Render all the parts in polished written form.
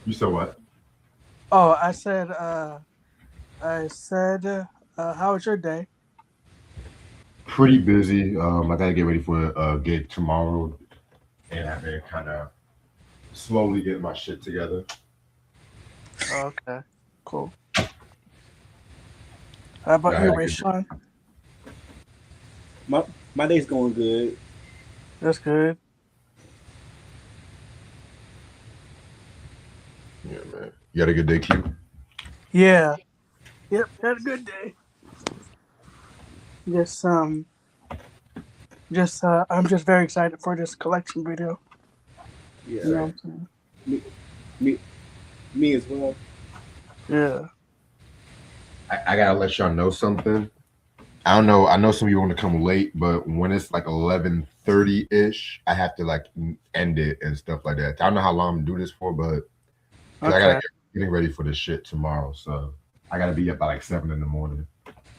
You said what? Oh, I said, how was your day? Pretty busy. I gotta get ready for a gig tomorrow, and I've been kind of slowly getting my shit together. Okay, cool. How about I you, had a good day. Rashawn? My day's going good. That's good. Yeah, man. You had a good day, Q. Yeah. Yep. Had a good day. Just I'm just very excited for this collection video. You Yeah, know what Same. I'm saying? me me me as well. Yeah. I gotta let y'all know something. I don't know. I know some of you want to come late, but when it's like 11:30 ish, I have to like end it and stuff like that. I don't know how long I'm gonna do this for, but because I gotta Okay. get getting ready for this shit tomorrow, so I gotta be up by like 7 in the morning.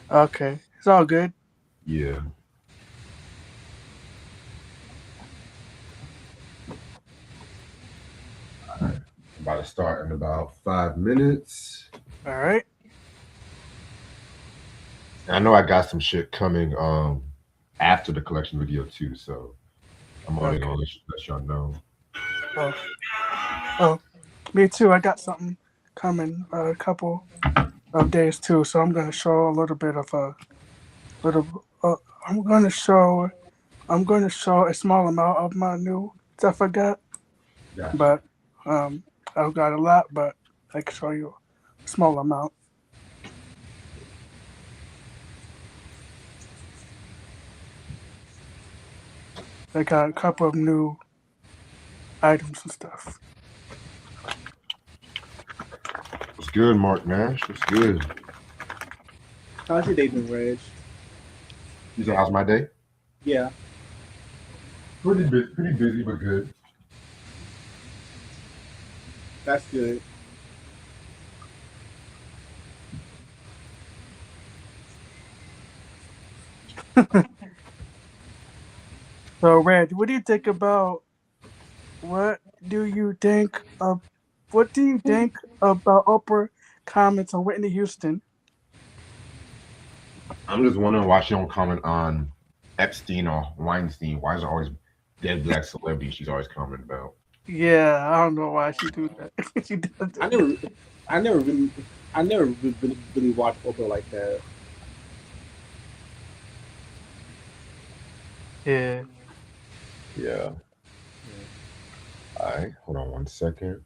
Okay. It's all good. Yeah. All right. I'm about to start in about 5 minutes. All right. And I know I got some shit coming after the collection video too, so I'm only Okay. gonna let y'all know. Oh. Oh. Me too. I got something coming a couple of days too, so I'm gonna show a little bit of a little. I'm gonna show. I'm gonna show a small amount of my new stuff I got, Gotcha. but um, I've got a lot, but I can show you a small amount. I got a couple of new items and stuff. What's good, Mark Nash? What's good? How's your day been, Reg? You said, how's my day? Yeah, Pretty busy, but good. that's good. So, Red, what do you think about what do you think of what do you think about Oprah comments on Whitney Houston? I'm just wondering why she don't comment on Epstein or Weinstein. Why is it always dead black celebrities she's always commenting about? Yeah, I don't know why she do that. She does I that. never, I never really, I never really watched Oprah like that. Yeah. Yeah. All right. Hold on 1 second.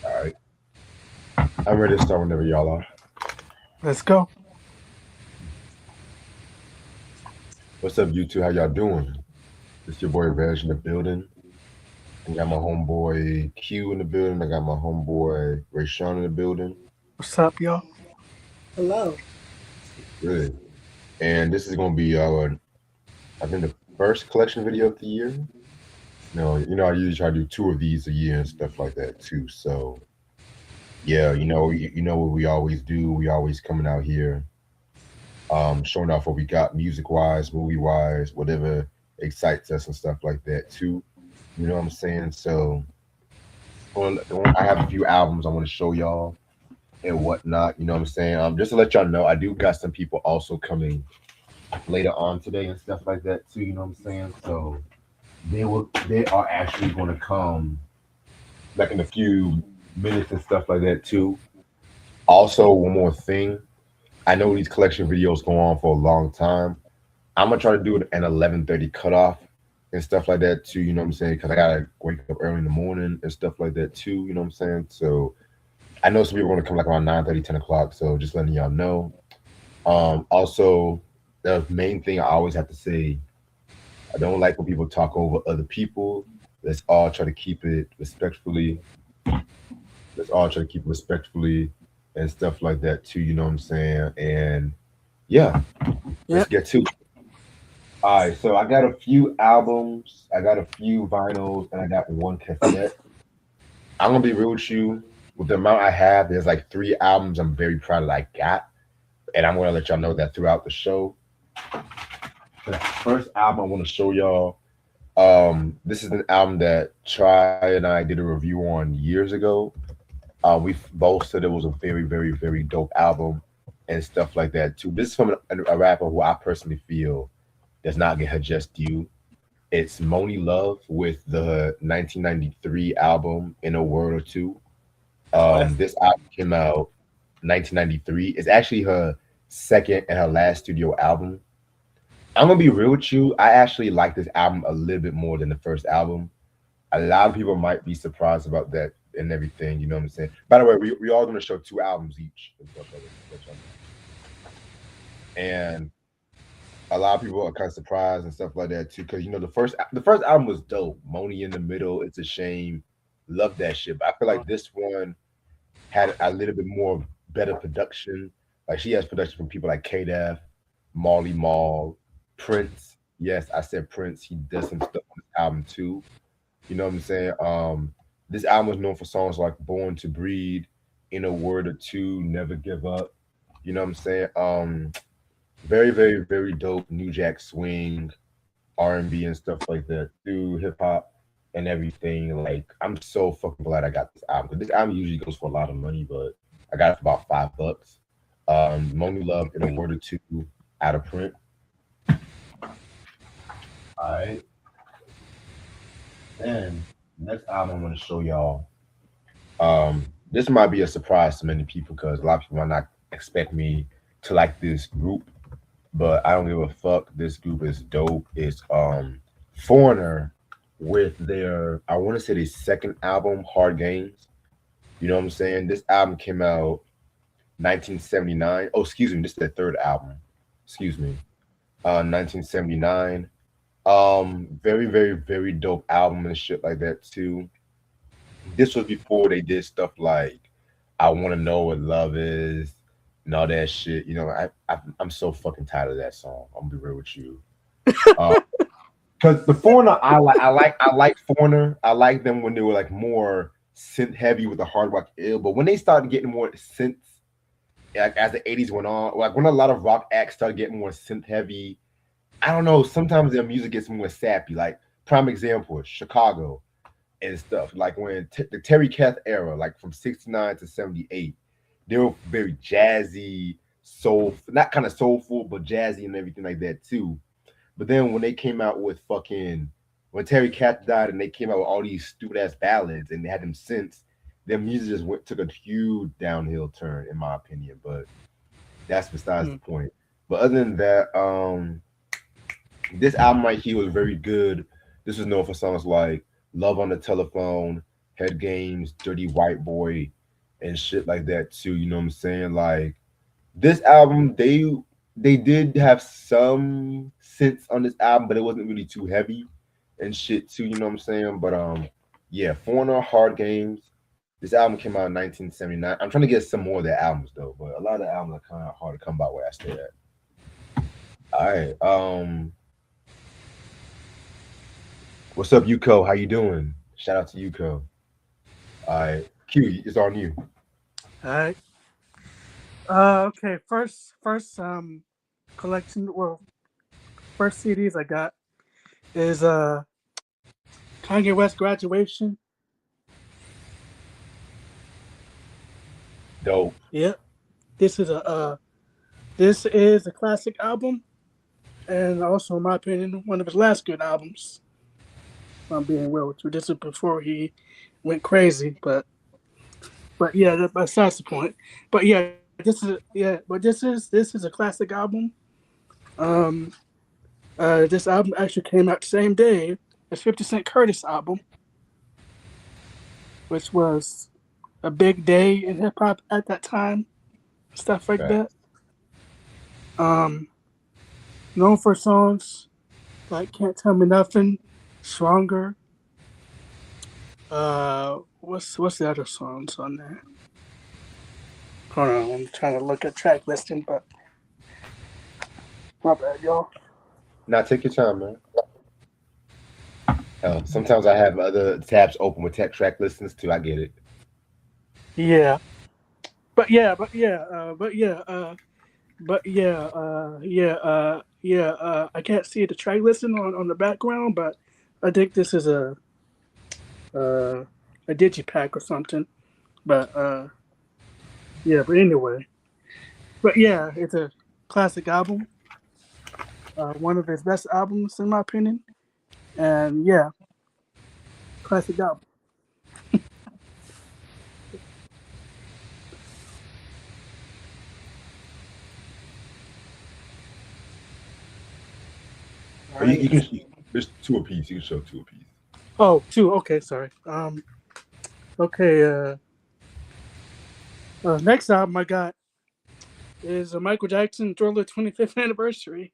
All right. I'm ready to start whenever y'all are. Let's go. What's up, you two? How y'all doing? It's your boy Reg in the building. I got my homeboy Q in the building. I got my homeboy Rayshawn in the building. What's up, y'all? Hello. Good. And this is gonna be our, I think, the first collection video of the year. No, I usually try to do two of these a year and stuff like that too. So yeah, you know what we always do. We always coming out here, showing off what we got music wise, movie wise, whatever excites us and stuff like that too. You know what I'm saying? So I have a few albums I want to show y'all and whatnot. You know what I'm saying? Just to let y'all know, I do got some people also coming later on today and stuff like that too. You know what I'm saying? So they are actually going to come like in a few minutes and stuff like that too. Also, one more thing. I know these collection videos go on for a long time. I'm gonna try to do it an 11:30 cutoff and stuff like that too. You know what I'm saying? Because I gotta wake up early in the morning and stuff like that too. You know what I'm saying? So I know some people are gonna come like around 9:30, 10 o'clock. So just letting y'all know. Also, the main thing I always have to say, I don't like when people talk over other people. Let's all try to keep it respectfully. Let's all try to keep it respectfully and stuff like that too. You know what I'm saying? And yeah, let's Yep. get to it. All right, so I got a few albums, I got a few vinyls, and I got one cassette. I'm gonna be real with you. With the amount I have, there's like three albums I'm very proud that I got, and I'm gonna let y'all know that throughout the show. The first album I want to show y'all. This is an album that Try and I did a review on years ago. We both said it was a very, very, very dope album and stuff like that too. This is from a rapper who I personally feel does not get her just due. It's Moni Love with the 1993 album In a Word or Two. Oh, that's This album came out 1993. It's actually her second and her last studio album. I'm gonna be real with you. I actually like this album a little bit more than the first album. A lot of people might be surprised about that and everything. You know what I'm saying? By the way, we all gonna show two albums each. And a lot of people are kind of surprised and stuff like that too, because you know the first album was dope. Moni in the middle. It's a shame. Love that shit. But I feel like this one had a little bit more better production. Like she has production from people like K-Def, Marley Marl, Prince. Yes, I said Prince. He does some stuff on this album too. You know what I'm saying? This album was known for songs like Born to Breed, In a Word or Two, Never Give Up. You know what I'm saying? Very, very, very dope New Jack Swing, R&B and stuff like that too, hip hop and everything. Like I'm so fucking glad I got this album. 'Cause this album usually goes for a lot of money, but I got it for about $5. Moni Love in a Word or Two out of print. All right. And next album I'm gonna show y'all. This might be a surprise to many people because a lot of people might not expect me to like this group, but I don't give a fuck. This group is dope. It's Foreigner with their I want to say their second album, Hard Games. You know what I'm saying? This album came out 1979. Oh, excuse me, this is their third album. Excuse me. 1979. Very, very, very dope album and shit like that too. This was before they did stuff like I want to know what love is and all that shit. You know, I'm so fucking tired of that song. I'm gonna be real with you. Um, because the Foreigner, I like Foreigner. I like them when they were like more synth heavy with the hard rock ill. But when they started getting more synth, like as the '80s went on, like when a lot of rock acts started getting more synth heavy, I don't know. Sometimes their music gets more sappy. Like prime example, Chicago and stuff. Like when the Terry Kath era, like from '69 to '78, they were very jazzy, soul, not kind of soulful, but jazzy and everything like that too. But then when they came out with fucking when Terry Kath died and they came out with all these stupid ass ballads and they had them synths, their music just went took a huge downhill turn, in my opinion. But that's besides the Mm. point. But other than that, this album right here was very good. This was known for songs like Love on the Telephone, Head Games, Dirty White Boy, and shit like that too. You know what I'm saying? Like this album, they did have some synths on this album, but it wasn't really too heavy and shit too. You know what I'm saying? But yeah, Foreigner, Hard Games. This album came out in 1979. I'm trying to get some more of their albums though, but a lot of the albums are kind of hard to come by where I stay at. All right. What's up, Yuko? How you doing? Shout out to Yuko. All right, Q, it's on you. All right. Okay. First collection. Well, first CDs I got is Kanye West Graduation. Dope. Yep. This is a classic album, and also, in my opinion, one of his last good albums. If I'm being real with you. This is before he went crazy, but yeah, that's besides the point. But this is a classic album. Um, this album actually came out the same day as 50 Cent Curtis album, which was a big day in hip hop at that time, stuff like Right. that. Um, Known for songs like "Can't Tell Me Nothing," "Stronger." What's the other songs on there? Hold on, I'm trying to look at track listing, but my bad, y'all. Now take your time, man. Sometimes I have other tabs open with tech track listings too. I get it. Yeah, but yeah, but yeah, but yeah. but I can't see the track listing on the background, but I think this is uh, a digipack or something. But yeah, but anyway, but yeah, it's a classic album, one of his best albums in my opinion, and yeah, classic album. All Oh, you can. right. There's two apiece. You can show two apiece. Oh, two. Okay, sorry. Okay. Next album I got is a Michael Jackson Thriller 25th anniversary.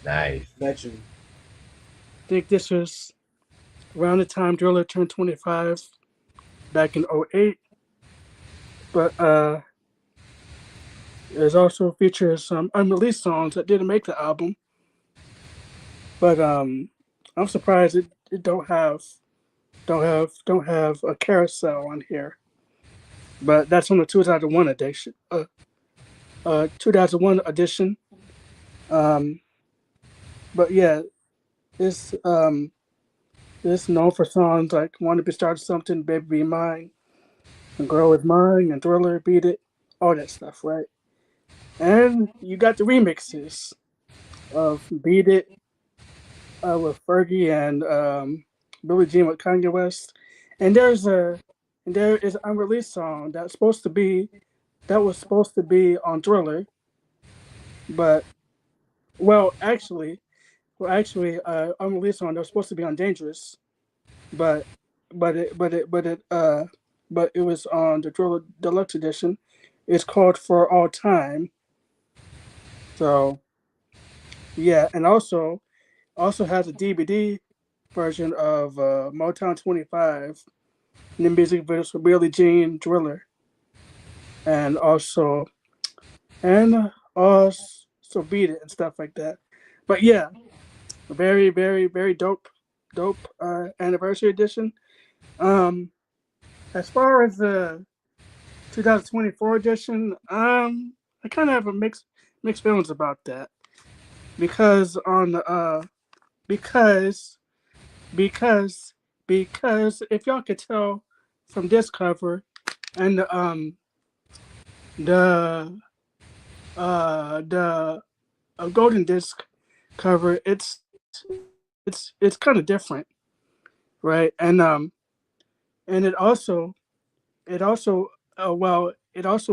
Nice. Legend. I think this was around the time Thriller turned 25 back in '08. But it also features some unreleased songs that didn't make the album. But I'm surprised it don't have a carousel on here. But that's on the 2001 edition. 2001 edition. Um, but yeah, it's it's known for songs like "Want to Be Started Something," "Baby Be Mine," and "Girl Is Mine," and "Thriller," "Beat It," all that stuff, right? And you got the remixes of "Beat It" with Fergie and Billie Jean with Kanye West. And there is an unreleased song that was supposed to be on Thriller, but well, unreleased song that was supposed to be on Dangerous, but but it but it but it but it was on the Thriller Deluxe edition. It's called "For All Time." So yeah, and also has a DVD version of Motown 25 and the music videos for Billie Jean, Thriller, and also Beat It and stuff like that. But yeah, very very dope anniversary edition. Um, as far as the 2024 edition, I kind of have a mixed feelings about that because on because because because if y'all could tell from this cover and the the golden disc cover, it's kind of different, right? And it also it also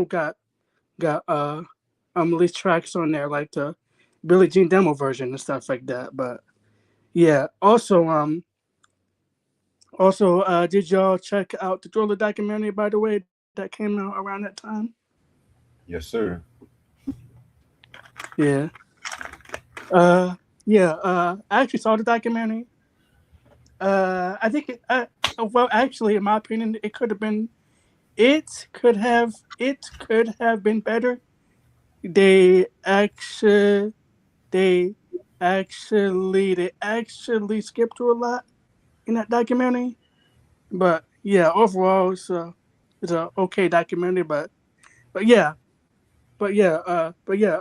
got released tracks on there like the Billie Jean demo version and stuff like that. But yeah, did y'all check out the Thriller documentary by the way that came out around that time? Yes, sir. Yeah. Uh, yeah. I actually saw the documentary. I think well, actually, in my opinion, it could have been better. They actually, they they actually skipped through a lot in that documentary. But yeah, overall, it's a okay documentary. But yeah,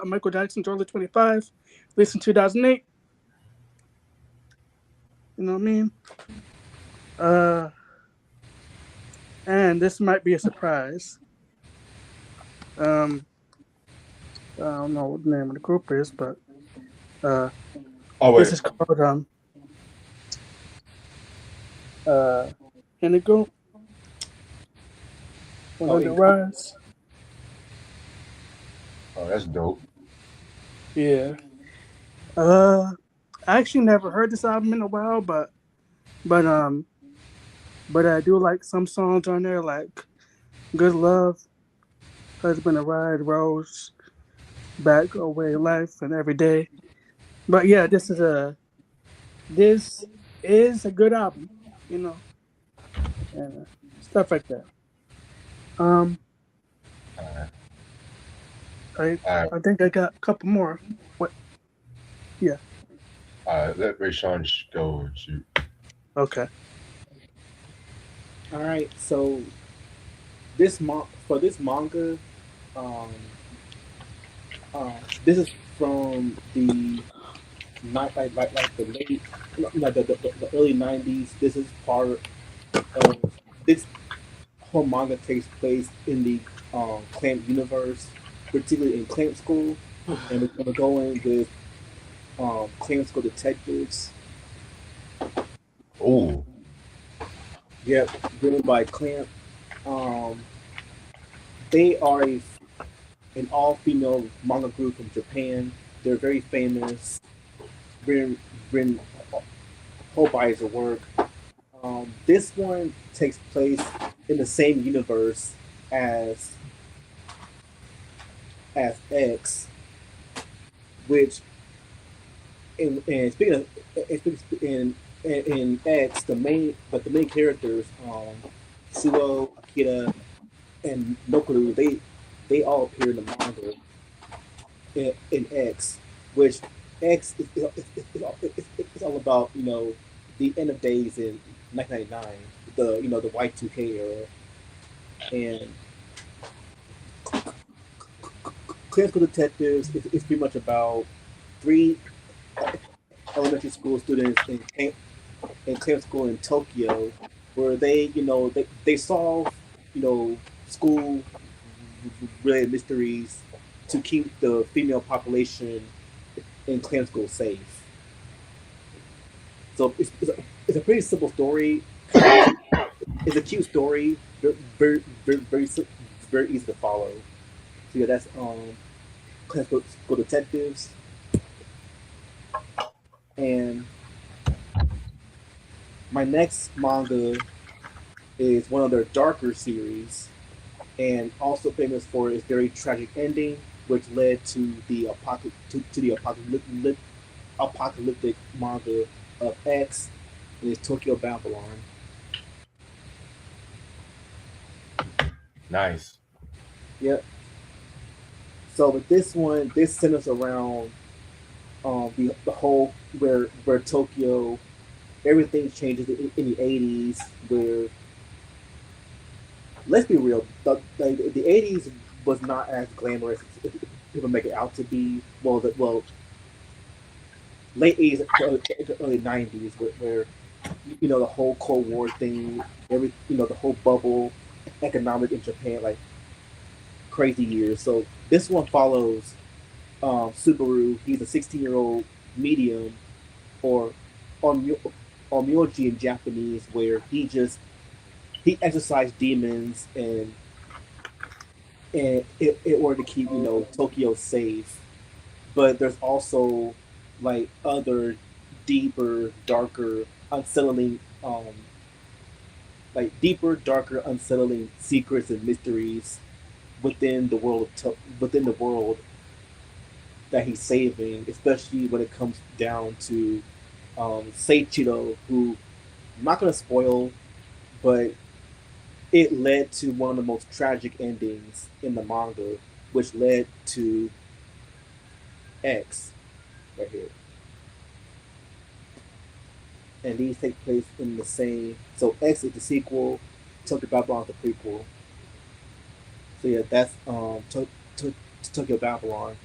Michael Jackson, Thriller 25, released in 2008. You know what I mean? Uh, and this might be a surprise. Um, I don't know what the name of the group is, but uh, Oh this wait. is called uh, Indigo Oh, 100 in Rise. Oh, that's dope. Yeah. Uh, I actually never heard this album in a while, but um, but I do like some songs on there, like "Good Love," "Husband and Ride," "Rose," "Back Away Life," and "Every Day." But yeah, this is a good album, you know, and stuff like that. Um, Alright. I Alright. I think I got a couple more. What? Yeah. Let Rayshawn go and shoot. Okay. all right. So For this manga, um, this is from the not like the late, no, the early '90s. This is part of this whole manga takes place in the Clamp universe, particularly in Clamp School, and we're going with Clamp School detectives. Oh, Yep, written by Clamp. Um, they are an all-female manga group from Japan. They're very famous. Written, written whole bodies of work. This one takes place in the same universe as X, which and speaking of in X, the main characters, Suo, Akira, and Nokuru, they all appear in the manga in X, which X is all about the end of days in 1999, the Y2K era, and Clinical Detectives is pretty much about three elementary school students in clinical school in Tokyo, where they solve school related mysteries to keep the female population in clinical school safe. So it's a pretty simple story. It's a cute story, very easy to follow. So yeah, that's clinical school detectives, and my next manga is one of their darker series, and also famous for its very tragic ending, which led to the apocalyptic manga of X, and it's Tokyo Babylon. nice. Yep. So with this one, this centers around the whole where Tokyo, everything changes in the '80s. Where, let's be real, the '80s was not as glamorous as people make it out to be. Well, late '80s to early '90s, where the whole Cold War thing, the whole bubble economic in Japan, like crazy years. So this one follows Subaru. He's a 16-year-old medium, or on Onmyoji in Japanese, where he exercised demons and in order to keep Tokyo safe. But there's also like other deeper, darker, unsettling deeper, darker, unsettling secrets and mysteries within the world that he's saving, especially when it comes down to Seichiro, who I'm not gonna spoil, but it led to one of the most tragic endings in the manga, which led to X right here. And these take place in the same. So X is the sequel, Tokyo Babylon is the prequel. So yeah, that's Tokyo Babylon.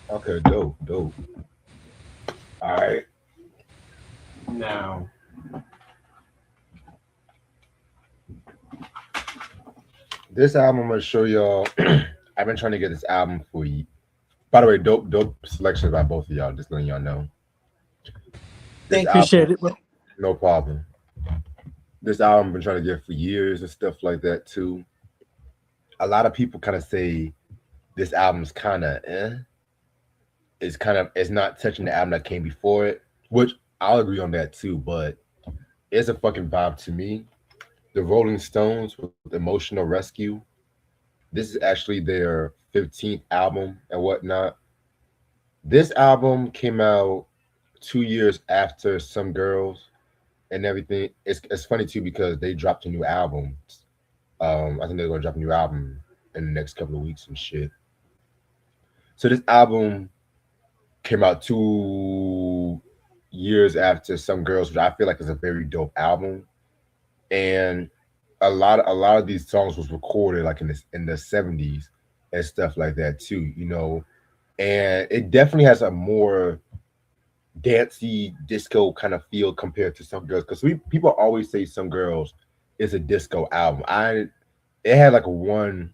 Okay, dope, dope. All right. Now, this album I'm gonna show y'all. I've been trying to get this album for you. By the way, dope, dope selections by both of y'all. Just letting y'all know. This Thank you. album, Appreciate it, bro. no problem. This album I've been trying to get for years and stuff like that too. A lot of people kind of say this album's kind of it's not touching the album that came before it, which I'll agree on that too. But it's a fucking vibe to me. The Rolling Stones with Emotional Rescue. This is actually their 15th album and whatnot. This album came out 2 years after Some Girls and everything. It's funny too because they dropped a new album. I think they're gonna drop a new album in the next couple of weeks and shit. So this album came out 2 years after Some Girls, which I feel like is a very dope album. And a lot of these songs was recorded like in the 70s and stuff like that too, and it definitely has a more dancey disco kind of feel compared to some girls because we people always say some girls is a disco album. It had like a one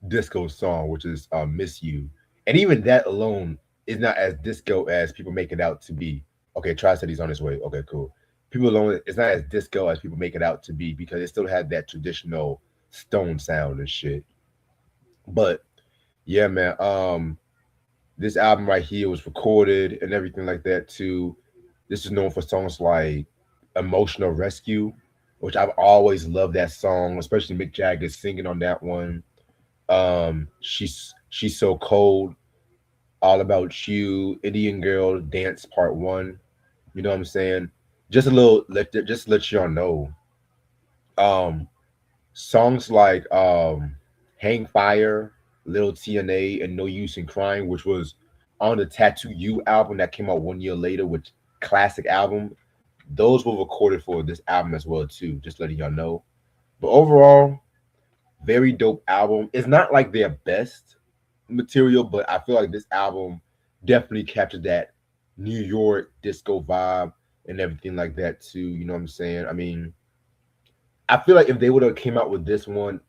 disco song which is Miss You, and even that alone is not as disco as people make it out to be. Okay, Tri said he's on his way. Okay, cool. People alone, it's not as disco as people make it out to be because it still had that traditional stone sound and shit. But yeah, man. This album right here was recorded and everything like that too. This is known for songs like "Emotional Rescue," which I've always loved that song, especially Mick Jagger singing on that one. She's so cold, all about you, Indian Girl Dance Part One. You know what I'm saying? Just a little, just to let y'all know. Um, Songs like Hang Fire, Little TNA, and No Use in Crying, which was on the Tattoo You album that came out 1 year later, which classic album. Those were recorded for this album as well too. Just letting y'all know. But overall, very dope album. It's not like their best material, but I feel like this album definitely captured that New York disco vibe and everything like that too. You know what I'm saying? I mean, I feel like if they would have came out with this one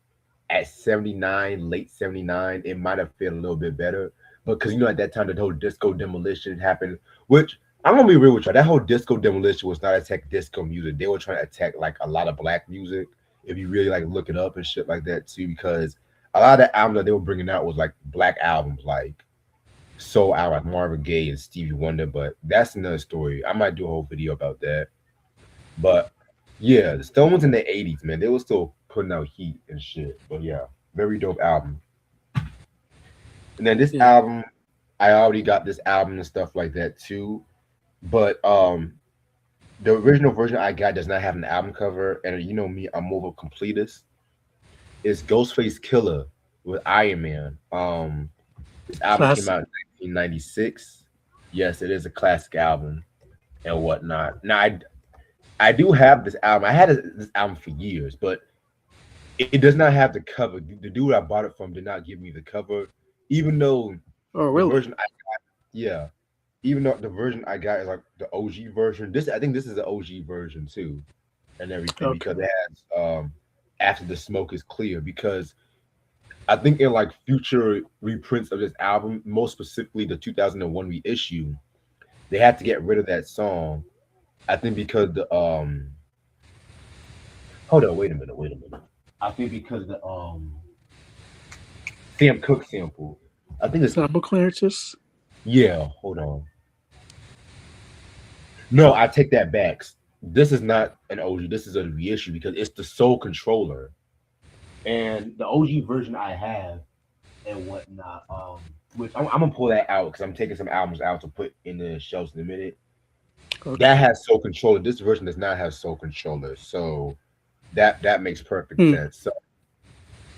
at 79, late 79, it might have felt a little bit better. But because at that time the whole disco demolition happened, which I'm gonna be real with you, that whole disco demolition was not attack disco music. They were trying to attack like a lot of black music. If you really like look it up and shit like that too, because a lot of the albums that they were bringing out was like black albums, like soul album, like Marvin Gaye and Stevie Wonder. But that's another story. I might do a whole video about that. But yeah, the Stones in the '80s, man, they were still putting out heat and shit. But yeah, very dope album. And then this Yeah. album, I already got this album and stuff like that too. But the original version I got does not have an album cover, and you know me, I'm more of a completist. It's Ghostface Killer with Iron Man. This album came Classic. out in 1996. Yes, it is a classic album and whatnot. Now I do have this album. I had this album for years, but it does not have the cover. The dude I bought it from did not give me the cover, even though Oh, the really? version I yeah, even though the version I got is like the OG version. This I think this is the OG version too, and everything because Okay. it has after the smoke is clear. Because I think in like future reprints of this album, most specifically the 2001 reissue, they had to get rid of that song. I think because the hold on, wait a minute. I think because the Sam Cooke sample. I think it's Sample clearances. yeah. Hold on. No, I take that back. This is not an OG. This is a reissue because it's the Soul Controller and the OG version I have and whatnot. Which I'm gonna pull that out because I'm taking some albums out to put in the shelves in a minute. That Okay. has Soul Controller. This version does not have Soul Controller, so that makes perfect Hmm. sense. So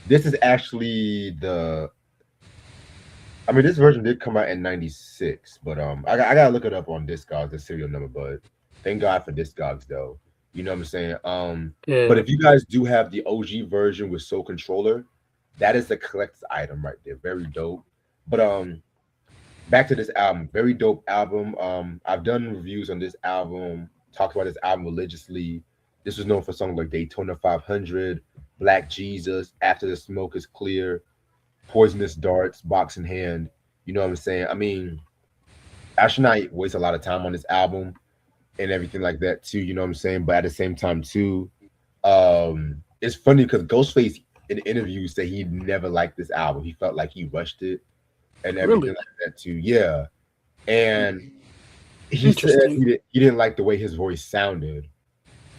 this is actually the I mean, this version did come out in '96, but I gotta look it up on Discogs, the serial number. But thank God for Discogs, though. You know what I'm saying? But Yeah. if you guys do have the OG version with Soul Controller, that is the collector's item right there. Very dope. But back to this album, very dope album. I've done reviews on this album, talked about this album religiously. This was known for songs like Daytona 500, Black Jesus, After the Smoke is Clear, Poisonous Darts, Box in Hand. You know what I'm saying? I mean, I should not waste a lot of time on this album and everything like that too. You know what I'm saying? But at the same time too, it's funny because Ghostface in interviews said he never liked this album. He felt like he rushed it and everything Really like that too. Yeah, and he said interesting. he didn't like the way his voice sounded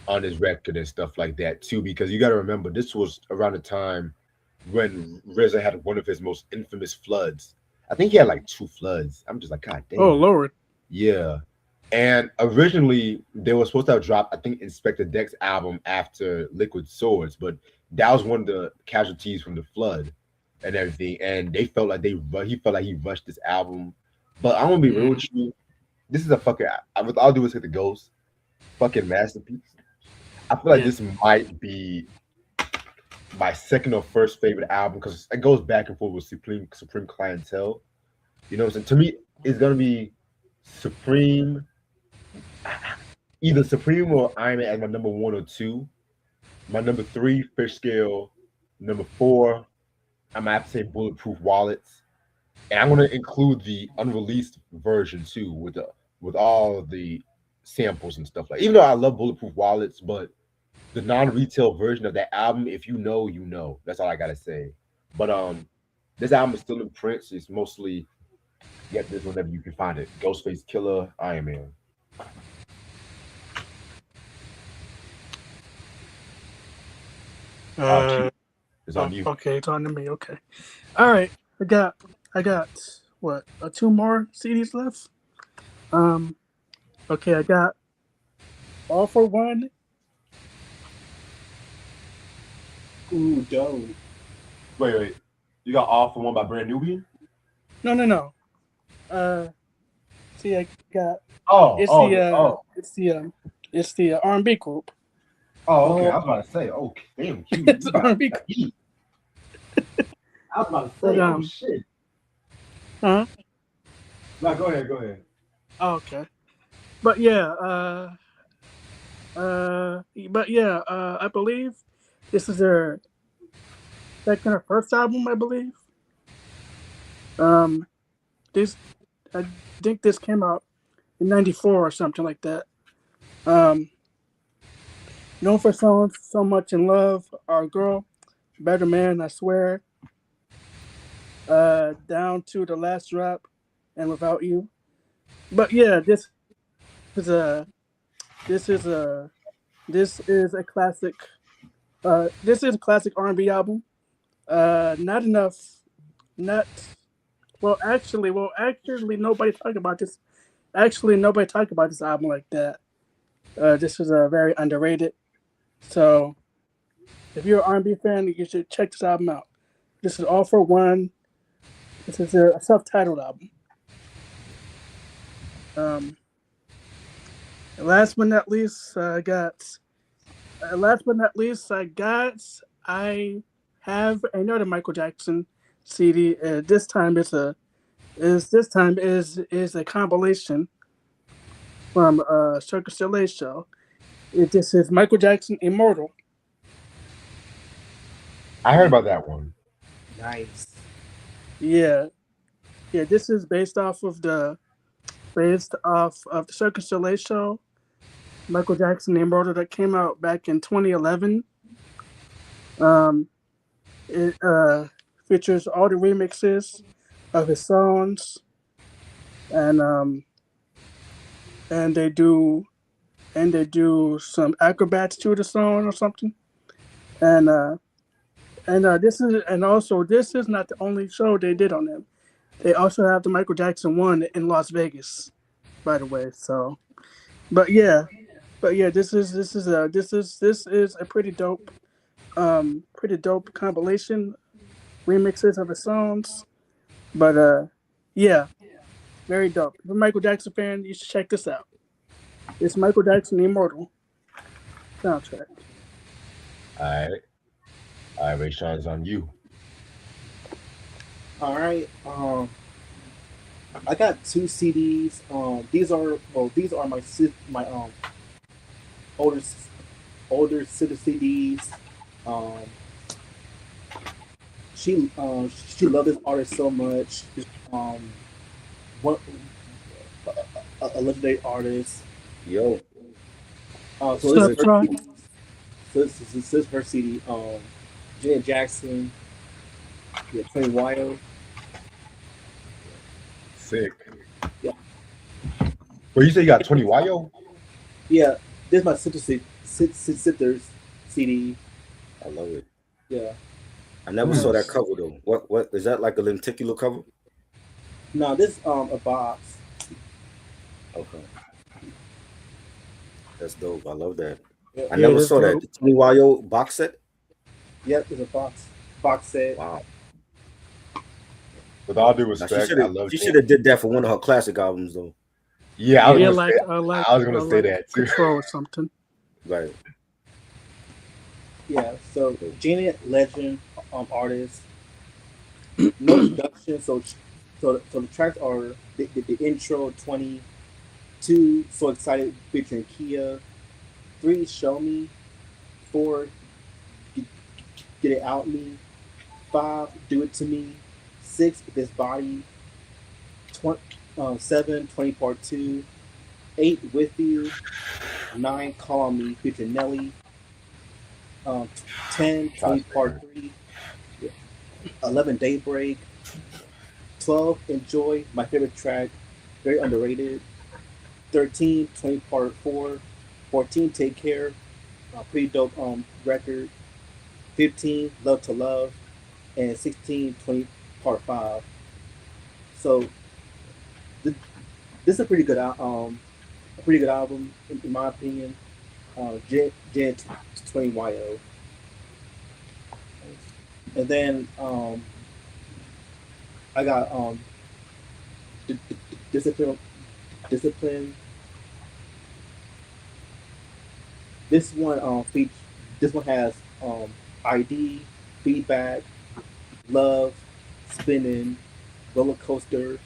on his record and stuff like that too. Because you got to remember, this was around the time when RZA had one of his most infamous floods. I think he had like two floods. I'm just like, God Oh, damn. Lord. Yeah. And originally they were supposed to have dropped, I think, Inspector Deck's album after Liquid Swords, but that was one of the casualties from the flood and everything. And they felt like he felt like he rushed this album. But I'm gonna be real Mm. with you. This is a fucking with all due respect to Ghost, fucking masterpiece. I feel like Yeah. this might be my second or first favorite album because it goes back and forth with Supreme Clientele. You know what I'm saying? To me, it's gonna be Supreme, either Supreme or Iron Man as my number one or two. My number three, Fish Scale. Number four, I'm gonna have to say Bulletproof Wallets, and I'm gonna include the unreleased version too with all the samples and stuff like. Even though I love Bulletproof Wallets, but the non-retail version of that album, if you know, you know. That's all I gotta say. But this album is still in print. So it's mostly get this whenever you can find it. Ghostface Killer, Iron Man. Q, it's on you. Okay, it's on to me. Okay, all right. I got what? Two more CDs left. Okay, I got All for One. Ooh, dope. Wait. You got All for One by Brand Nubian? No. See, I got. It's the R&B group. Oh, okay. I was about to say, okay, damn, Q. It's R&B. I was about to say, But, shit. Huh? No, go ahead. Oh, okay. But yeah, I believe this is their second or first album, I believe. This I think this came out in '94 or something like that. Known for songs "So Much in Love," "Our Girl," "Better Man," I Swear, down to the last drop, and "Without You." But yeah, is a this is a this is a classic. This is a classic R&B album. Not enough. Not actually, nobody talked about this. Actually, nobody talked about this album like that. This is a very underrated. So, if you're an R&B fan, you should check this album out. This is All for One. This is a self-titled album. Last but not least, I have another Michael Jackson CD. This time is a compilation from Circus Soleil show. This is Michael Jackson Immortal. I heard about that one. Nice. Yeah. This is based off of the Circus Soleil show, Michael Jackson Immortal, that came out back in 2011. It features all the remixes of his songs, and they do some acrobats to the song or something. This is not the only show they did on them. They also have the Michael Jackson one in Las Vegas, by the way. So, but yeah, this is a pretty dope compilation, remixes of the songs. But yeah, very dope. If you're a Michael Jackson fan, you should check this out. It's Michael Jackson Immortal soundtrack. All right, Ray Sean, is on you. All right. I got two CDs. These are my older sister CDs. She loved this artist so much. What a legendary artist. Yo. So this is her CD. Janet Jackson. Yeah, Tony Wild. Sick. Yeah. Well, you say you got 20 Yo? Yeah, this is my sister's CD. I love it. Yeah. I never saw that cover though. What is that, like a lenticular cover? No, this a box. Okay. That's dope. I love that. Yeah. I never saw that. The Tony Wild box set? Yep, it's a box set. Wow. With all due respect, she should have did that for one of her classic albums though. Yeah, I was gonna say that too. Control or something. Right. Yeah. So Janet Legend, artist. No introduction. So the tracks are the intro 22. So excited featuring Kia. 3, Show Me. 4, Get, Get It Out Me. 5, Do It to Me. 6, This Body. 20, 7, 20 Part 2. 8, With You. 9, Call on Me featuring Nelly. 10, 20 Shots Part fired. 3. Yeah. 11, Daybreak. 12, Enjoy, my favorite track. Very underrated. 13, 20 Part 4. 14, Take Care. Pretty dope record. 15, Love to Love. And 16, 20 Part 5. So th- this is a pretty good album in my opinion. Jan 20 YO. And then I got discipline. Discipline. This one this one has ID, feedback, love, spinning, roller coaster,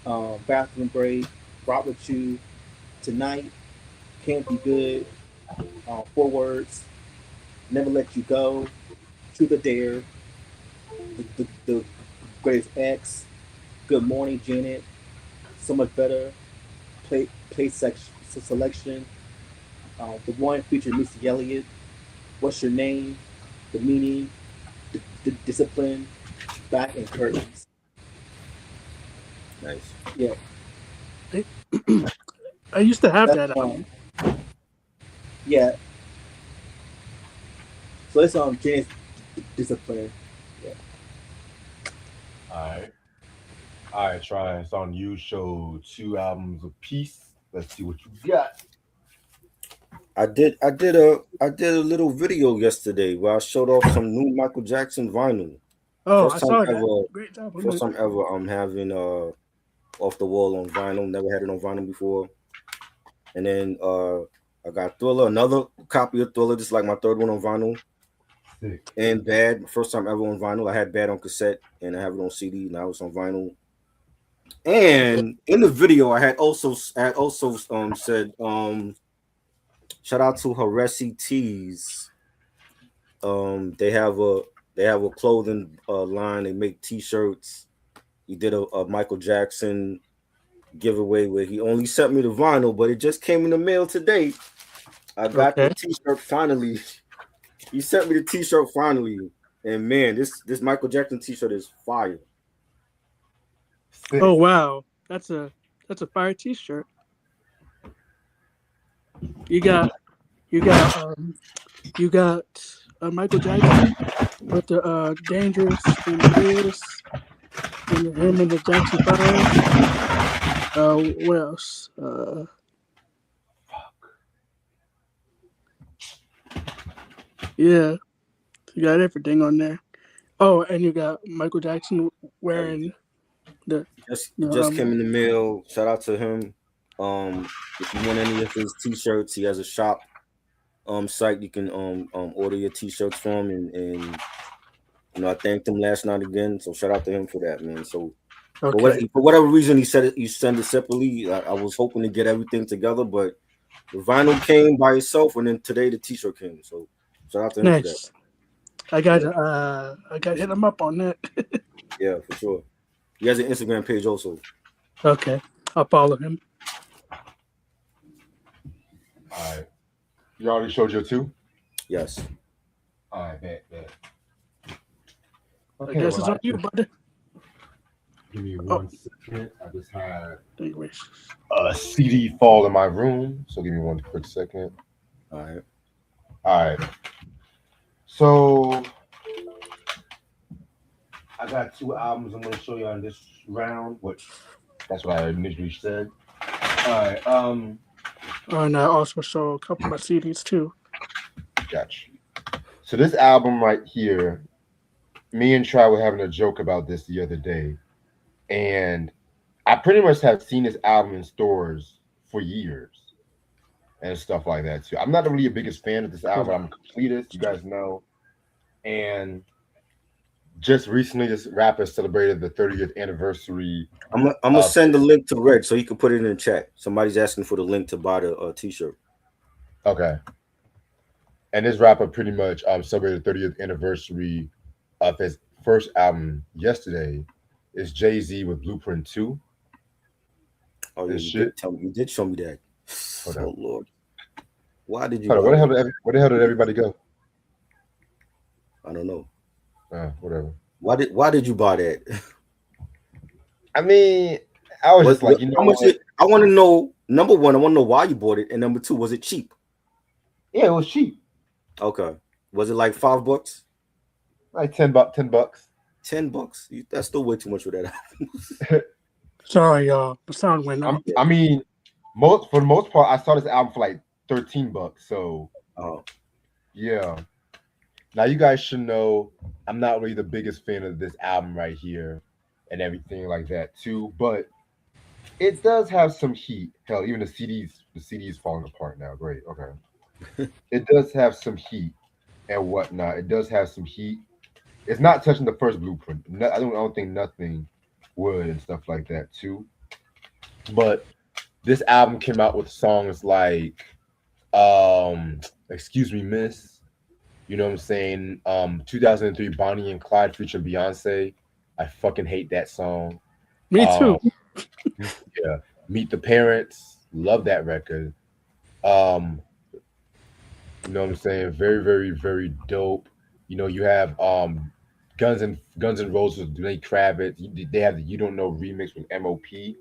bathroom break, rock with you, tonight, can't be good, 4 words, never let you go, truth or dare, the greatest X, good morning Janet, so much better, play selection, the one featured Missy Elliott, what's your name, the meaning, the discipline, back and curtains. Nice. Yeah, I, I used to have that's that album. yeah. So it's Jane's discipline. Yeah. All right. All right, try. It's on you. Show 2 albums of peace. Let's see what you got. I did a little video yesterday where I showed off some new Michael Jackson vinyl. Oh, I First time saw that. ever. Great job on First that. time ever. I'm having off the wall on vinyl. Never had it on vinyl before. And then I got Thriller, another copy of Thriller, just like my third one on vinyl. Sick. And Bad, first time ever on vinyl. I had Bad on cassette and I have it on CD. Now it's on vinyl. And in the video, I had also said shout out to Haresi Tees. They have a clothing line. They make T-shirts. He did a Michael Jackson giveaway where he only sent me the vinyl, but it just came in the mail today. I got the Okay. T-shirt finally. He sent me the T-shirt finally, and man, this Michael Jackson T-shirt is fire. Oh Sick. wow, that's a fire T-shirt. You got you got you got Michael Jackson with the Dangerous and the Wiz and him and the Jackson Five. What else? Yeah, you got everything on there. Oh, and you got Michael Jackson wearing Everything. the, It the just came in the mail. Shout out to him. If you want any of his T-shirts, he has a shop site you can order your T-shirts from, and I thanked him last night again. So shout out to him for that, man. So okay. for whatever reason he said it, you send it separately. I was hoping to get everything together, but the vinyl came by itself, and then today the T-shirt came. So shout out to him for that. Nice. I got to hit him up on that. Yeah, for sure. He has an Instagram page also. Okay, I'll follow him. All right. You already showed your 2? Yes. All right, bet. I Okay, guess well, it's on you, buddy. give me Oh, 1 second. I just had anyways. a CD fall in my room, so give me one quick second. All right. All right. So I got 2 albums I'm going to show you on this round. That's what I initially said. All right. And I also saw a couple of CDs too. Gotcha. So this album right here, me and Try were having a joke about this the other day, and I pretty much have seen this album in stores for years. and stuff like that too. I'm not really a biggest fan of this album. I'm a completist, you guys know. And just recently, this rapper celebrated the 30th anniversary I'm gonna of. send the link to Red so he can put it in the chat. Somebody's asking for the link to buy the t-shirt. Okay, and this rapper pretty much celebrated the 30th anniversary of his first album yesterday. Is Jay-Z with Blueprint 2 Oh yeah, and you shit. did tell me. You did show me that. Hold Oh on. Lord, why did you Hold on. buy that? Where the hell did everybody go? I don't know. Whatever. Why did you buy that? I mean, I was just like, you How know much? what? I want to know. Number one, I want to know why you bought it, and number two, was it cheap? Yeah, it was cheap. Okay, was it like $5? Like $10. $10? That's still way too much for that. Sorry, y'all. The sound went out. I mean, for the most part, I saw this album for like $13. So Oh, yeah. Now you guys should know I'm not really the biggest fan of this album right here and everything like that too, but it does have some heat. Hell, even the CD's falling apart now. Great, okay. It does have some heat and whatnot. It does have some heat. It's not touching the first Blueprint. I don't think nothing would and stuff like that too. But this album came out with songs like Excuse Me Miss, you know what I'm saying? 2003 Bonnie and Clyde featuring Beyonce. I fucking hate that song. Me too. Yeah. Meet the Parents. Love that record. Um, you know what I'm saying? Very, very, very dope. You know, you have Guns and Roses with Lenny Kravitz. They have the You Don't Know remix with MOP.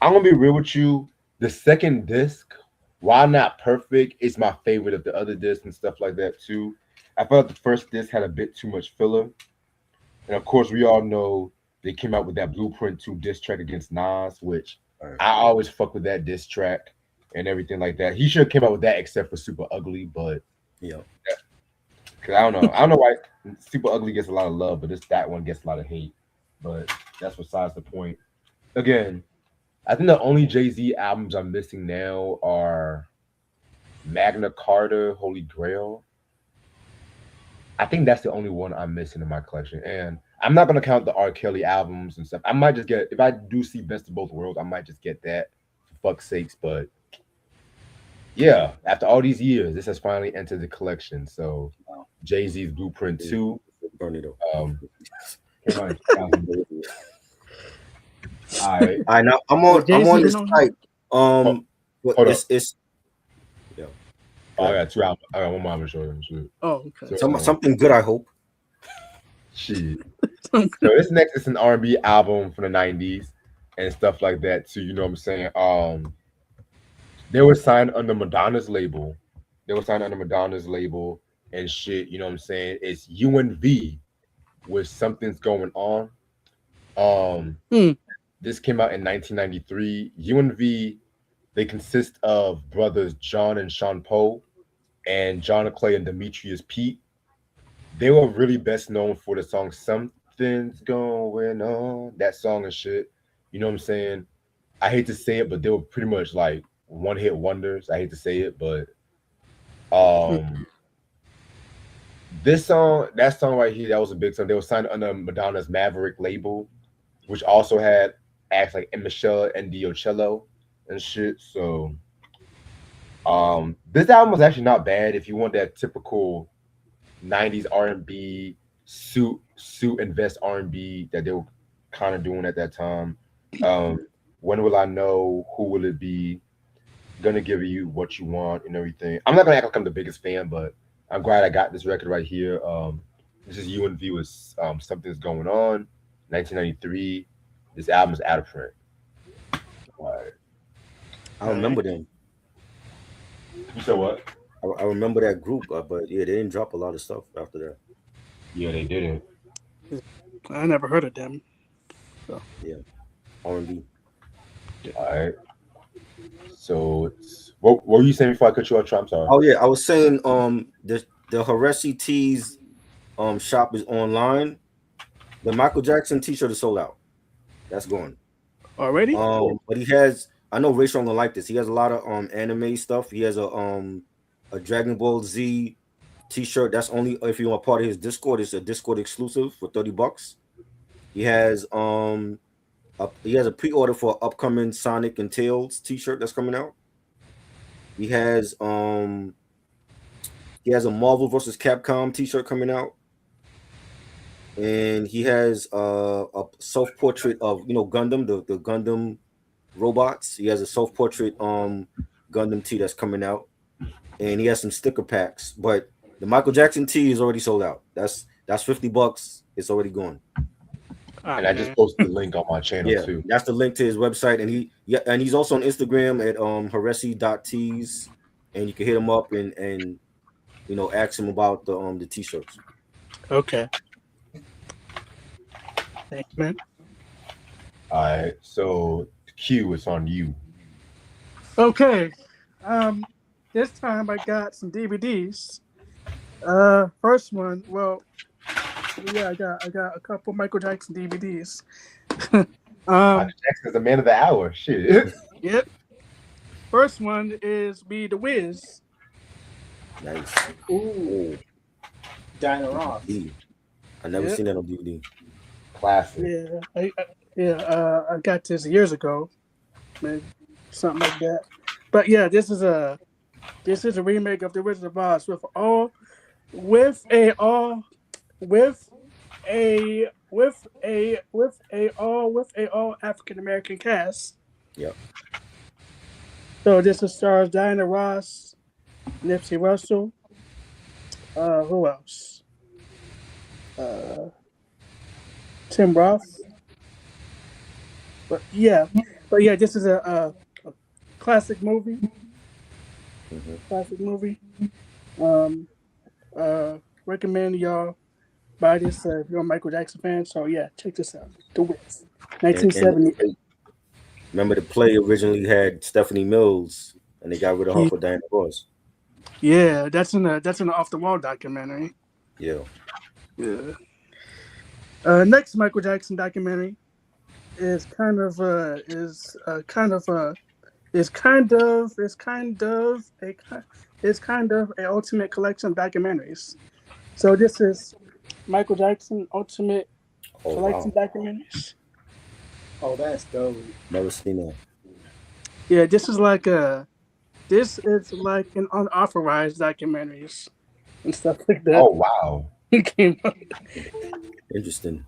I'm gonna be real with you. The second disc, while not perfect, is my favorite of the other discs and stuff like that too. I felt the first disc had a bit too much filler, and of course, we all know they came out with that Blueprint 2 diss track against Nas, which I always fuck with that diss track and everything like that. He should have came out with that except for Super Ugly, but yeah. because I don't know why Super Ugly gets a lot of love, but that one gets a lot of hate. But that's besides the point. Again, I think the only Jay Z albums I'm missing now are Magna Carta, Holy Grail. I think that's the only one I'm missing in my collection. And I'm not gonna count the R. Kelly albums and stuff. I might just get if I do see Best of Both Worlds, I might just get that for fuck's sakes. But yeah, after all these years, this has finally entered the collection. So Jay Z's Blueprint 2. Burn it up. Came out in 2000. All right. All right, now I'm on this site. Hold it's yeah. I got 2 albums. I got one more to show you. Oh, okay. Something good, I hope. Shit. So this next is an R&B album from the 90s and stuff like that too. You know what I'm saying? They were signed under Madonna's label. And shit. You know what I'm saying? It's UNV with Something's Going On. This came out in 1993. UNV, they consist of brothers John and Sean Poe and John Clay and Demetrius Pete. They were really best known for the song Something's Going On. That song and shit. You know what I'm saying? I hate to say it, but they were pretty much like one hit wonders. I hate to say it, but that song right here, that was a big song. They were signed under Madonna's Maverick label, which also had acts like Michelle and Diocello and shit. So this album was actually not bad if you want that typical 90s R&B suit and vest R&B that they were kind of doing at that time. When Will I Know? Who Will It Be? Gonna Give You What You Want and everything. I'm not gonna act like I'm the biggest fan, but I'm glad I got this record right here. This is UNV with Something's Going On, 1993. This album is out of print. All right. I remember them. You said what? I remember that group, but yeah, they didn't drop a lot of stuff after that. Yeah, they didn't. I never heard of them. So. Yeah, R&B. All right. So what were you saying before I cut you off? I'm sorry. Oh yeah, I was saying the Haresi Tees shop is online. The Michael Jackson T-shirt is sold out. That's gone already. But he has I know Ray Strong gonna like this. He has a lot of anime stuff. He has a Dragon Ball Z T-shirt. That's only if you want part of his Discord. It's a Discord exclusive for $30. He has he has a pre-order for upcoming Sonic and Tails T-shirt that's coming out. He has a Marvel versus Capcom T-shirt coming out, and he has a self-portrait of Gundam, the Gundam robots. He has a self-portrait Gundam tee that's coming out, and he has some sticker packs. But the Michael Jackson tee is already sold out. That's $50. It's already gone. And I just posted the link on my channel too. That's the link to his website, and he's also on Instagram at haresi.tees, and you can hit him up and ask him about the t-shirts. Okay. Thanks, man. All right, so Q, it's on you. Okay. This time I got some DVDs. First one, well, yeah, I got a couple Michael Jackson DVDs. Michael Jackson's the man of the hour. Shit. Yep. First one is the Vids. Nice. Ooh. Diana Ross. I never seen that on DVD. Classic. Yeah, I got this years ago, maybe something like that. But yeah, this is a remake of the Wizard of Oz with a all African American cast. Yep. So this stars Diana Ross, Nipsey Russell. Who else? Tim Roth. But yeah, this is a classic movie. Mm-hmm. Classic movie. Recommend y'all buy this if you're a Michael Jackson fan. So yeah, check this out. The Wiz, 1970. And remember, the play originally had Stephanie Mills, and they got rid of her for Diana Ross. Yeah, that's in the Off the Wall documentary. Yeah. Next Michael Jackson documentary is kind of a ultimate collection of documentaries. So this is Michael Jackson Ultimate Collection Documentaries. Oh, that's dope. Never seen that. Yeah, this is like an unauthorized documentaries and stuff like that. Oh wow. Came up. Interesting.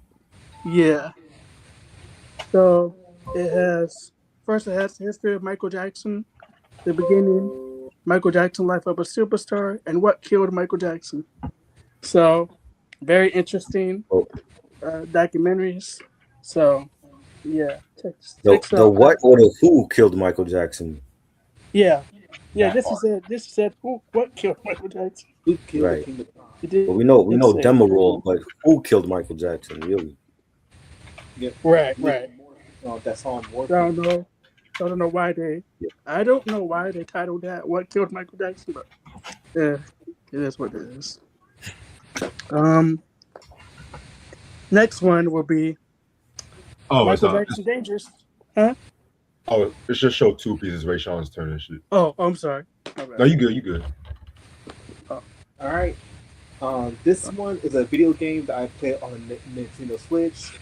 Yeah. So it has the history of Michael Jackson, the beginning, Michael Jackson, life of a superstar, and what killed Michael Jackson. So very interesting documentaries. So yeah, the what or the who killed Michael Jackson? Yeah. This is it. What killed Michael Jackson? Who killed Right. the King of Pop? Well, we know Demerol, but who killed Michael Jackson? Really? Yeah. Right. That song. I don't know. I don't know why they titled that "What Killed Michael Jackson," but yeah, it is what it is. Next one will be Michael Jackson Dangerous. Huh? Oh, it's just show two pieces. Ray Sean's turn and shit. Oh, I'm sorry. No, you good. All right. This one is a video game that I play on the Nintendo Switch.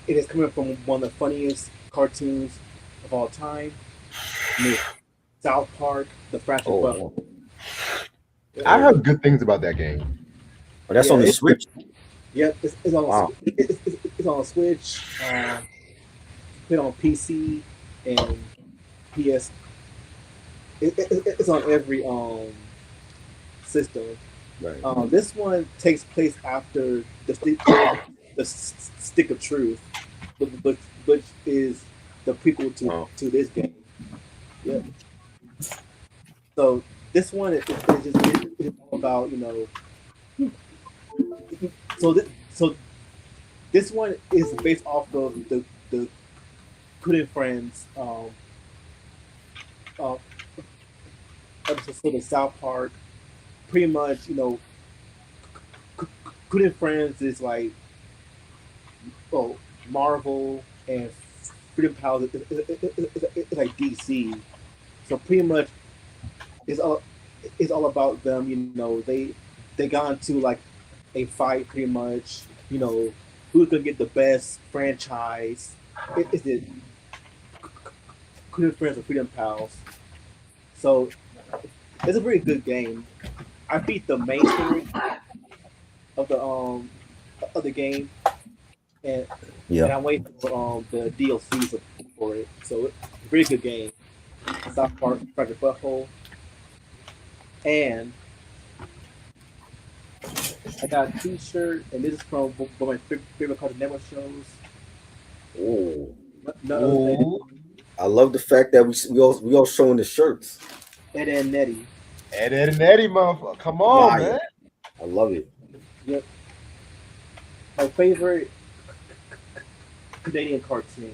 It is coming from one of the funniest cartoons of all time, South Park, The Fractured Butthole. I heard good things about that game. Oh, that's on the Switch. Yep, it's on. It's on Switch. Put on PC and PS. It's on every system. Right. This one takes place after the Stick of Truth, which is the prequel to this game. Yep. So this one is just all about So this one is based off of the Good Friends episode of South Park. Pretty much, Good Friends is like Marvel and Freedom Pals is like DC. So pretty much it's all about them. They got into like a fight pretty much. Who's gonna get the best franchise? Is it Freedom Friends or Freedom Pals? So it's a very good game. I beat the main story of the game, and Yeah. I'm waiting for the DLCs for it. So it's a very good game. South Park, Project Butthole, and I got a T-shirt, and this is from one of my favorite Cartoon Network shows. Oh, No, I love the fact that we all showing the shirts. Ed and Nettie. Ed and Eddie, motherfucker. Come on, Yeah, man. I love it. Yep. My favorite Canadian cartoon.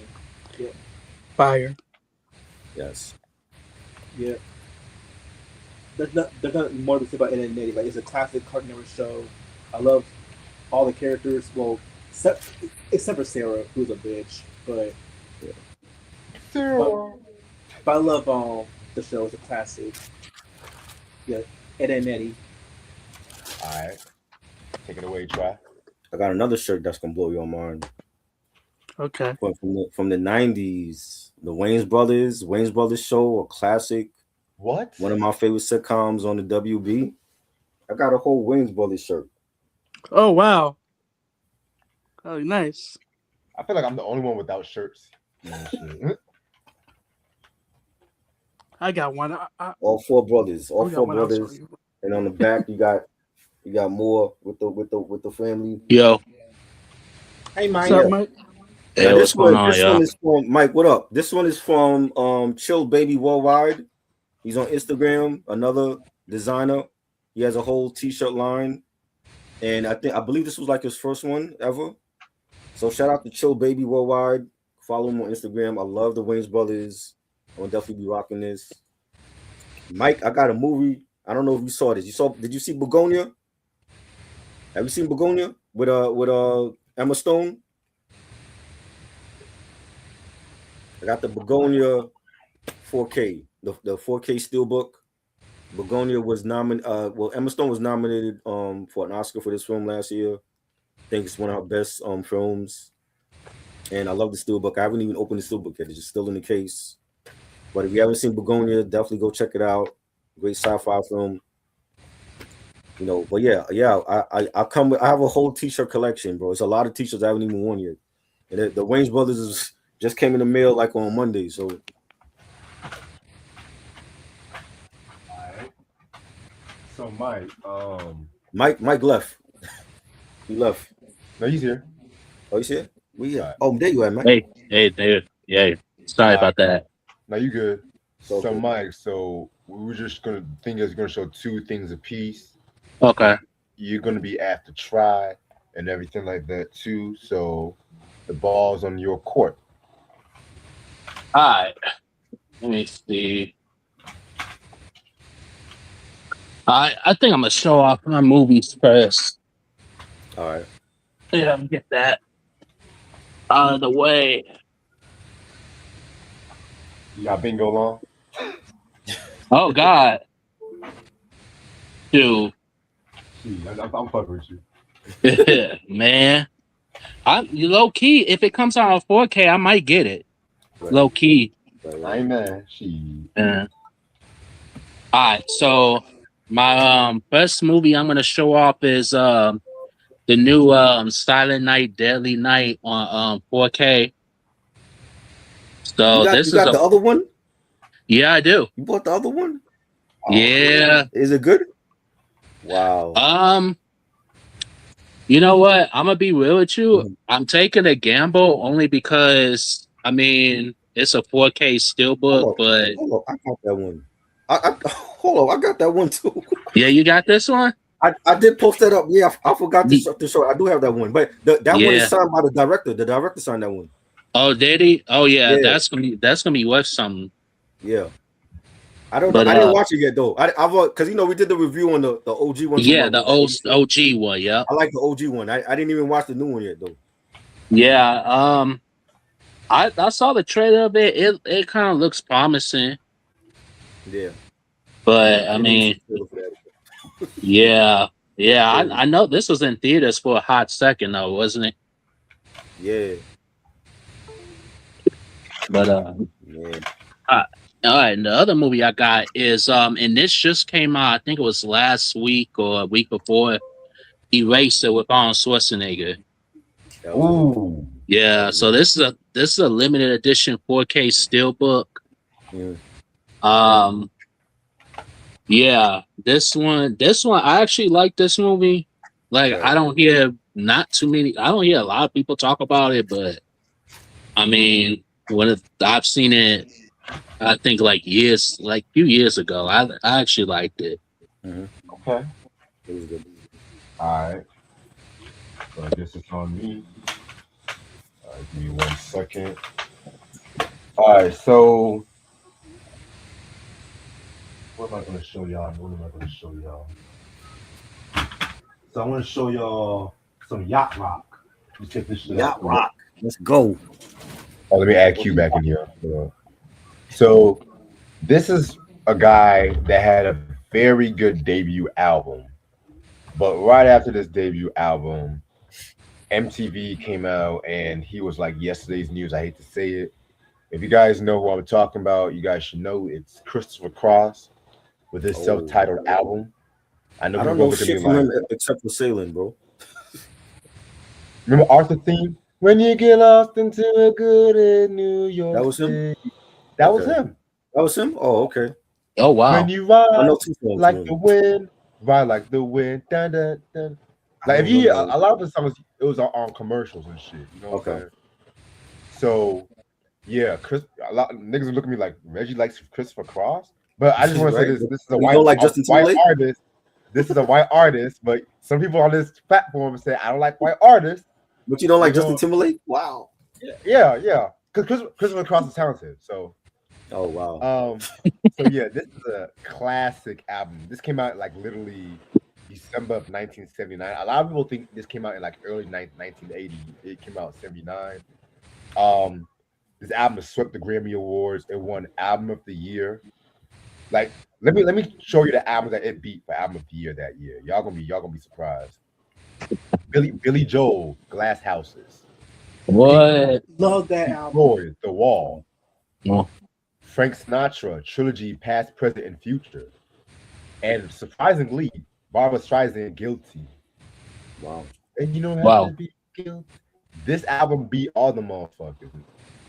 Yep. Fire. Yes. Yep. There's nothing more to say about Ed and Nettie. Like it's a classic Cartoon Network show. I love all the characters. Well, except for Sarah, who's a bitch. But but I love the show. It's a classic. Yeah, Ed and Nettie. All right. Take it away, try. I got another shirt that's gonna blow your mind. Okay. From the 90s, the Wayne's Brothers show, a classic. What? One of my favorite sitcoms on the WB. I got a whole Wayne's Brothers shirt. Oh wow. Oh nice. I feel like I'm the only one without shirts. Shit. I got one. All four brothers. All I got four one else for brothers. you. And on the back you got more with the family. Yo, Hey, Mike. What's up, Mike? hey, Now, what's going on, this y'all? one is from Mike. What up? This one is from Chill Baby Worldwide. He's on Instagram. Another designer. He has a whole T-shirt line, and I believe this was like his first one ever. So shout out to Chill Baby Worldwide. Follow him on Instagram. I love the Wayne's Brothers. I'm gonna definitely be rocking this. Mike, I got a movie. I don't know if you saw this. Did you see Begonia? Have you seen Begonia with Emma Stone? I got the Begonia 4K, the 4K steelbook. Begonia was nominated. Emma Stone was nominated for an Oscar for this film last year. I think it's one of her best films. And I love the steelbook. I haven't even opened the steelbook yet. It's just still in the case. But if you haven't seen Begonia, definitely go check it out. Great sci-fi film. But yeah. I have a whole T-shirt collection, bro. It's a lot of T-shirts I haven't even worn yet. And the Wayne's Brothers just came in the mail like on Monday. So Alright. So Mike left. He left. No, he's here. Oh, you see it? We Alright. Oh, there you are, Mike. Hey, dude. Yeah, sorry about that. No, you good. So So good. Mike, so we were just gonna show two things a piece. Okay. You're gonna be asked to try and everything like that too. So the ball's on your court. All right. Let me see. I think I'm gonna show off my movies first. All right. Yeah, let me get that out of the way. You got bingo long? Oh God, dude, I'm fucking with you. man. I'm low key. If it comes out on 4K, I might get it. Right. Low key. I ain't mad. She. All right. So my first movie I'm gonna show off is the new Silent Night, Deadly Night on 4K. So You got the other one? Yeah, I do. You bought the other one? Oh, Yeah. Is it good? Wow. You know what? I'm gonna be real with you. I'm taking a gamble only because I mean it's a 4K steelbook, but Hold on, I got that one. Hold on, I got that one too. yeah, you got this one. I did post that up. Yeah, I forgot to show. I do have that one, but that one Yeah. is signed by the director. The director signed that one. Oh, did he? Oh yeah, Yeah. that's gonna be worth something. Yeah. I don't know. But, I didn't watch it yet though. I've because we did the review on the OG one. Yeah, the old OG one. Yeah. I like the OG one. I didn't even watch the new one yet though. Yeah. I saw the trailer of it. It kind of looks promising, Yeah. but I They released mean, the trailer for that. yeah, yeah. Crazy. I know this was in theaters for a hot second though, wasn't it? Yeah. But Man. all right. And the other movie I got is and this just came out. I think it was last week or a week before. Eraser with Arnold Schwarzenegger. That was a good movie. Ooh, That Yeah, was a so good this is a limited edition 4K steelbook. movie. Um, yeah, this one, I actually like this movie. Like, Right. I don't hear I don't hear a lot of people talk about it, but I mean, I've seen it, I think like few years ago. I actually liked it. okay. It was good. All right. So I guess it's on me. Give me 1 second. All right. So what am I going to show y'all? What am I going to show y'all? So I want to show y'all some yacht rock. You check this shit Yacht out. Rock. Let's go. Oh, let me add Q back in here. So this is a guy that had a very good debut album, but right after this debut album, MTV came out and he was like yesterday's news. I hate to say it. If you guys know who I'm talking about, you guys should know it's Christopher Cross with his Oh. self-titled album. I know I people don't gonna know look at me shit from like, him except for sailing, bro. remember Arthur theme? When you get lost into a good in New That York was him? City. That was Okay. him. That was him? Oh, okay. Oh When wow. you I ride know two songs from like the him. wind, ride like the wind. Dun, dun, dun. I Like don't if you hear remember that. a lot of the songs, it was on commercials and shit. You know what I'm Okay. saying? So yeah, a lot of niggas would look at me like Reggie likes Christopher Cross, but I just want to say Right? this: this is You don't like Justin white Timberlake? artist. This is a white artist, but some people on this platform say I don't like white artists. But you don't They like Justin go, Timberlake? Wow. yeah, because Christopher Cross is talented. So Oh wow. yeah, this is a classic album. This came out like literally December of 1979. A lot of people think this came out in like early 1980. It came out in 79. Um, this album has swept the Grammy Awards. It won Album of the Year. Like, let me show you the albums that it beat for Album of the Year that year. Y'all gonna be surprised. Billy Joel, Glass Houses. What? Love that Pink album. Floyd, The Wall. Oh, Frank Sinatra, Trilogy, Past, Present, and Future. And surprisingly, Barbara Streisand, Guilty. Wow. And you don't have to wow. be guilty. This album beat all the motherfuckers.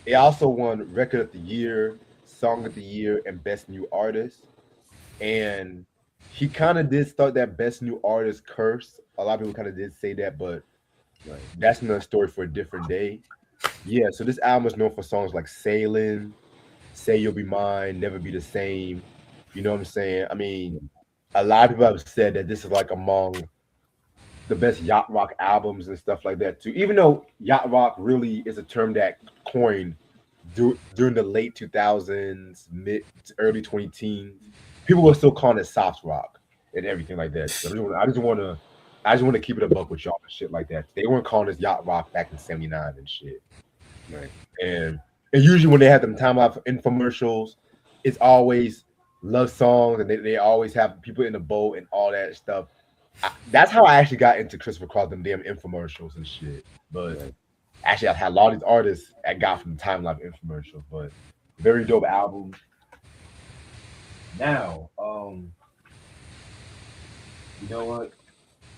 It also won Record of the Year, Song of the Year, and Best New Artist. And he kind of did start that Best New Artist curse. A lot of people kind of did say that, but that's another story for a different day. Yeah, so this album is known for songs like Sailing, Say You'll Be Mine, Never Be the Same. You know what I'm saying? I mean, a lot of people have said that this is like among the best yacht rock albums and stuff like that too. Even though yacht rock really is a term that coined during the late 2000s, mid to early 20 teens, people were still calling it soft rock and everything like that. So I just want to keep it a buck with y'all and shit like that. They weren't calling this yacht rock back in '79 and shit. Right. And usually when they have them time out for infomercials, it's always love songs and they always have people in the boat and all that stuff. That's how I actually got into Christopher Cross, them damn infomercials and shit. But actually, I've had a lot of these artists I got from the Time Life infomercials. But very dope album. Now, you know what?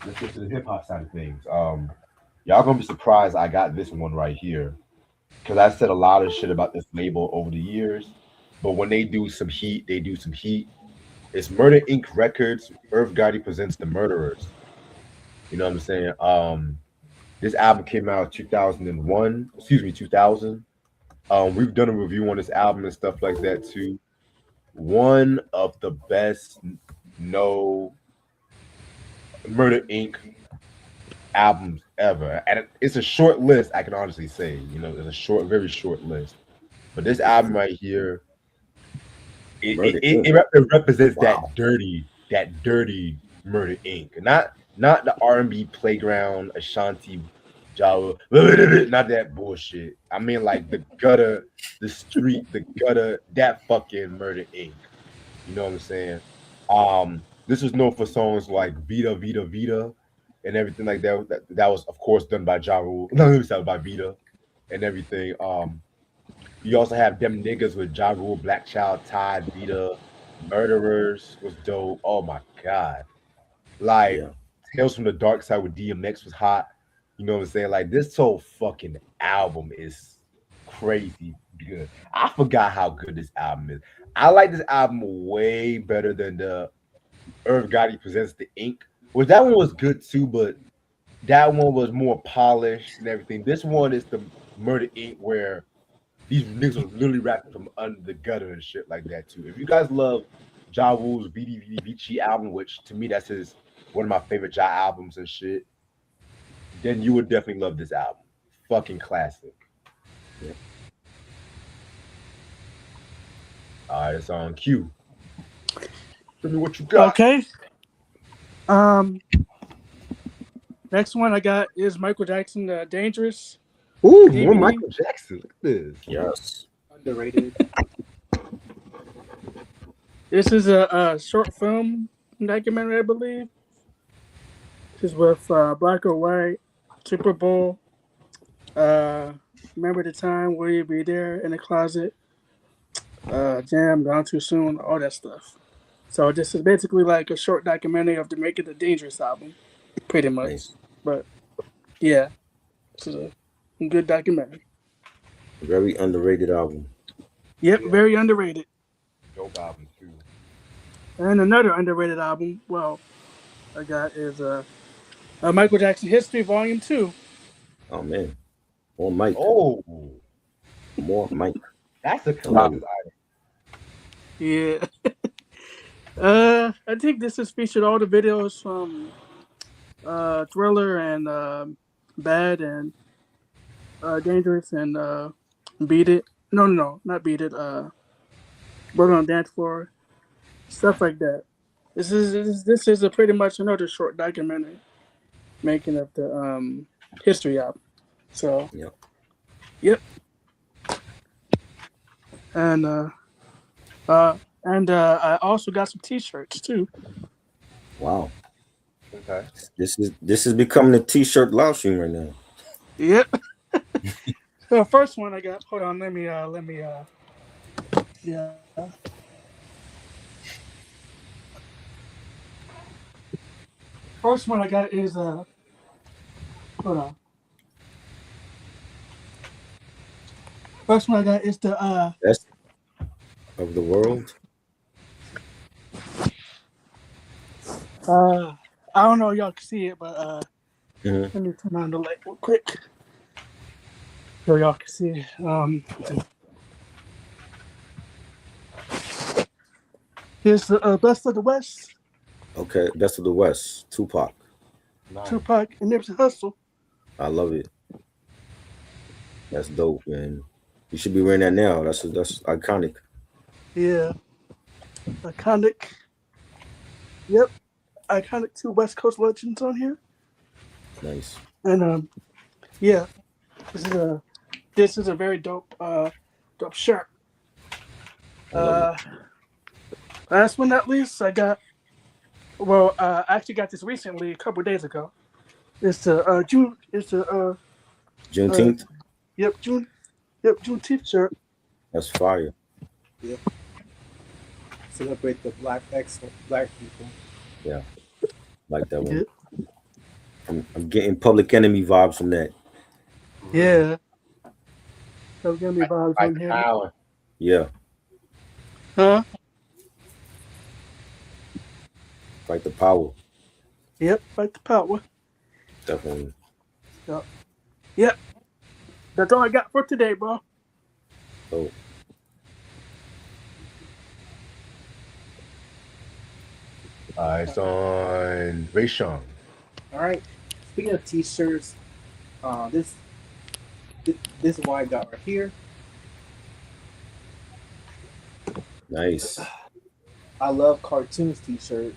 Let's get to the hip hop side of things. Y'all gonna be surprised I got this one right here because I said a lot of shit about this label over the years. But when they do some heat, they do some heat. It's Murder Inc. Records. Irv Gotti presents The Murderers. You know what I'm saying? This album came out 2001. Excuse me, 2000. We've done a review on this album and stuff like that too. One of the best no Murder Inc. albums ever, and it's a short list. I can honestly say, you know, it's a short, very short list. But this album right here, it represents that dirty Murder Inc. Not the R&B playground Ashanti Ja Rule, not that bullshit. I mean, like the gutter, the street, the gutter, that fucking Murder Inc. You know what I'm saying? This was known for songs like Vita, Vita, Vita, and everything like that. That was, of course, done by Ja Rule. No, it was done by Vita and everything. You also have them niggas with Ja Rule, Black Child, Tide, Vita, Murderers was dope. Oh my god. Like Yeah. Tales from the Dark Side with DMX was hot. You know what I'm saying? Like this whole fucking album is crazy good. I forgot how good this album is. I like this album way better than the Irv Gotti Presents the Ink, which that one was good too, but that one was more polished and everything. This one is the Murder Inc. where these niggas was literally rapping from under the gutter and shit like that too. If you guys love Ja Rule's VD Vici album, which to me that's his one of my favorite Ja albums and shit, then you would definitely love this album. Fucking classic. Yeah. All right, it's on cue. Tell me what you got. Okay. Next one I got is Michael Jackson, Dangerous. Ooh, DVD. more Michael Jackson. Look at this. Yes. Underrated. This is a short film documentary, I believe. This is with Black or White, Super Bowl. Remember the time? Will you be there in the closet? Jam, Gone Too Soon, all that stuff. So this is basically like a short documentary of the making the Dangerous album, pretty much. Nice. But yeah, this is a good documentary. Very underrated album. Yep, Yeah. very underrated. Dope album too. And another underrated album, well, I got is Michael Jackson History Volume 2. Oh man. More Mike. Oh, More Mike. that's a I love classic. it. Yeah. I think this has featured all the videos from Thriller and Bad and Dangerous and Beat It. No, not Beat It. Burn on the Dance Floor. Stuff like that. This is a pretty much another short documentary making of the history album. So Yeah. yep. And I also got some T-shirts too. Wow. Okay. This is becoming a t-shirt live stream right now. Yep. The first one I got. Hold on. Let me. Yeah. First one I got is Hold on. First one I got is the Best of the world. I don't know if y'all can see it, but Mhm. let me turn on the light real quick so y'all can see it. Here's the Best of the West, Okay, Best of the West. Tupac. Nice. Tupac and Nipsey Hussle. I love it. That's dope, man. You should be wearing that now. That's iconic. Yeah. Iconic. Yep. Iconic 2 West Coast legends on here. Nice. And yeah. This is a very dope shirt. I love Last but not least, I got I actually got this recently a couple days ago. It's the June Juneteenth. Juneteenth shirt. That's fire. Celebrate the black people. Yeah, like that one. Yeah. I'm getting Public Enemy vibes from that. Yeah. So give me vibes Like on here. power. Yeah, Huh? like the power. Yep, fight the power. Definitely. Yep. That's all I got for today, bro. Oh, It's on Rayshawn. All right. Speaking of T-shirts, this is what I got right here. nice. I love cartoons T-shirt.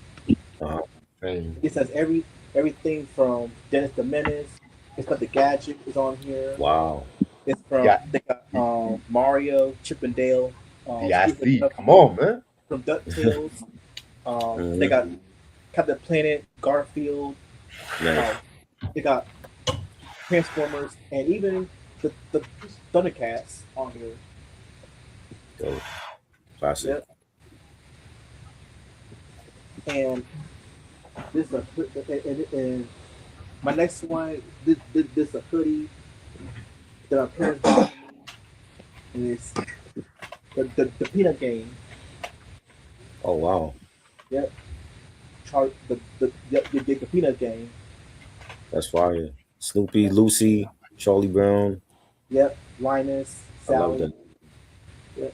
Same. It says everything from Dennis the Menace It's got the gadget is on here. Wow. It's from Yeah, they got Mario, Chip and Dale, yeah, I Scrooge see. McDuck Come on, man. from DuckTales. They Mhm. got Captain Planet, Garfield. Nice. Um, they got Transformers, and even the Thundercats on here. Go. Classic. Yep. And this is and my next one. This is a hoodie that my parents bought for me, and it's the Peanut Game. Oh wow. Yep. The Peanut Game. That's fire. Snoopy, Lucy, Charlie Brown. Yep. Linus, I love Sally. that. Yep.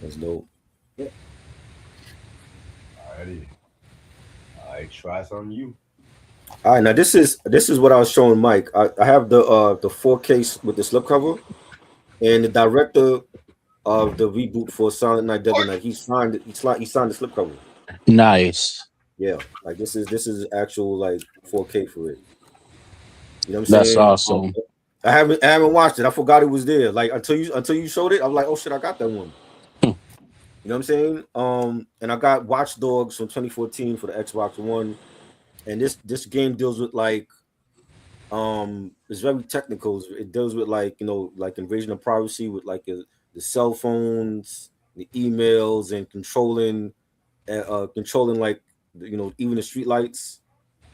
That's dope. Yep. Alrighty. I try something you. All right, now this is what I was showing Mike. I have the 4K with the slipcover, and the director of the reboot for Silent Night, Deadly Night, he signed the slipcover. Nice. Yeah, like this is actual like 4K for it. You know what I'm That's saying? awesome. I haven't watched it. I forgot it was there. Like until you showed it, I'm like, oh shit, I got that one. Hmm. You know what I'm saying? And I got Watch Dogs from 2014 for the Xbox One, and this game deals with like it's very technical. It deals with like like invasion of privacy with like the cell phones, the emails, and controlling like even the street lights.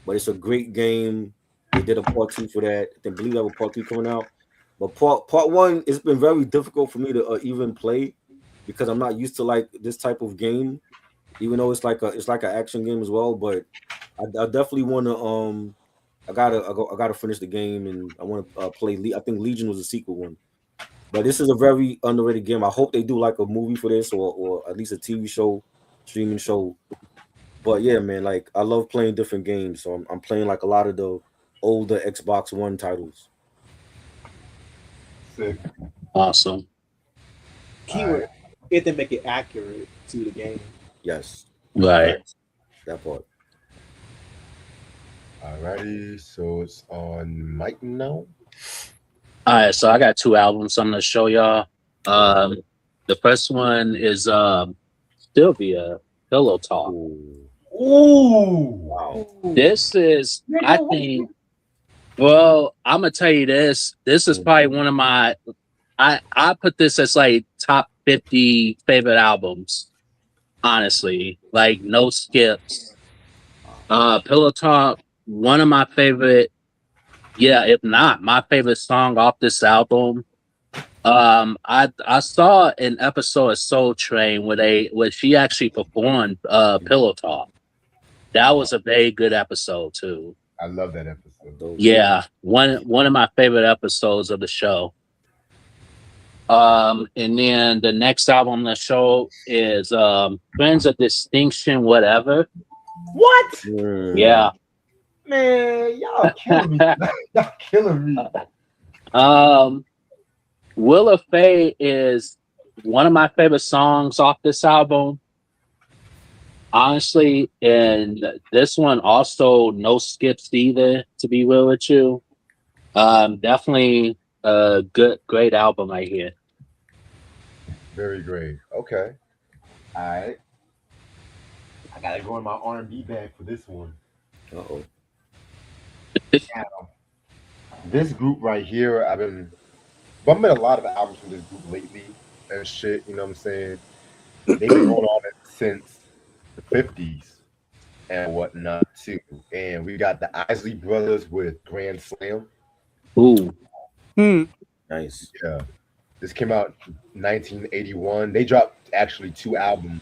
But it's a great game. They did a part 2 for that. I believe that was part 3 coming out. But part 1, it's been very difficult for me to even play because I'm not used to like this type of game. Even though it's like an action game as well, but I definitely want to I gotta finish the game and I want to play. I think Legion was a sequel one, but this is a very underrated game. I hope they do like a movie for this or at least a TV show, streaming show. But yeah, man, like I love playing different games, so I'm playing like a lot of the older Xbox One titles. Sick. Awesome. Keyword. It to make it accurate to the game. Yes, Right. that part. Alrighty. So it's on Mike now. All right, so I got 2 albums I'm gonna show y'all. The first one is Sylvia Pillow Talk. Ooh, Ooh. wow. This is, I think, well, I'm gonna tell you this. This is probably one of my. I put this as like top 50 favorite albums. Honestly, like no skips. Pillow Talk, one of my favorite. Yeah, if not my favorite song off this album. I saw an episode of Soul Train where she actually performed Pillow Talk. That was a very good episode too. I love that episode. Dope. Yeah, one of my favorite episodes of the show. And then the next album on the show is Friends of Distinction, whatever. What? Yeah. Man, y'all killing me. Y'all killing me. Will of Faye is one of my favorite songs off this album. Honestly, and this one also no skips either, to be real with you. Definitely a great album right here. Very great. Okay. All right. I gotta go in my R&B bag for this one. Uh-oh. Now, this group right here, I've been bumping a lot of albums from this group lately and shit. You know what I'm saying? They've been going on it since the 50s and whatnot too. And we got the Isley Brothers with Grand Slam. Ooh. Nice. Yeah. This came out 1981. They dropped actually 2 albums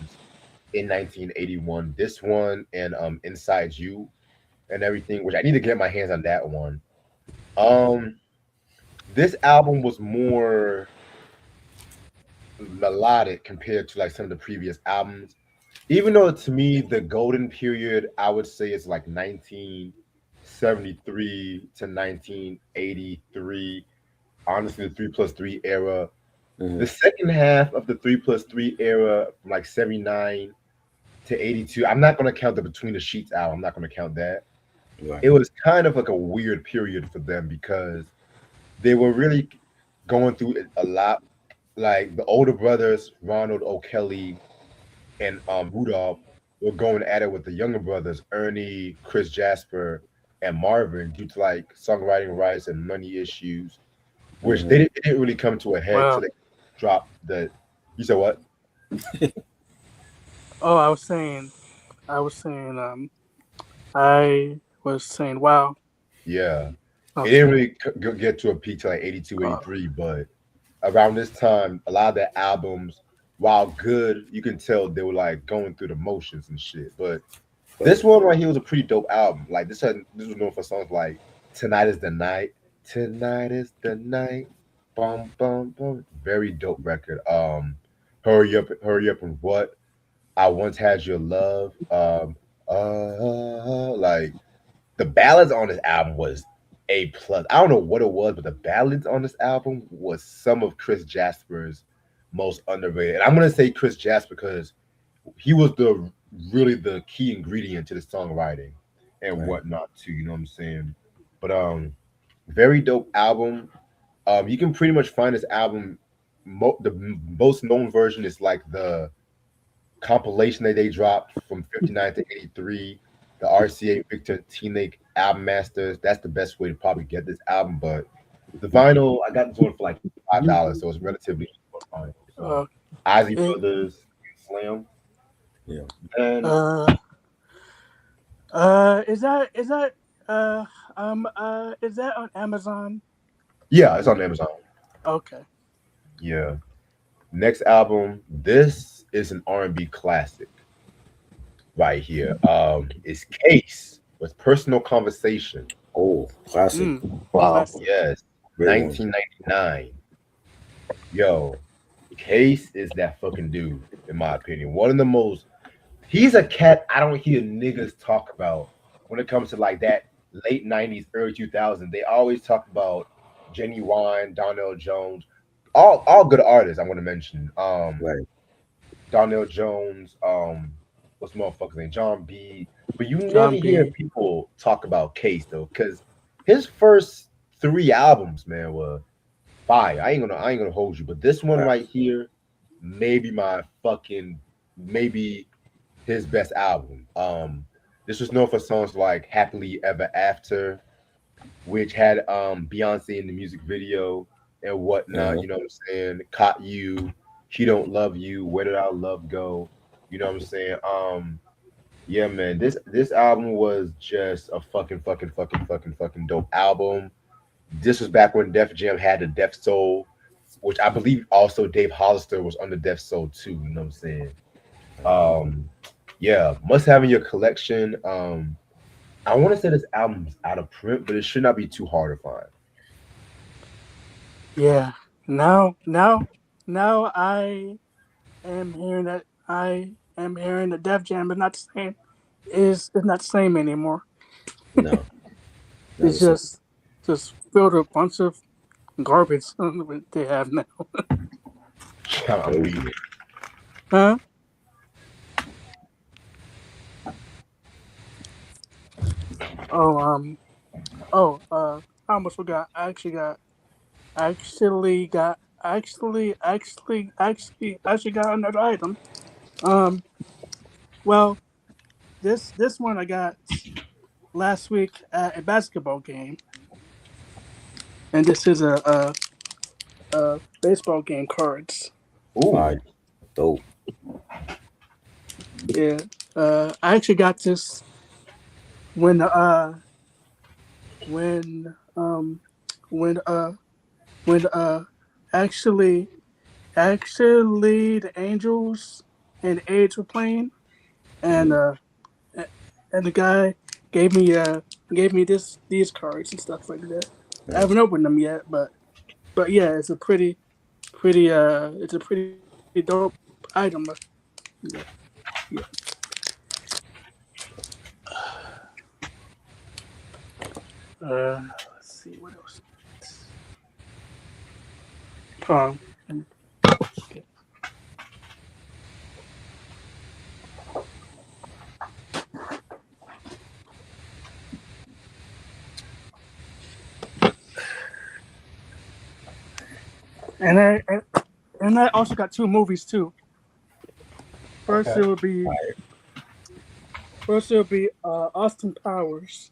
in 1981. This one and Inside You and everything, which I need to get my hands on that one. This album was more melodic compared to like some of the previous albums. Even though to me the golden period I would say is like 1973 to 1983. Honestly, the 3+3 era. Mhm. The second half of the 3+3 era, from like 79 to 82. I'm not gonna count the Between the Sheets album. I'm not gonna count that. Right. it was kind of like a weird period for them because they were really going through it a lot. Like the older brothers, Ronald O'Kelly and Rudolph, were going at it with the younger brothers, Ernie, Chris Jasper, and Marvin, due to like songwriting rights and money issues, which Mm-hmm. it didn't really come to a head till Well, they dropped the. You said what? oh, I was saying, I was saying, wow. Yeah, it didn't Okay. really get to a peak till like 82, Uh, 83, but around this time, a lot of their albums, while good, you can tell they were like going through the motions and shit. But this Right. one right here was a pretty dope album. Like this was known for songs like "Tonight Is the Night," "Tonight Is the Night," "Bum Bum Bum." Very dope record. Hurry up, and what? I once had your love. Like the ballads on this album was a plus. I don't know what it was, but the ballads on this album was some of Chris Jasper's most underrated. And I'm gonna say Chris Jasper because he was the really the key ingredient to the songwriting and Right. whatnot too. You know what I'm saying? But very dope album. You can pretty much find this album. The most known version is like the compilation that they dropped from 59 to 83, the RCA Victor Teenage Album Masters. That's the best way to probably get this album. But the vinyl, I got this one for like $5, so it's relatively easy to find. So uh, Ozzy it, Brothers, Slam, Yeah. and uh, is that, uh, is that on Amazon? yeah, it's on Amazon. Okay. Yeah. Next album, this is an R&B classic right here. It's Case with Personal Conversation. Oh, classic. Wow. Classic. Yes, Great one. 1999. Yo, Case is that fucking dude, in my opinion. One of the most. He's a cat I don't hear niggas talk about when it comes to like that late '90s, early 2000s. They always talk about Jenny Wine, Donnell Jones, all good artists. I want to mention. Right. Donnell Jones. What's the motherfucker's name? John B. But you never John hear B. people talk about Case though, because his first three albums, man, were fire. I ain't gonna hold you, but this one Right. right here, maybe my fucking maybe his best album. This was known for songs like "Happily Ever After," which had Beyonce in the music video and whatnot. Uh-huh. You know what I'm saying? "Caught You," "She Don't Love You," "Where Did Our Love Go?" You know what I'm saying? Yeah, man. This album was just a fucking dope album. This was back when Def Jam had the Def Soul, which I believe also Dave Hollister was under Def Soul too. You know what I'm saying? Um, yeah, must have in your collection. I want to say this album's out of print, but it should not be too hard to find. Yeah. Now, now, now am hearing that I am hearing the Def Jam is not the same. Is not the same anymore. No, not It's the same. just filled with a bunch of garbage they have now. I'm reading it. Huh? Oh, oh, I almost forgot. Actually got another item. Um, well, this one I got last week at a basketball game, and this is a baseball game cards. Ooh, Fire. Dope. Yeah. I actually got this when when um when uh when actually the Angels and Aids were playing, and Mm-hmm. and the guy gave me gave me these cards and stuff like that. I Nice. haven't opened them yet, but yeah, it's a pretty dope item. Yeah, yeah. Let's see what else. Um, okay. And I also got 2 movies too. First Okay. it would be Austin Powers,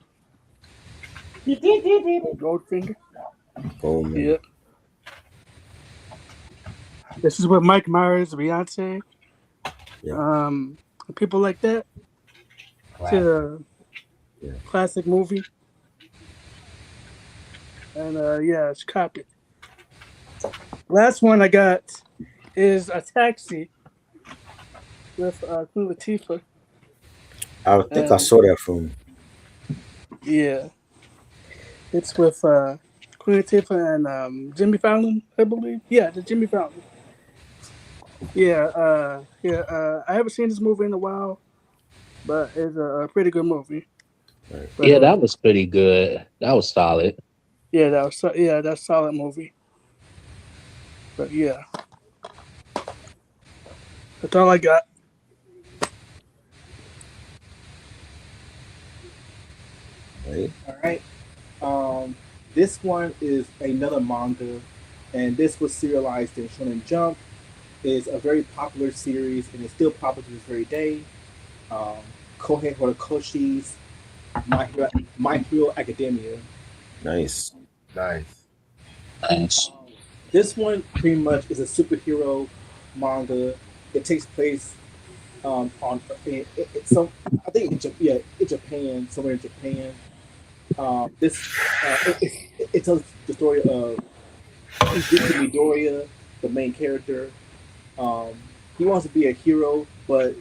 Goldfinger. Oh man. Yeah, this is with Mike Myers, Beyonce, Yeah. people like that. It's Classic. a Yeah. classic movie, and yeah, it's copied. Last one I got is a Taxi with Queen Latifah, I think I and saw that film. yeah, it's with Queen Latifah and Jimmy Fallon, I believe. Yeah, the Jimmy Fallon. Yeah, I haven't seen this movie in a while, but it's a pretty good movie. Right. But Yeah, that was pretty good. That was solid. yeah, that's a solid movie. But yeah, that's all I got. Right. All right. This one is another manga, and this was serialized in Shonen Jump. It's a very popular series, and it's still popular to this very day. Um, Kohei Horikoshi's My Hero Academia. Nice. Nice. Nice. This one pretty much is a superhero manga. It takes place on some I think in Japan, somewhere in Japan. This it tells the story of Izuku Midoriya, the main character. Um, he wants to be a hero, but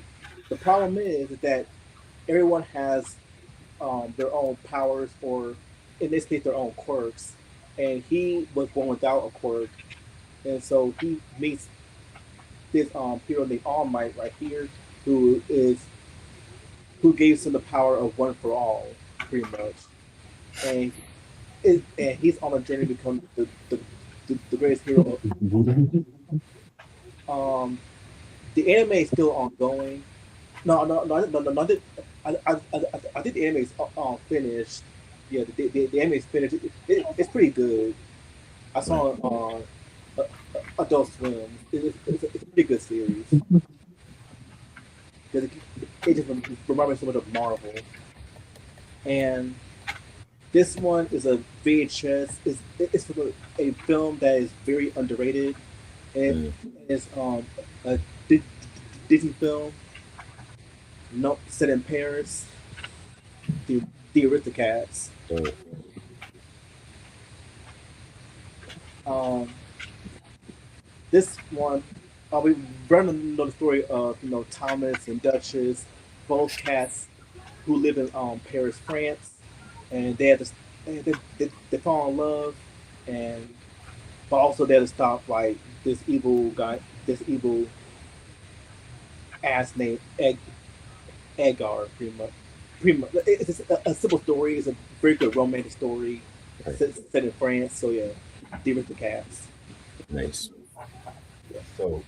the problem is that everyone has their own powers, or in this case, their own quirks. And he was born without a quirk, and so he meets this hero named All Might right here, who is who gives him the power of one for all, pretty much. And and he's on a journey to become the greatest hero. Um, the anime is still ongoing. No. I think the anime is finished. Yeah, the anime is finished. It's pretty good. I Right. saw it on Adult Swim. It's a pretty good series. It, it just reminds me so much of Marvel. And this one is a VHS. It's a film that is very underrated. And Mm. it's a Di- Disney film, no, set in Paris. The Aristocats. So, Um, this one, we run the story of Thomas and Duchess, both cats who live in Paris, France, and they had to they fall in love, and but also they had to stop like this evil guy, this evil ass named Edgar, pretty much. Pretty much, it's a simple story. It's a very good romantic story right. set in France. So yeah, the cats. Nice. So,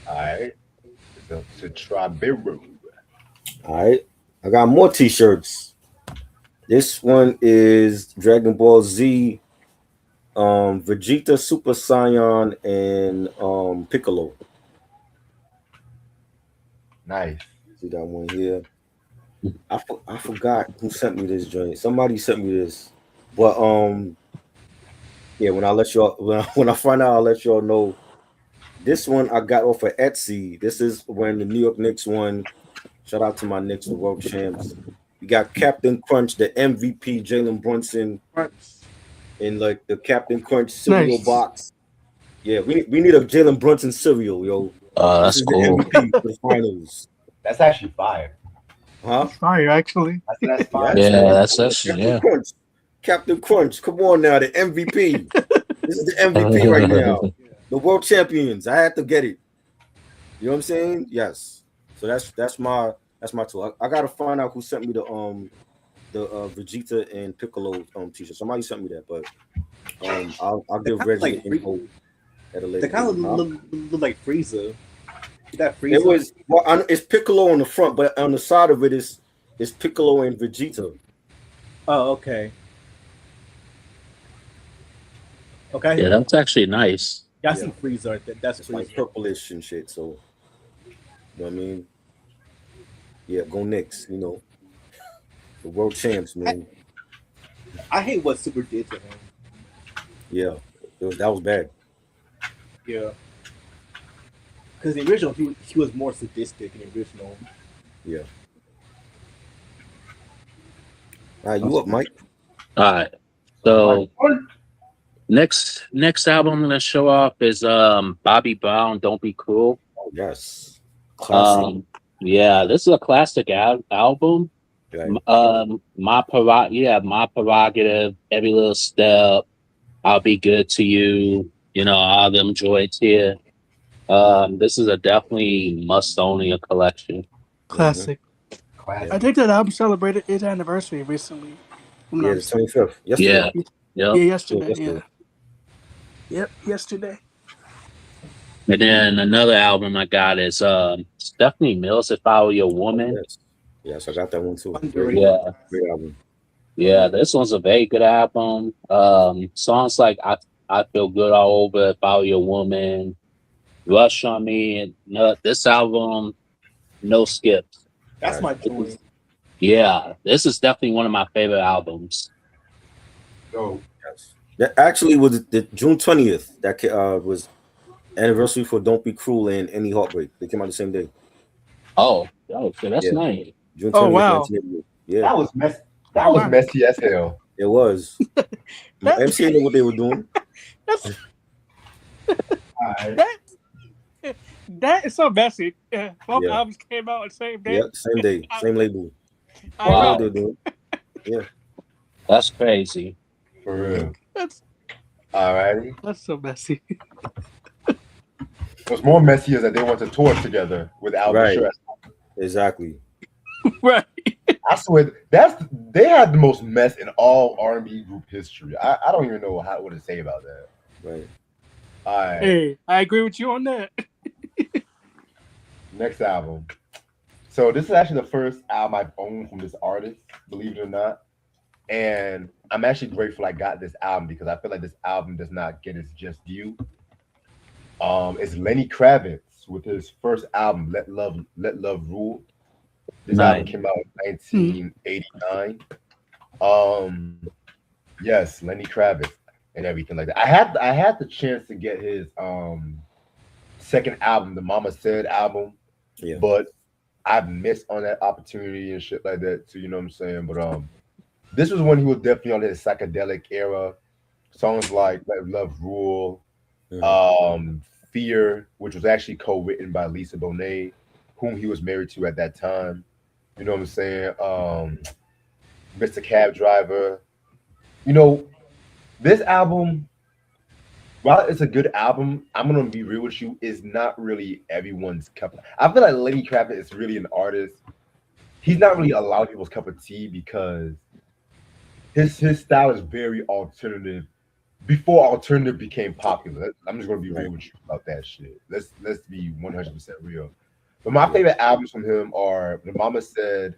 all right. So, Trabiru. All right. I got more t-shirts. This one is Dragon Ball Z, Vegeta Super Saiyan, and Piccolo. Nice. See that one here. I forgot who sent me this joint. Somebody sent me this. But yeah, when I let y'all when I find out, I'll let y'all know. This one I got off of Etsy. This is when the New York Knicks won. Shout out to my Knicks, the world champs. We got Captain Crunch, the MVP, Jalen Brunson, in like the Captain Crunch cereal Nice. box. Yeah, we need a Jalen Brunson cereal, yo. This That's is the cool. MVP for the finals. That's actually fire. Huh? It's fire, actually. That's fire. Yes, Yeah, man. that's Captain yeah. Crunch. Captain Crunch. Come on now, the MVP. This is the MVP right now. The world champions. I had to get it. You know what I'm saying? Yes. So that's my tool. I gotta find out who sent me the Vegeta and Piccolo t-shirt. Somebody sent me that, but I'll They give kind of Reggie like the info at a later they kind of date. Huh? look like Frieza. Is that Frieza? It was it's Piccolo on the front, but on the side of it is Piccolo and Vegeta. Oh, okay. Okay. Yeah, that's actually nice. Yeah, I Yeah. see Frieza. That's It's like Frieza. purplish and shit. So you know what I mean? Yeah, go Knicks. You know, the world champs, I, man. I hate what Super did to him. Yeah, that was bad. Yeah, because the original he was more sadistic in the original. Yeah. All right, you up, Mike? All right. My So one. next album I'm gonna show off is Bobby Brown, Don't Be Cruel. Oh, yes, classic. Um yeah, this is a classic album. Right. My prerogative, every little step, I'll be good to you, all them joints here. This is a definitely must own in your collection. Mm-hmm. Classic. Yeah. I Classic. think that album celebrated its anniversary recently. If I'm Yeah, not the mistaken. 25th. Yesterday. Yeah. Yep. Yeah, Yeah, yesterday. Yeah. yesterday. Yep, yesterday. And then another album I got is Stephanie Mills, If I Were Your Oh, Woman. yes. Yes, I got that one too. Great, Underrated. Yeah. great album. Yeah, this one's a very good album. Songs like I Feel Good All Over, If I Were Your Woman, Rush on Me, and this album, no skips. That's Right. my This joint. is- yeah, this is definitely one of my favorite albums. So Yes. That actually was the June 20th. That was anniversary for Don't Be Cruel and Any Heartbreak. They came out the same day. So that's Yeah, nice. June Oh 20th, wow. 1988. Yeah, that was mess. That Oh was wow. messy as hell. it was. That, MCA knew what they were doing. that's All right. that is so messy. Both Yeah, albums came out on the same day. yeah, same day, same label. I They know Wow. what know. they're doing. Yeah, That's crazy. For real. That's All righty. so messy. What's more messy is that they went to tour together with Albert right. Stress. Exactly. Right. I swear they had the most mess in all R&B group history. I don't even know what to say about that. Right. All right, Hey, I agree with you on that. next album. So this is actually the first album I've owned from this artist, believe it or not. And I'm actually grateful I got this album because I feel like this album does not get its just due. It's Lenny Kravitz with his first album, Let Love Rule. This album Nice. came out in 1989. Um, yes, Lenny Kravitz and everything like that. I had the chance to get his second album, the Mama Said album, Yeah. but I've missed on that opportunity and shit like that too. You know what I'm saying? But this was when he was definitely on his psychedelic era. Songs like Let Love Rule, Mhm. Fear, which was actually co-written by Lisa Bonet, whom he was married to at that time. You know what I'm saying? Mr. Cab Driver. You know, this album, while it's a good album, I'm gonna be real with you, is not really everyone's cup. I feel like Lenny Kravitz is really an artist. He's not really a lot of people's cup of tea because his style is very alternative. Before alternative became popular, I'm just gonna be real with you about that shit. Let's be 100% real. But my favorite albums from him are The Mama Said,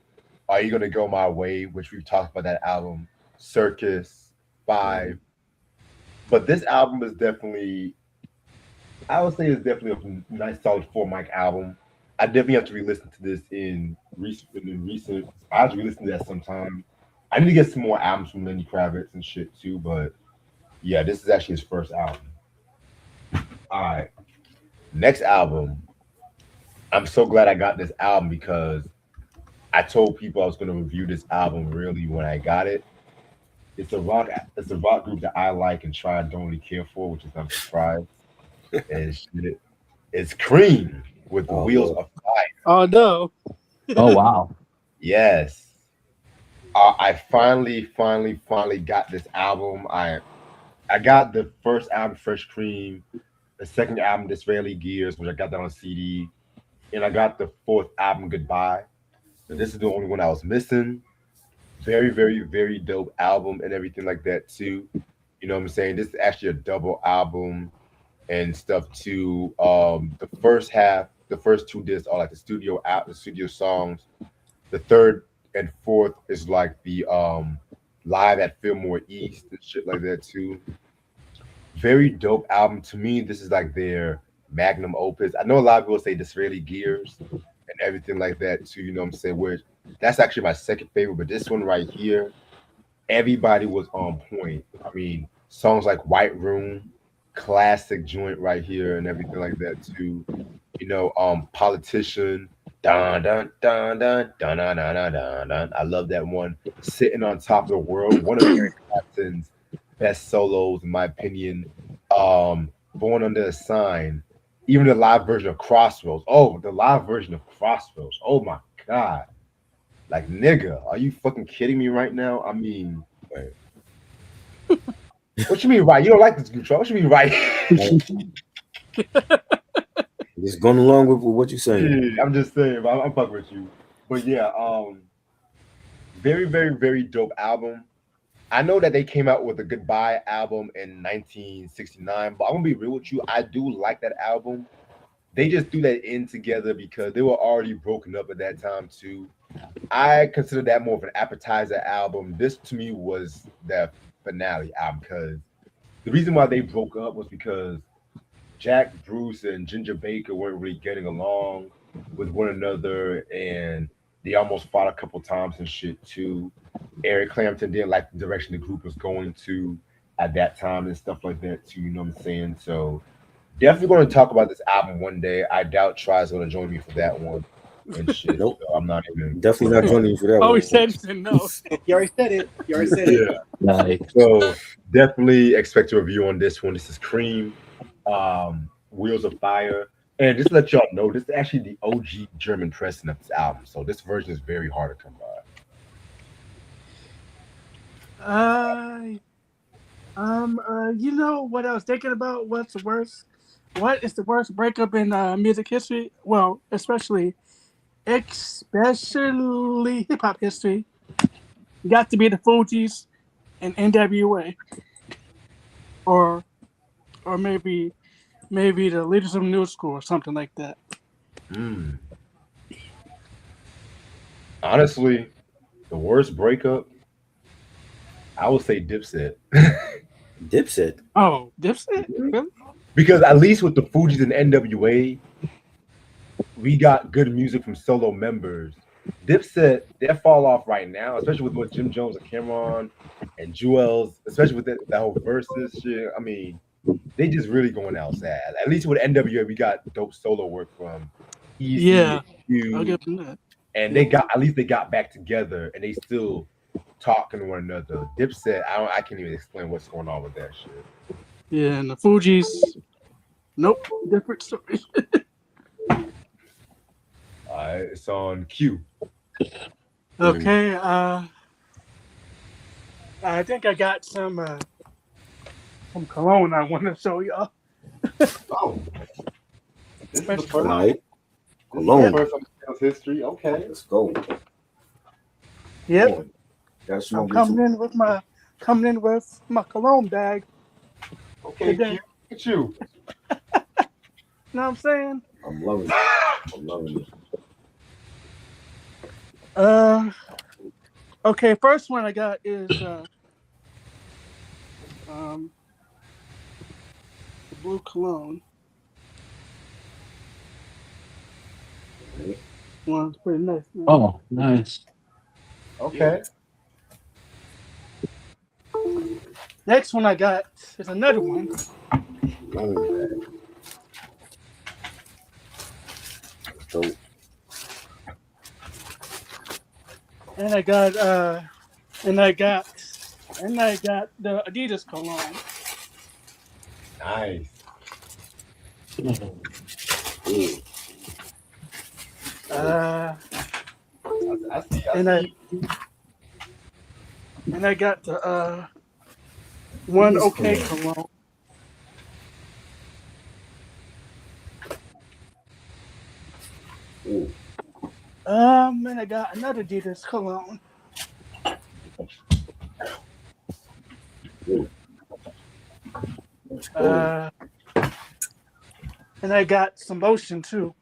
Are You Gonna Go My Way, which we've talked about that album, Circus, 5. But this album is definitely, I would say, it's definitely a nice, solid four mic album. I definitely have to re-listen to this in recent. I have to re-listen to that sometime. I need to get some more albums from Lenny Kravitz and shit too. But yeah, this is actually his first album. All right, next album. I'm so glad I got this album because I told people I was going to review this album really when I got it. It's a rock group that I like and try and don't really care for, which is I'm surprised. And shit, it's Cream with the Oh, Wheels Lord. of Fire. Oh no. Oh wow. Yes. I finally got this album. I got the first album, Fresh Cream, the second album, Disraeli Gears, which I got that on CD, and I got the fourth album, Goodbye. So this is the only one I was missing. Very, very, very dope album and everything like that too. You know what I'm saying? This is actually a double album and stuff too. The first half, the first two discs are like the studio songs. The third and fourth is like the live at Fillmore East and shit like that too. Very dope album. To me, this is like their magnum opus. I know a lot of people say Disraeli Gears and everything like that too. You know what I'm saying? Which that's actually my second favorite, but this one right here, everybody was on point. I mean, songs like White Room, classic joint right here, and everything like that too. Politician, dun dun dun dun dun dun dun dun dun. Dun. I love that one. Sitting on Top of the World, one of Eric Clapton's best solos, in my opinion. Born Under a Sign, even the live version of Crossroads. Oh, the live version of Crossroads. Oh my god. Like nigga, are you fucking kidding me right now? I mean, what you mean right? You don't like this control? What you mean right? Just going along with what you're saying. Yeah, I'm just saying, but I'm fucking with you. But yeah, very, very, very dope album. I know that they came out with a Goodbye album in 1969, but I'm gonna be real with you. I do like that album. They just threw that in together because they were already broken up at that time too. I consider that more of an appetizer album. This to me was the finale album because the reason why they broke up was because Jack Bruce and Ginger Baker weren't really getting along with one another, and they almost fought a couple times and shit too. Eric Clapton didn't like the direction the group was going to at that time and stuff like that too. You know what I'm saying? So definitely going to talk about this album one day. I doubt Try's going to join me for that one and shit. Nope. So I'm not even Definitely not joining you for that Oh, one. he said no. You already said it. You already said it. Yeah. Like, So definitely expect a review on this one. This is Cream, Wheels of Fire. And just to let y'all know, this is actually the OG German pressing of this album. So this version is very hard to come by. You know what I was thinking about? What's the worst? What is the worst breakup in music history? Well, especially hip hop history. Got to be the Fugees and NWA, or maybe the Leaders of New School or something like that. Mm. Honestly, the worst breakup, I would say Dipset. Dipset. Oh, Dipset? Really? Because at least with the Fugees and NWA, we got good music from solo members. Dipset, their fall off right now, especially with what Jim Jones and Cameron and Jewels, especially with that whole versus shit. I mean, they just really going out sad. At least with NWA, we got dope solo work from Easy, Yeah, Q, I'll give them that. and they got at least they got back together and they still talking to one another. Dipset, I can't even explain what's going on with that shit. Yeah, and the Fugees, nope, different story. It's on Q. Okay, I think I got some cologne I want to show y'all. Oh, this is the Special first, All right. this is the Alone. first of sales history. Okay. Let's go. Yep, Come on. Gotta I'm smoke coming this. in with my cologne bag. Okay, Today. Q. Look at you. Know what I'm saying? I'm loving it. I'm loving it. Okay, first one I got is blue cologne. One's pretty nice. Man. oh, nice. Okay. Next one I got is another one. Loving it. So, And I got the Adidas cologne. Nice. ooh. I see. And I got the one OK cologne. Ooh. And I got another Adidas cologne. Ooh. Let's go. And I got some lotion too.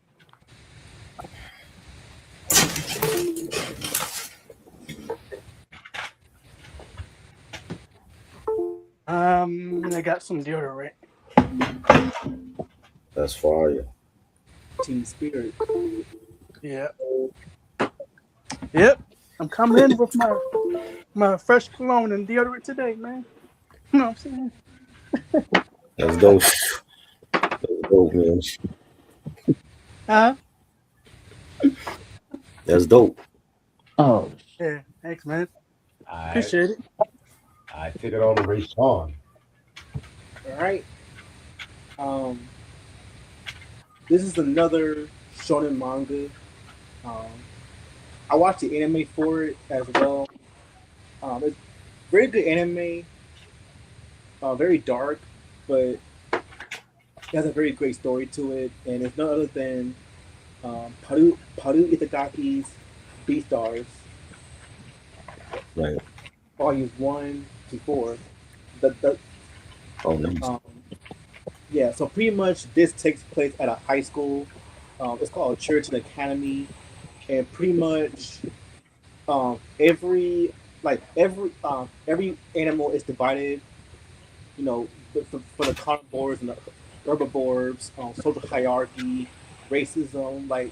I got some deodorant. That's fire. Team Spirit. Yeah. Yep. I'm coming in with my fresh cologne and deodorant today, man. You know what I'm saying? That's dope. That's dope, man. Huh? That's dope. Oh, Yeah. Thanks, man. I Appreciate it. I take it all the way, Sean. All right. Um, this is another shonen manga. Um, I watched the anime for it as well. It's very good anime. Very dark, but it has a very great story to it, and it's no other than Paru Itagaki's Beastars, Right. volumes 1 to 4. The Oh, nice. Yeah, so pretty much this takes place at a high school. It's called Church and Academy, and pretty much every animal is divided. You know, for the carnivores and the herbivores, social hierarchy, racism. Like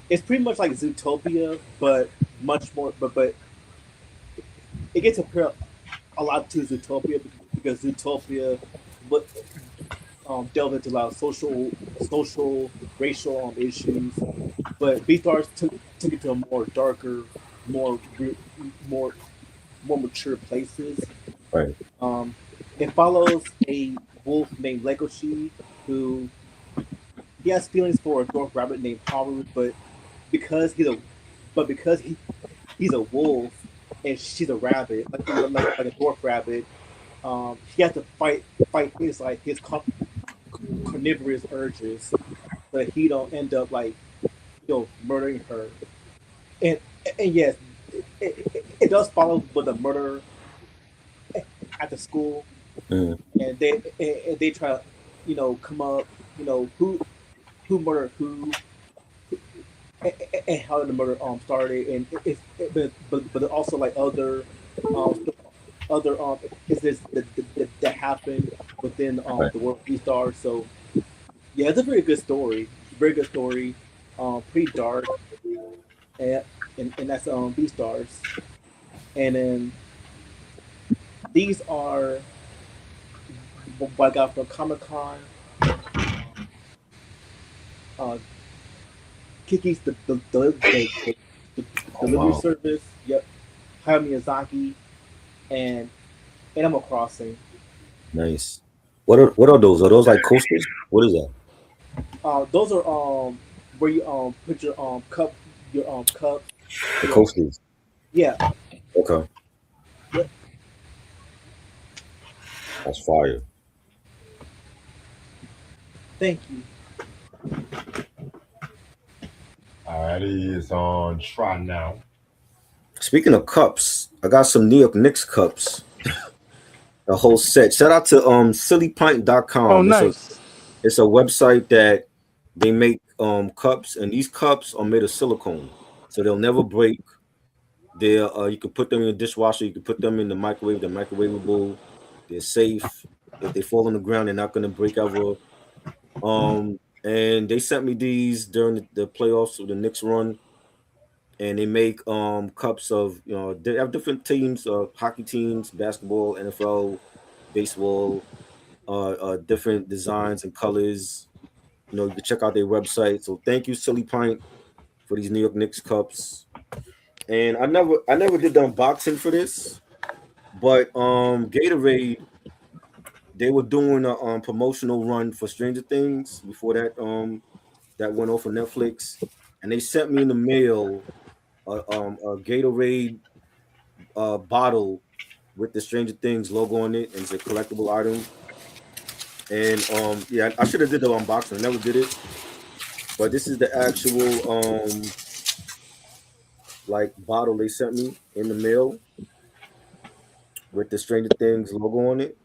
it's pretty much like Zootopia, but much more. But it gets a lot to Zootopia because Zootopia, but delve into a lot of social, racial issues. But Beastars took it to a more darker, more more more mature places. Right. Um, it follows a wolf named Legoshi who he has feelings for a dwarf rabbit named Haru, because he's a because he's a wolf and she's a rabbit, like a dwarf rabbit. He has to fight his carnivorous urges, but he don't end up murdering her. And and yes, it does follow with the murder at the school, Mm. and they try to come up who murdered who, and how the murder started, and but also like um other incidents that happened within Right. the world of Star. So yeah, it's a very good story. Very good story. Pretty dark, and and that's Beastars. And then these are what I got from Comic Con. Uh, Kiki's the Oh delivery wow. service. Yep. Hayao Miyazaki and Animal Crossing. Nice. What are those? Are those like coasters? What is that? Those are where you put your cups The your coasters. yeah. Okay. Yep. That's fire. Thank you. Alrighty, it's on try now. Speaking of cups, I got some New York Knicks cups. A whole set. Shout out to Oh, sillypint.com. nice. It's a website that they make cups, and these cups are made of silicone. So they'll never break. They you can put them in the dishwasher, you can put them in the microwave, they're microwavable, they're safe. If they fall on the ground, they're not gonna break ever. And they sent me these during the playoffs of the Knicks run, and they make cups of they have different teams, hockey teams, basketball, NFL, baseball, different designs and colors. You can check out their website. So thank you, Silly Pint, for these New York Knicks cups. And I never did the unboxing for this, but Gatorade, they were doing a promotional run for Stranger Things before that went off on Netflix, and they sent me in the mail a Gatorade bottle with the Stranger Things logo on it, and it's a collectible item. And yeah, I should have did the unboxing. I never did it, but this is the actual like bottle they sent me in the mail with the Stranger Things logo on it.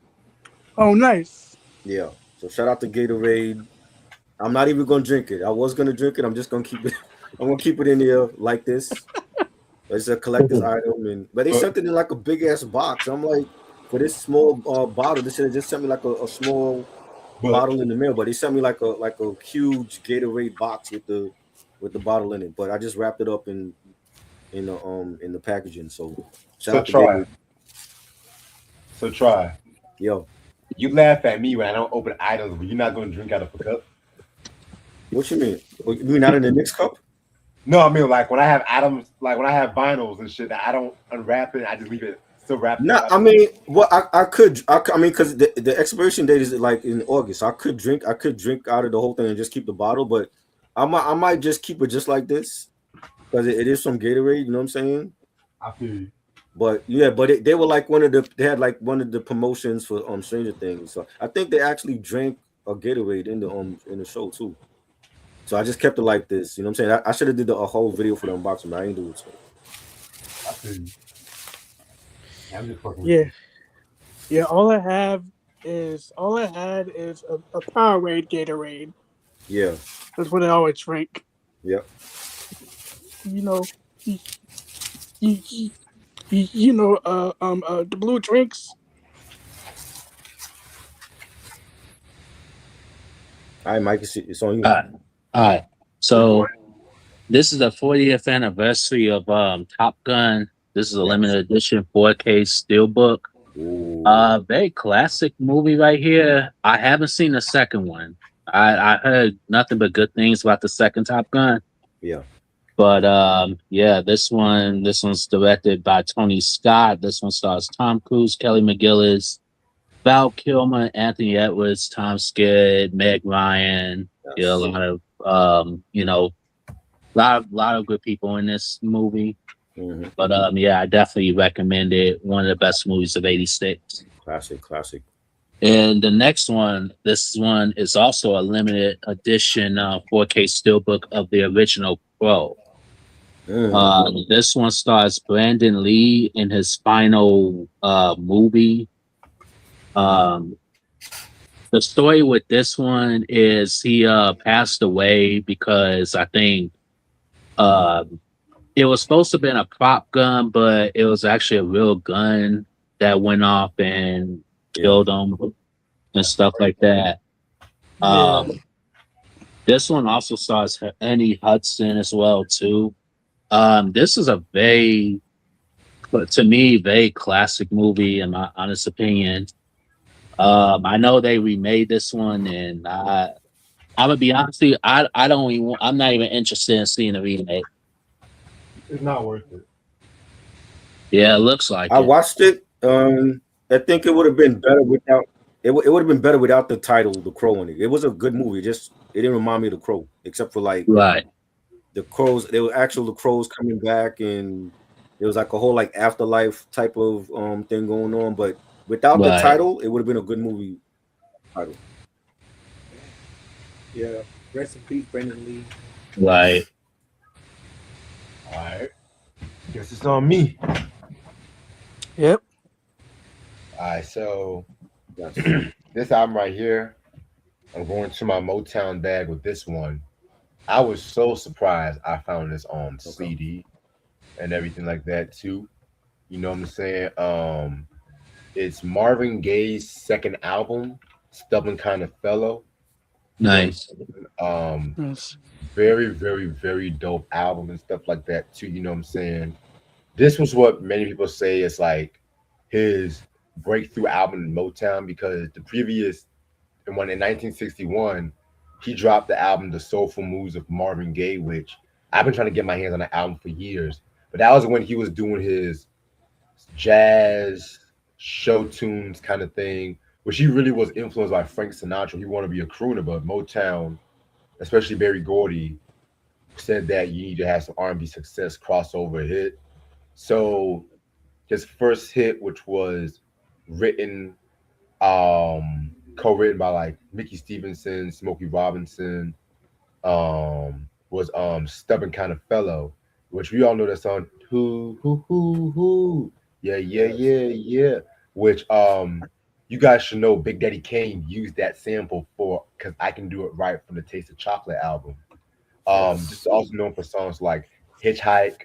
Oh, nice. Yeah. So shout out to Gatorade. I'm not even gonna drink it. I was gonna drink it. I'm just gonna keep it. I'm gonna keep it in here like this. It's a collector's item, but they But sent it in like a big ass box. I'm like, for this small bottle. They should have just sent me like a small But bottle in the mail, but they sent me like a huge Gatorade box with the bottle in it. But I just wrapped it up in the packaging. So shout so out to Gatorade. try, so try. Yo, You laugh at me when I don't open items, but you're not gonna drink out of a cup. what you mean? Oh, you mean not in the Knicks cup? No, I mean like when I have items, like when I have vinyls and shit, that I don't unwrap it. I just leave it still wrapped No, up. I mean, what I mean, because the expiration date is like in August. I could drink out of the whole thing and just keep the bottle, but I might just keep it just like this because it is from Gatorade. You know what I'm saying? I feel you. But yeah, but they were like they had like one of the promotions for Stranger Things. So I think they actually drank a Gatorade in the show too. So I just kept it like this. You know what I'm saying? I should have did a whole video for the unboxing, but I didn't do it. So I feel you. I'm just fucking with Yeah, you. yeah. All I had is a Powerade Gatorade. yeah, That's what I always drink. yeah. You know, you, you, you know, the blue drinks. All right, Mike, it's on you. All right. So this is the 40th anniversary of Top Gun. This is a limited edition 4K steelbook. Ooh, Very classic movie right here. I haven't seen the second one. I heard nothing but good things about the second Top Gun. yeah. But yeah, this one's directed by Tony Scott. This one stars Tom Cruise, Kelly McGillis, Val Kilmer, Anthony Edwards, Tom Skerritt, Meg Ryan. Yeah, a Yes. lot of lot of good people in this movie. Mm-hmm. But yeah, I definitely recommend it. One of the best movies of '86. Classic. And the next one, this one is also a limited edition 4K steelbook of the original Pro. This one stars Brandon Lee in his final movie. Um, the story with this one is he passed away because I think it was supposed to have been a prop gun, but it was actually a real gun that went off and killed him and stuff like that. Yeah, This one also stars Annie Hudson as well too. This is a to me, very classic movie in my honest opinion. I know they remade this one, and I'm gonna be honest with you, I don't even, I'm not even interested in seeing the remake. It's not worth it. Yeah, it looks like I it. watched it. I think it would have been better without it. It would have been better without the title, The Crow, in it. It was a good movie. Just it didn't remind me of The Crow, except for like Right, the crows. There were actual the crows coming back, and there was like a whole like afterlife type of thing going on. But without the right, title, it would have been a good movie title. Yeah. Rest in peace, Brandon Lee. right. All right. Guess it's on me. yep. All right. So Yes. this album right here, I'm going to my Motown bag with this one. I was so surprised I found this on CD and everything like that too. You know what I'm saying? It's Marvin Gaye's second album, Stubborn Kind of Fellow. You know what I'm Nice. saying? Yes. Very, very, very dope album and stuff like that too. You know what I'm saying? This was what many people say is like his breakthrough album in Motown because the previous and when in 1961 he dropped the album The Soulful Moods of Marvin Gaye, which I've been trying to get my hands on the album for years. But that was when he was doing his jazz show tunes kind of thing, which he really was influenced by Frank Sinatra. He wanted to be a crooner, but Motown, especially Barry Gordy, said that you need to have some R&B success crossover hit. So his first hit, which was written, co-written by like Mickey Stevenson, Smokey Robinson, was Stubborn Kind of Fellow, which we all know that song, who, yeah, yeah, Yes. yeah, yeah. Which you guys should know Big Daddy Kane used that sample for Cause I Can Do It Right from the Taste of Chocolate album. Just also known for songs like Hitchhike,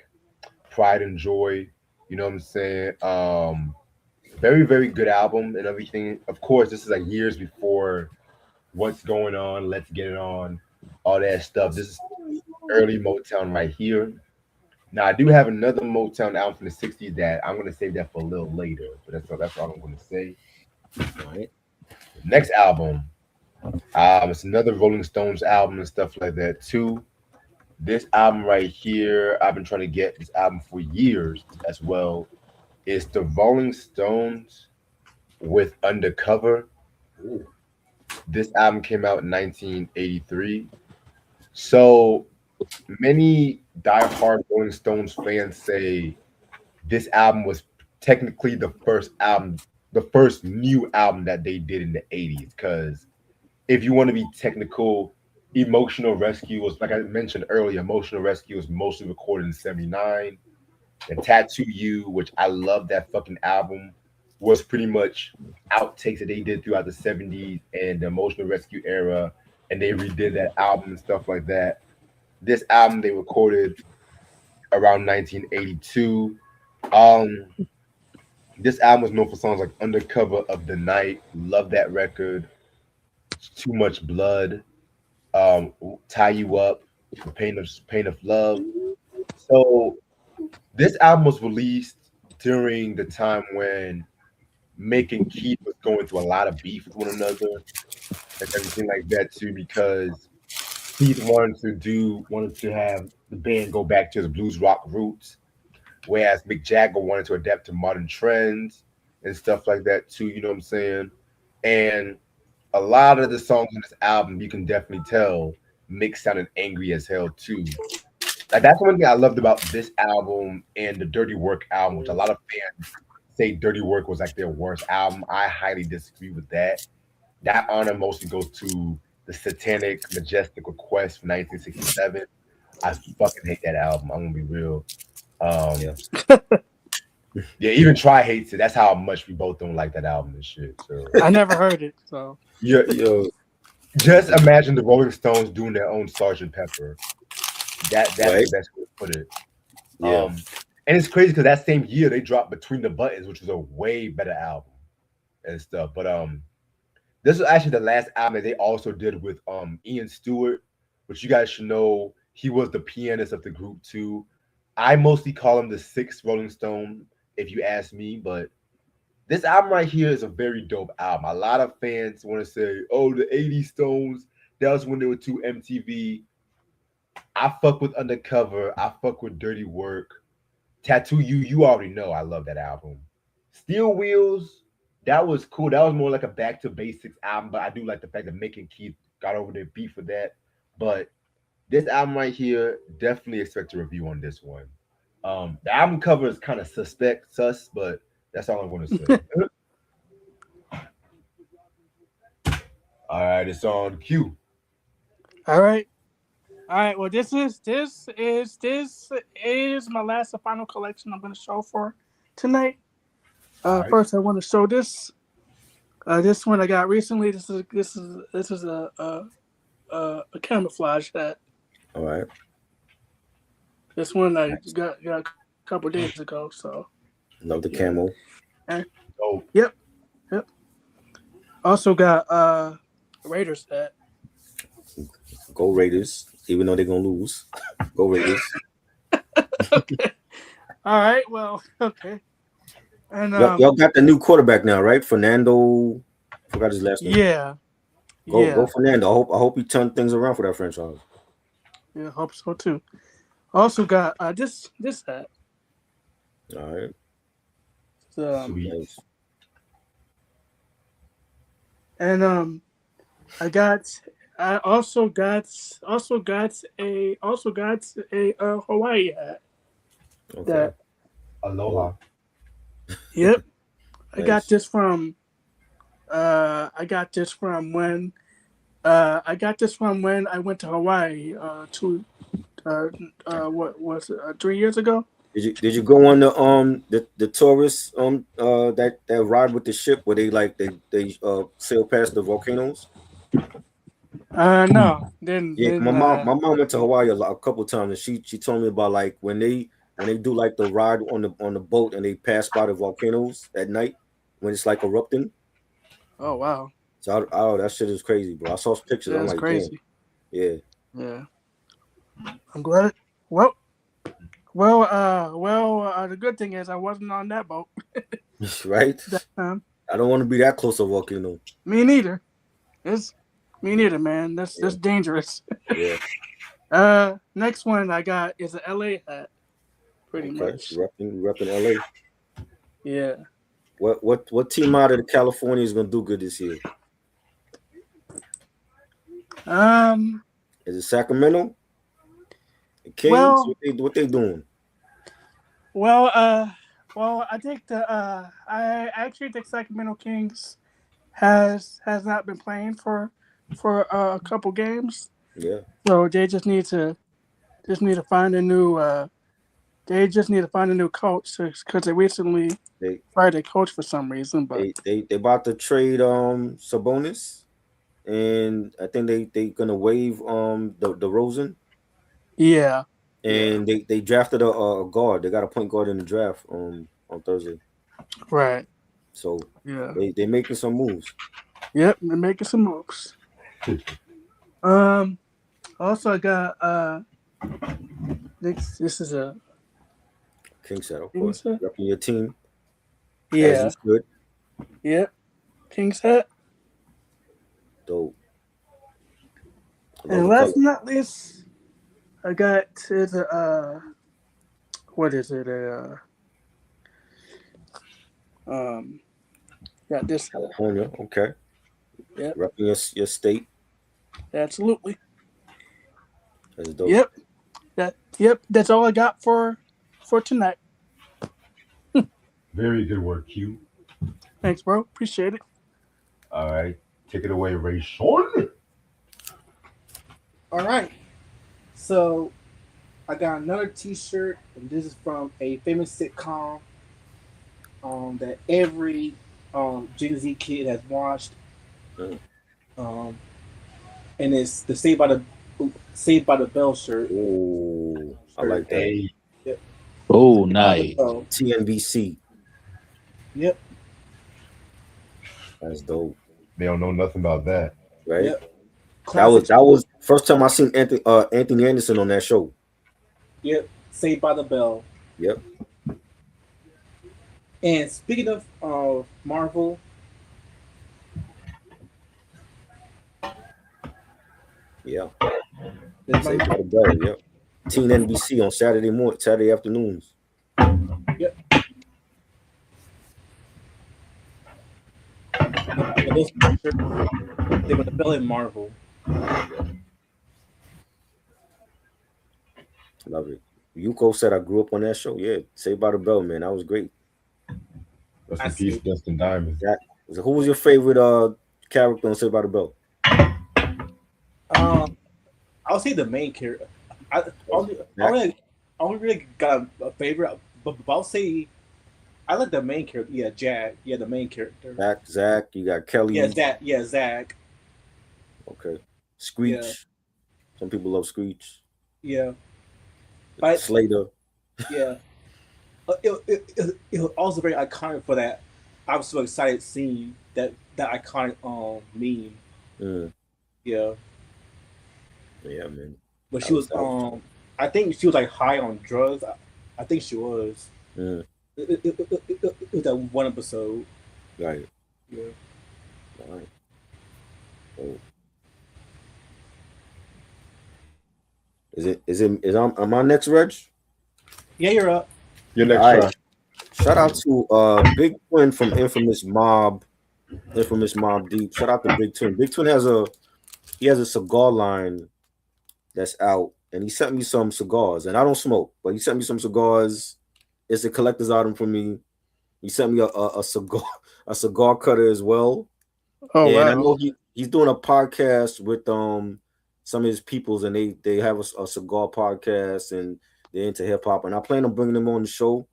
Pride and Joy, you know what I'm saying? Very, very good album and everything. Of course, this is like years before What's Going On, Let's Get It On, all that stuff. This is early Motown right here. Now I do have another Motown album from the '60s that I'm gonna save that for a little later, but that's all I'm gonna say. All right. Next album, it's another Rolling Stones album and stuff like that too. This album right here, I've been trying to get this album for years as well. It's the Rolling Stones with Undercover. Ooh. This album came out in 1983. So many diehard Rolling Stones fans say this album was technically the first new album that they did in the 80s. Because if you want to be technical, Emotional Rescue was, like I mentioned earlier, Emotional Rescue was mostly recorded in '79. The Tattoo You, which I love that fucking album, was pretty much outtakes that they did throughout the '70s and the Emotional Rescue era, and they redid that album and stuff like that. This album they recorded around 1982. Um, this album was known for songs like "Undercover of the Night," love that record. "Too Much Blood," "Tie You Up," "The Pain of Love." So this album was released during the time when Mick and Keith was going through a lot of beef with one another and everything like that too, because Keith wanted to have the band go back to his blues rock roots, whereas Mick Jagger wanted to adapt to modern trends and stuff like that too. You know what I'm saying? And a lot of the songs on this album, you can definitely tell Mick sounded angry as hell too. Like that's one thing I loved about this album and the Dirty Work album, which a lot of fans say Dirty Work was like their worst album. I highly disagree with that. That honor mostly goes to the Satanic Majestic Request from 1967. I fucking hate that album. I'm gonna be real. Yeah. Yeah, even Try hates it. That's how much we both don't like that album and shit. So I never heard it, so yeah, Yo, just imagine the Rolling Stones doing their own Sergeant Pepper. That's right? the best way to put it. Yeah. And it's crazy because that same year they dropped Between the Buttons, which was a way better album and stuff. But this was actually the last album that they also did with Ian Stewart, which you guys should know he was the pianist of the group too. I mostly call him the sixth Rolling Stone, if you ask me, but this album right here is a very dope album. A lot of fans want to say, oh, the 80s Stones, that was when they were too MTV. I fuck with Undercover. I fuck with Dirty Work. Tattoo You, you already know I love that album. Steel Wheels, that was cool. That was more like a back to basics album, but I do like the fact that Mick and Keith got over their beef with that. But this album right here, definitely expect a review on this one. The album cover is kind of sus, but that's all I'm going to say. All right, it's on cue. all right. All right. Well, this is my last and final collection I'm going to show for tonight. All right. First, I want to show this. This one I got recently. This is a camouflage hat. All right. This one I got a couple days ago. So Love the camo. So yep. Also got Raiders hat. Go Raiders, even though they're gonna lose. Go Raiders. Okay. All right. Well. Okay. And Y'all got the new quarterback now, right? Fernando. Forgot his last name. yeah. Go Fernando. I hope he turned things around for that franchise. Yeah, hope so too. Also got this hat. All right. sweet. Nice. And I also got a Hawaii hat. Okay. That Aloha. yep. I Nice. got this from when I went to Hawaii what was it 3 years ago? Did you go on the tourist that ride with the ship where they sail past the volcanoes? No, Yeah, my mom went to Hawaii a couple times, and she told me about like when they do like the ride on the boat and they pass by the volcanoes at night. when it's like erupting. Oh wow, So that shit is crazy, bro. I saw pictures. I'm that's like, damn, crazy. yeah. Yeah, I'm glad. The good thing is I wasn't on that boat Right? that time. I don't want to be that close to a volcano. Me neither. It's me neither, man. That's Yeah, dangerous. yeah. Next one I got is an LA hat, pretty Okay. much. Repping LA. Yeah. What team out of California is gonna do good this year? Um. Is it Sacramento? The Kings? Well. What they doing? Well. I think I actually think Sacramento Kings has not been playing for a couple games, Yeah. so they just need to find a new they just need to find a new coach because they recently They fired a coach for some reason. But they about to trade Sabonis, and I think they gonna waive the Rosen, yeah, yeah, and they drafted a guard. They got a point guard in the draft on Thursday. right, So yeah, they making some moves. yep, they're making some moves. Um, also I got this is a King said, of Kings course, hat. repping your team as you Yeah, should. yep, Kings hat. Dope. I love And the last color. but not least, I got is a what is it um got this. California. Okay. Yep, Repping your state. absolutely. That's dope. Yep, that's all I got for tonight. Very good work, Q. Thanks, bro. Appreciate it. All right, take it away, Ray Sean. All right. So I got another T-shirt, and this is from a famous sitcom that every Gen Z kid has watched. Mm. Um, and it's the Saved by the Bell shirt. Oh, I like that. Hey, Yep. Oh, Saved by the nice. Bell. TNBC. Yep. That's dope. they don't know nothing about that. Right? Yep. That Classic. was first time I seen Anthony Anderson on that show. Yep. Saved by the Bell. Yep. And speaking of Marvel, Yeah. there's my Saved by the Bell. Yep. Teen NBC on Saturday afternoons. yep. Those shirts, they were the Bell in Marvel. Love it. Yuko said I grew up on that show. Yeah. Saved by the Bell, man. That was great. Rest I in peace, see. Dustin Diamond. So who was your favorite character on Saved by the Bell? I'll say the main character. I only really got a favorite, but I'll say I like the main character. Yeah, Jack. Yeah, the main character. Zach, you got Kelly. Yeah, Zach. Yeah, Zach. Okay. Screech. Yeah. Some people love Screech. Yeah. But Slater. yeah, it was also very iconic for that. I was so excited seeing that iconic meme. Mm. Yeah, Yeah, man. but That she was was- I think she was like high on drugs. I think she was. Mm. It was that one episode. Right. Yeah. All right. Oh. Am I next, Reg? Yeah, you're up. Your next All right. try. Shout out to Big Twin from Infamous Mob Deep. Shout out to Big Twin. Big Twin has a cigar line that's out, and he sent me some cigars. And I don't smoke, but he sent me some cigars. It's a collector's item for me. He sent me a cigar cutter as well. Oh And I wow. know he's doing a podcast with some of his peoples, and they have a cigar podcast, and they're into hip hop. And I plan on bringing them on the show.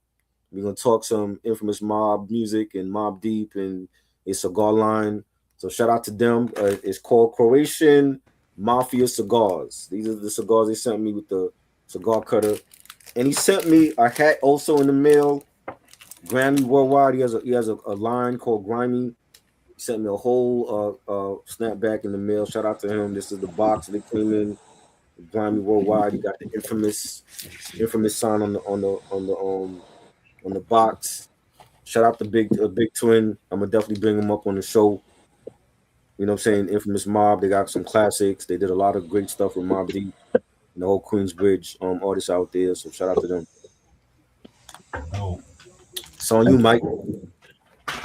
We're gonna talk some Infamous Mob music and Mob Deep and his cigar line. So shout out to them. It's called Croatian Mafia Cigars. These are the cigars they sent me with the cigar cutter. And he sent me a hat also in the mail. Grammy Worldwide. He has a line called Grimy. He sent me a whole snapback in the mail. Shout out to him. This is the box that came in. Grimy Worldwide. He got the infamous sign on the box. Shout out to Big Twin. I'm gonna definitely bring him up on the show. You know what I'm saying? Infamous Mob. They got some classics. They did a lot of great stuff with Mob Deep and the whole Queensbridge artists out there. So shout out to them. Oh, It's on you, Mike. All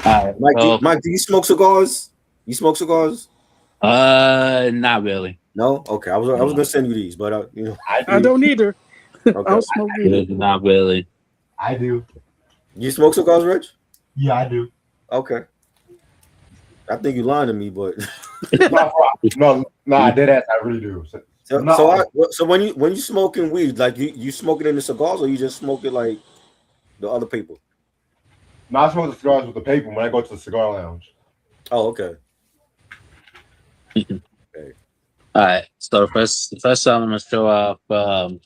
right. Mike, do you smoke cigars? You smoke cigars? Not really. No? Okay. I was gonna send you these, but I I do. don't either. I okay. don't smoke either. Not really. I do. You smoke cigars, Rich? Yeah, I do. Okay. I think you're lying to me, but No, I did ask. I really do. so when you smoking weed, like you smoke it in the cigars, or you just smoke it like the other people? No, I smoke the cigars with the paper when I go to the cigar lounge. Oh, okay. All right. So the first song I'm gonna show off,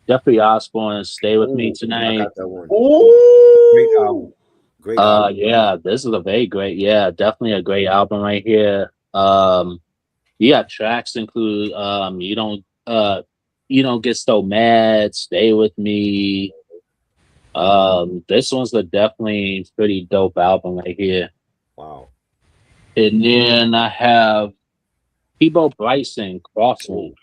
Jeffrey Osborne's "Stay with Me Ooh, I Tonight." got that one. Great Ooh. album. Great album. Yeah, this is a very great, definitely a great album right here. You got tracks include you don't get so mad, Stay with Me. This one's a definitely pretty dope album right here. Wow. And then I have Peebo Bryson, Crosswind.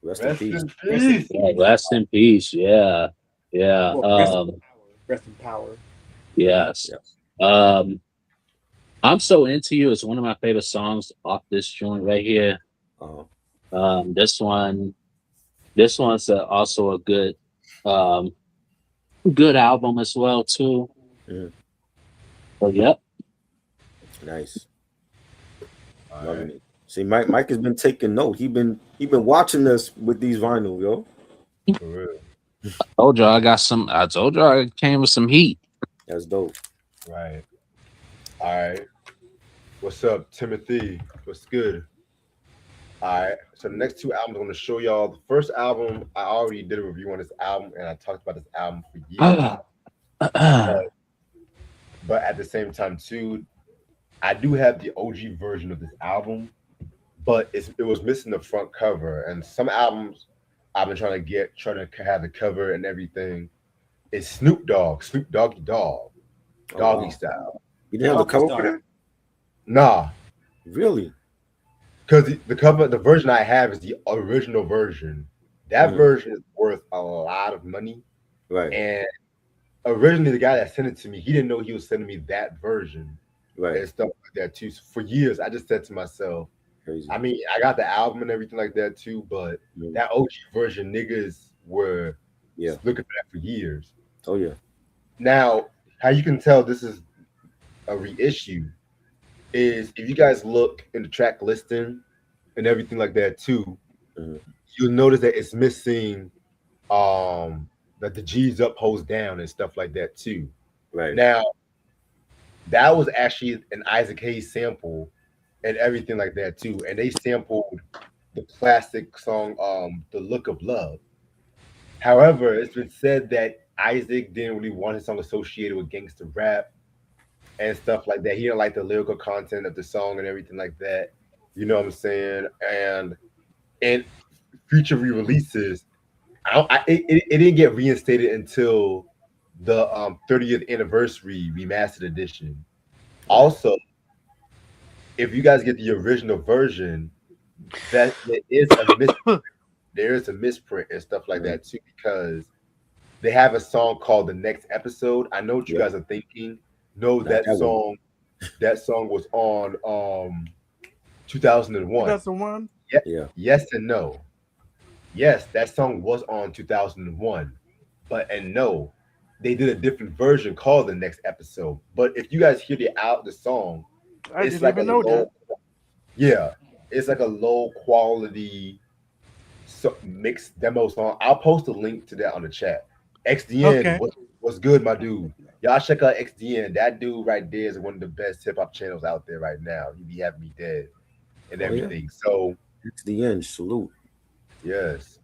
Rest in peace. peace. Yeah, rest in peace. Yeah. Yeah. Well, rest in power. Yes. Yeah. I'm So Into You is one of my favorite songs off this joint right here. Uh-huh. This one's also a good good album as well too. Mhm. But yep. Nice. All Loving right. it. See, Mike has been taking note. He been watching us with these vinyl, yo. For real. I told y'all I came with some heat. That's dope. Right. All right. What's up, Timothy? What's good? All right. So the next two albums I'm going to show y'all. The first album, I already did a review on this album, and I talked about this album for years. But at the same time, too, I do have the OG version of this album, but it was missing the front cover. And some albums I've been trying to have the cover and everything. It's Snoop Doggy Dogg, Oh, doggy wow. style. You didn't have the cover for that? Nah, Really? because the version I have is the original version. That Mhm. version is worth a lot of money. Right. And originally, the guy that sent it to me, he didn't know he was sending me that version Right. and stuff like that too. So for years, I just said to myself, Crazy. I mean, I got the album and everything like that too, but Mhm. that OG version, niggas were Yeah. looking for that for years. Oh yeah. Now, how you can tell this is a reissue is if you guys look in the track listing and everything like that too, Mhm. you'll notice that it's missing that the G's up, holds down and stuff like that too. Right. Now, that was actually an Isaac Hayes sample and everything like that too. And they sampled the classic song The Look of Love. However, it's been said that Isaac didn't really want his song associated with gangster rap and stuff like that. He didn't like the lyrical content of the song and everything like that. You know what I'm saying? And in future re-releases, it didn't get reinstated until the 30th anniversary remastered edition. Also, if you guys get the original version, that there is a misprint and stuff like that too, because they have a song called The Next Episode. I know what you Yeah. guys are thinking. No, Not that that one. song was on 2001. 2001. Yeah. Yes and no. Yes, that song was on 2001. And no, they did a different version called The Next Episode. But if you guys hear the song, I it's didn't like even a know low, that. yeah, it's like a low quality mixed demo song. I'll post a link to that on the chat. XDN Okay. was good, my dude. Y'all check out XDN. That dude right there is one of the best hip hop channels out there right now. He be having me dead and Oh, yeah. everything. So It's the end. Salute. yes.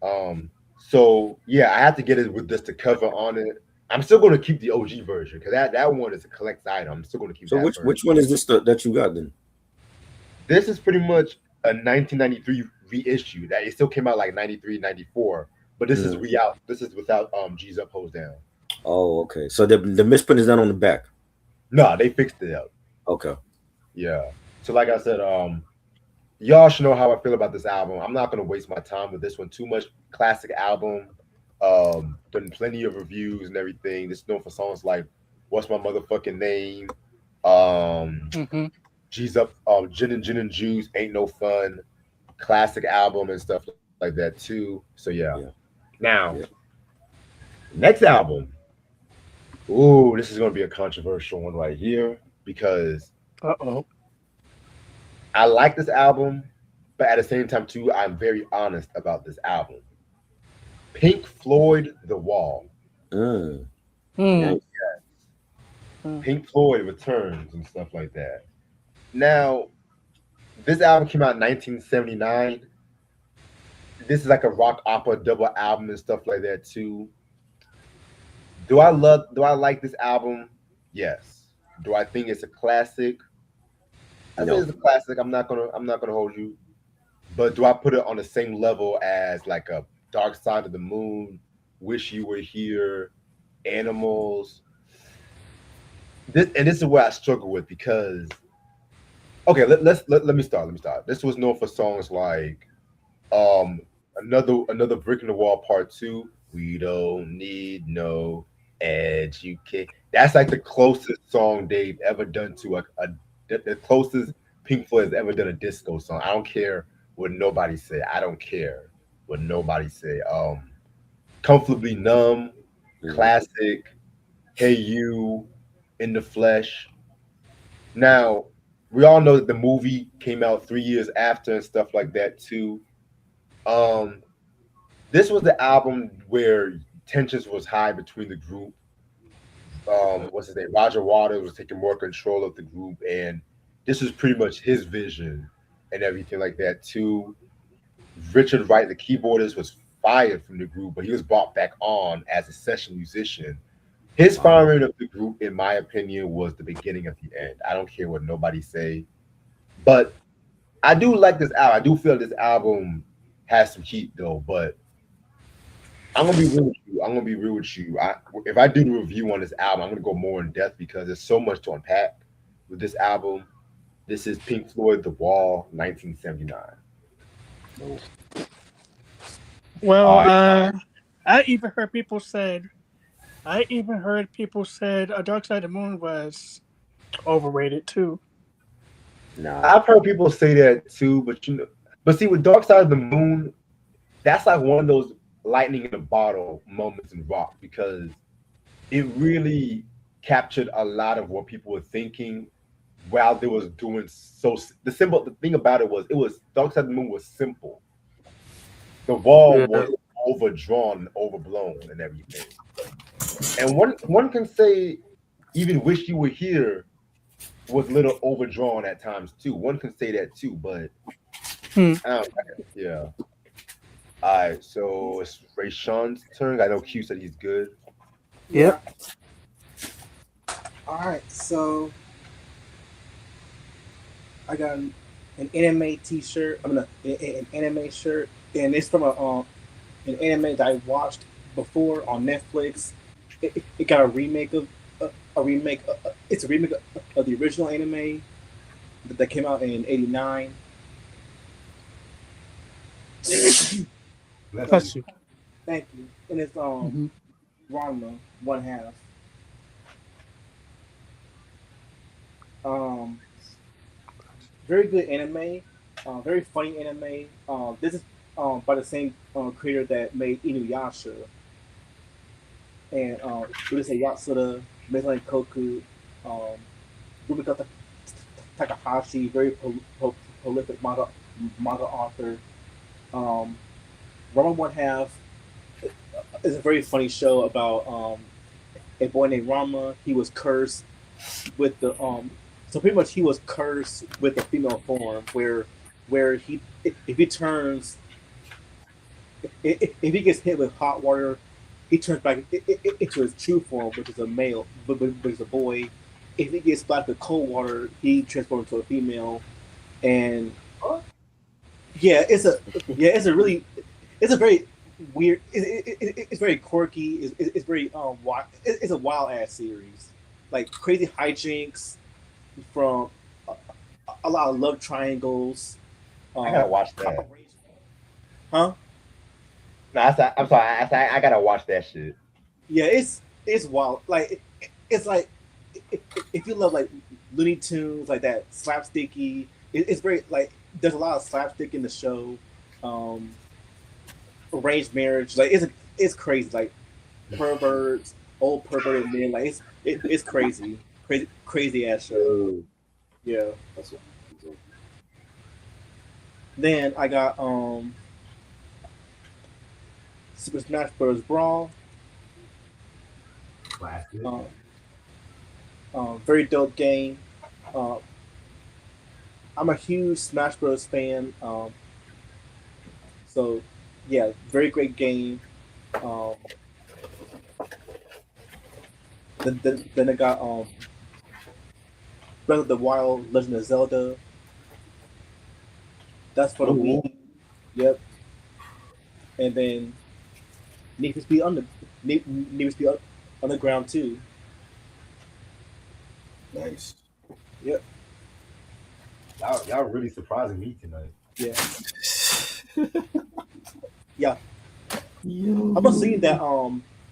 So yeah, I have to get it with just the cover on it. I'm still going to keep the OG version because that one is a collect item. I'm still going to keep So that which version. which one is this that you got then? This is pretty much a 1993 reissue that it still came out like 93, 94, but this is Mm. re out. This is without G's up, Hoes down. Oh, okay. So the misprint is not on the back. No, they fixed it up. Okay. Yeah. So like I said, y'all should know how I feel about this album. I'm not gonna waste my time with this one too much. Classic album. Done plenty of reviews and everything. This is known for songs like "What's My Motherfucking Name," Mm-hmm. "G's Up," Gin and Juice," "Ain't No Fun." Classic album and stuff like that too. So yeah. Yeah. Now, Yeah. next album. Ooh, this is gonna be a controversial one right here because Uh-oh. I like this album, but at the same time too, I'm very honest about this album. Pink Floyd, The Wall. Mm. Hmm. Pink Floyd returns and stuff like that. Now, this album came out in 1979. This is like a rock opera double album and stuff like that too. Do I like this album? Yes. Do I think it's a classic? I think No. it's a classic. I'm not gonna hold you. But do I put it on the same level as like a Dark Side of the Moon, Wish You Were Here, Animals? This is where I struggle with because okay, let me start. Let me start. This was known for songs like um another Brick in the Wall Part Two. We don't need no education. That's like the closest song they've ever done to the closest Pink Floyd has ever done a disco song. I don't care what nobody say. I don't care what nobody say. Comfortably Numb, Mhm. classic. Hey You, In the Flesh. Now we all know that the movie came out 3 years after and stuff like that too. Um, this was the album where tensions was high between the group. What's his name? Roger Waters was taking more control of the group, and this was pretty much his vision and everything like that too. Richard Wright, the keyboardist, was fired from the group, but he was brought back on as a session musician. His firing of the group, in my opinion, was the beginning of the end. I don't care what nobody say, but I do like this album. I do feel this album has some heat though, but I'm gonna be real with you. I'm gonna be real with you. If I do the review on this album, I'm gonna go more in depth because there's so much to unpack with this album. This is Pink Floyd, The Wall, 1979. Well, Uh, I even heard people said A Dark Side of the Moon was overrated too. Nah. I've heard people say that too, but but see, with Dark Side of the Moon, that's like one of those lightning in a bottle moments in rock because it really captured a lot of what people were thinking while they was doing the thing about it was Dark Side of the Moon was simple. The wall Yeah. was overdrawn, overblown, and everything. And one can say even Wish You Were Here was a little overdrawn at times too. One can say that too, but Hmm. yeah. All right, so it's Ray Sean's turn. I know Q said he's good. Yep. All right, so I got an anime T-shirt. An anime shirt, and it's from an anime that I watched before on Netflix. It got a remake of a remake. It's a remake of the original anime that came out in '89. Bless you. Thank you. And it's Mm-hmm. Ranma one half. Um, very good anime. Very funny anime. This is by the same creator that made Inuyasha and Urusei Yatsura, Meizai Koku, um, Rumiko Takahashi, very prolific manga author. Um, Rama One Half is a very funny show about a boy named Rama. He was cursed with the so pretty much he was cursed with the female form where he if he turns if he gets hit with hot water he turns back into his true form, which is a male, but is a boy. If he gets splashed with cold water, he transforms into a female. And yeah, it's a really it's a very weird. It's very quirky. It's very wild. It's a wild ass series, like crazy hijinks from a lot of love triangles. I gotta watch that. Huh? No, I'm sorry. I gotta watch that shit. Yeah, it's wild. Like it's like if you love like Looney Tunes, like that slapsticky. It's very like there's a lot of slapstick in the show. Um, Arranged marriage, like it's crazy. Like perverts, old perverted men. Like it's crazy ass show. Yeah. That's what. Then I got Super Smash Bros. Brawl. Classic. Very dope game. I'm a huge Smash Bros. Fan. So yeah, very great game. Um, then I got Breath of the Wild, Legend of Zelda. That's for the Wii. Yep. And then Need for Speed Need for Speed Underground too. Nice. Yep. Y'all really surprising me tonight. Yeah. Yeah. I'm gonna see that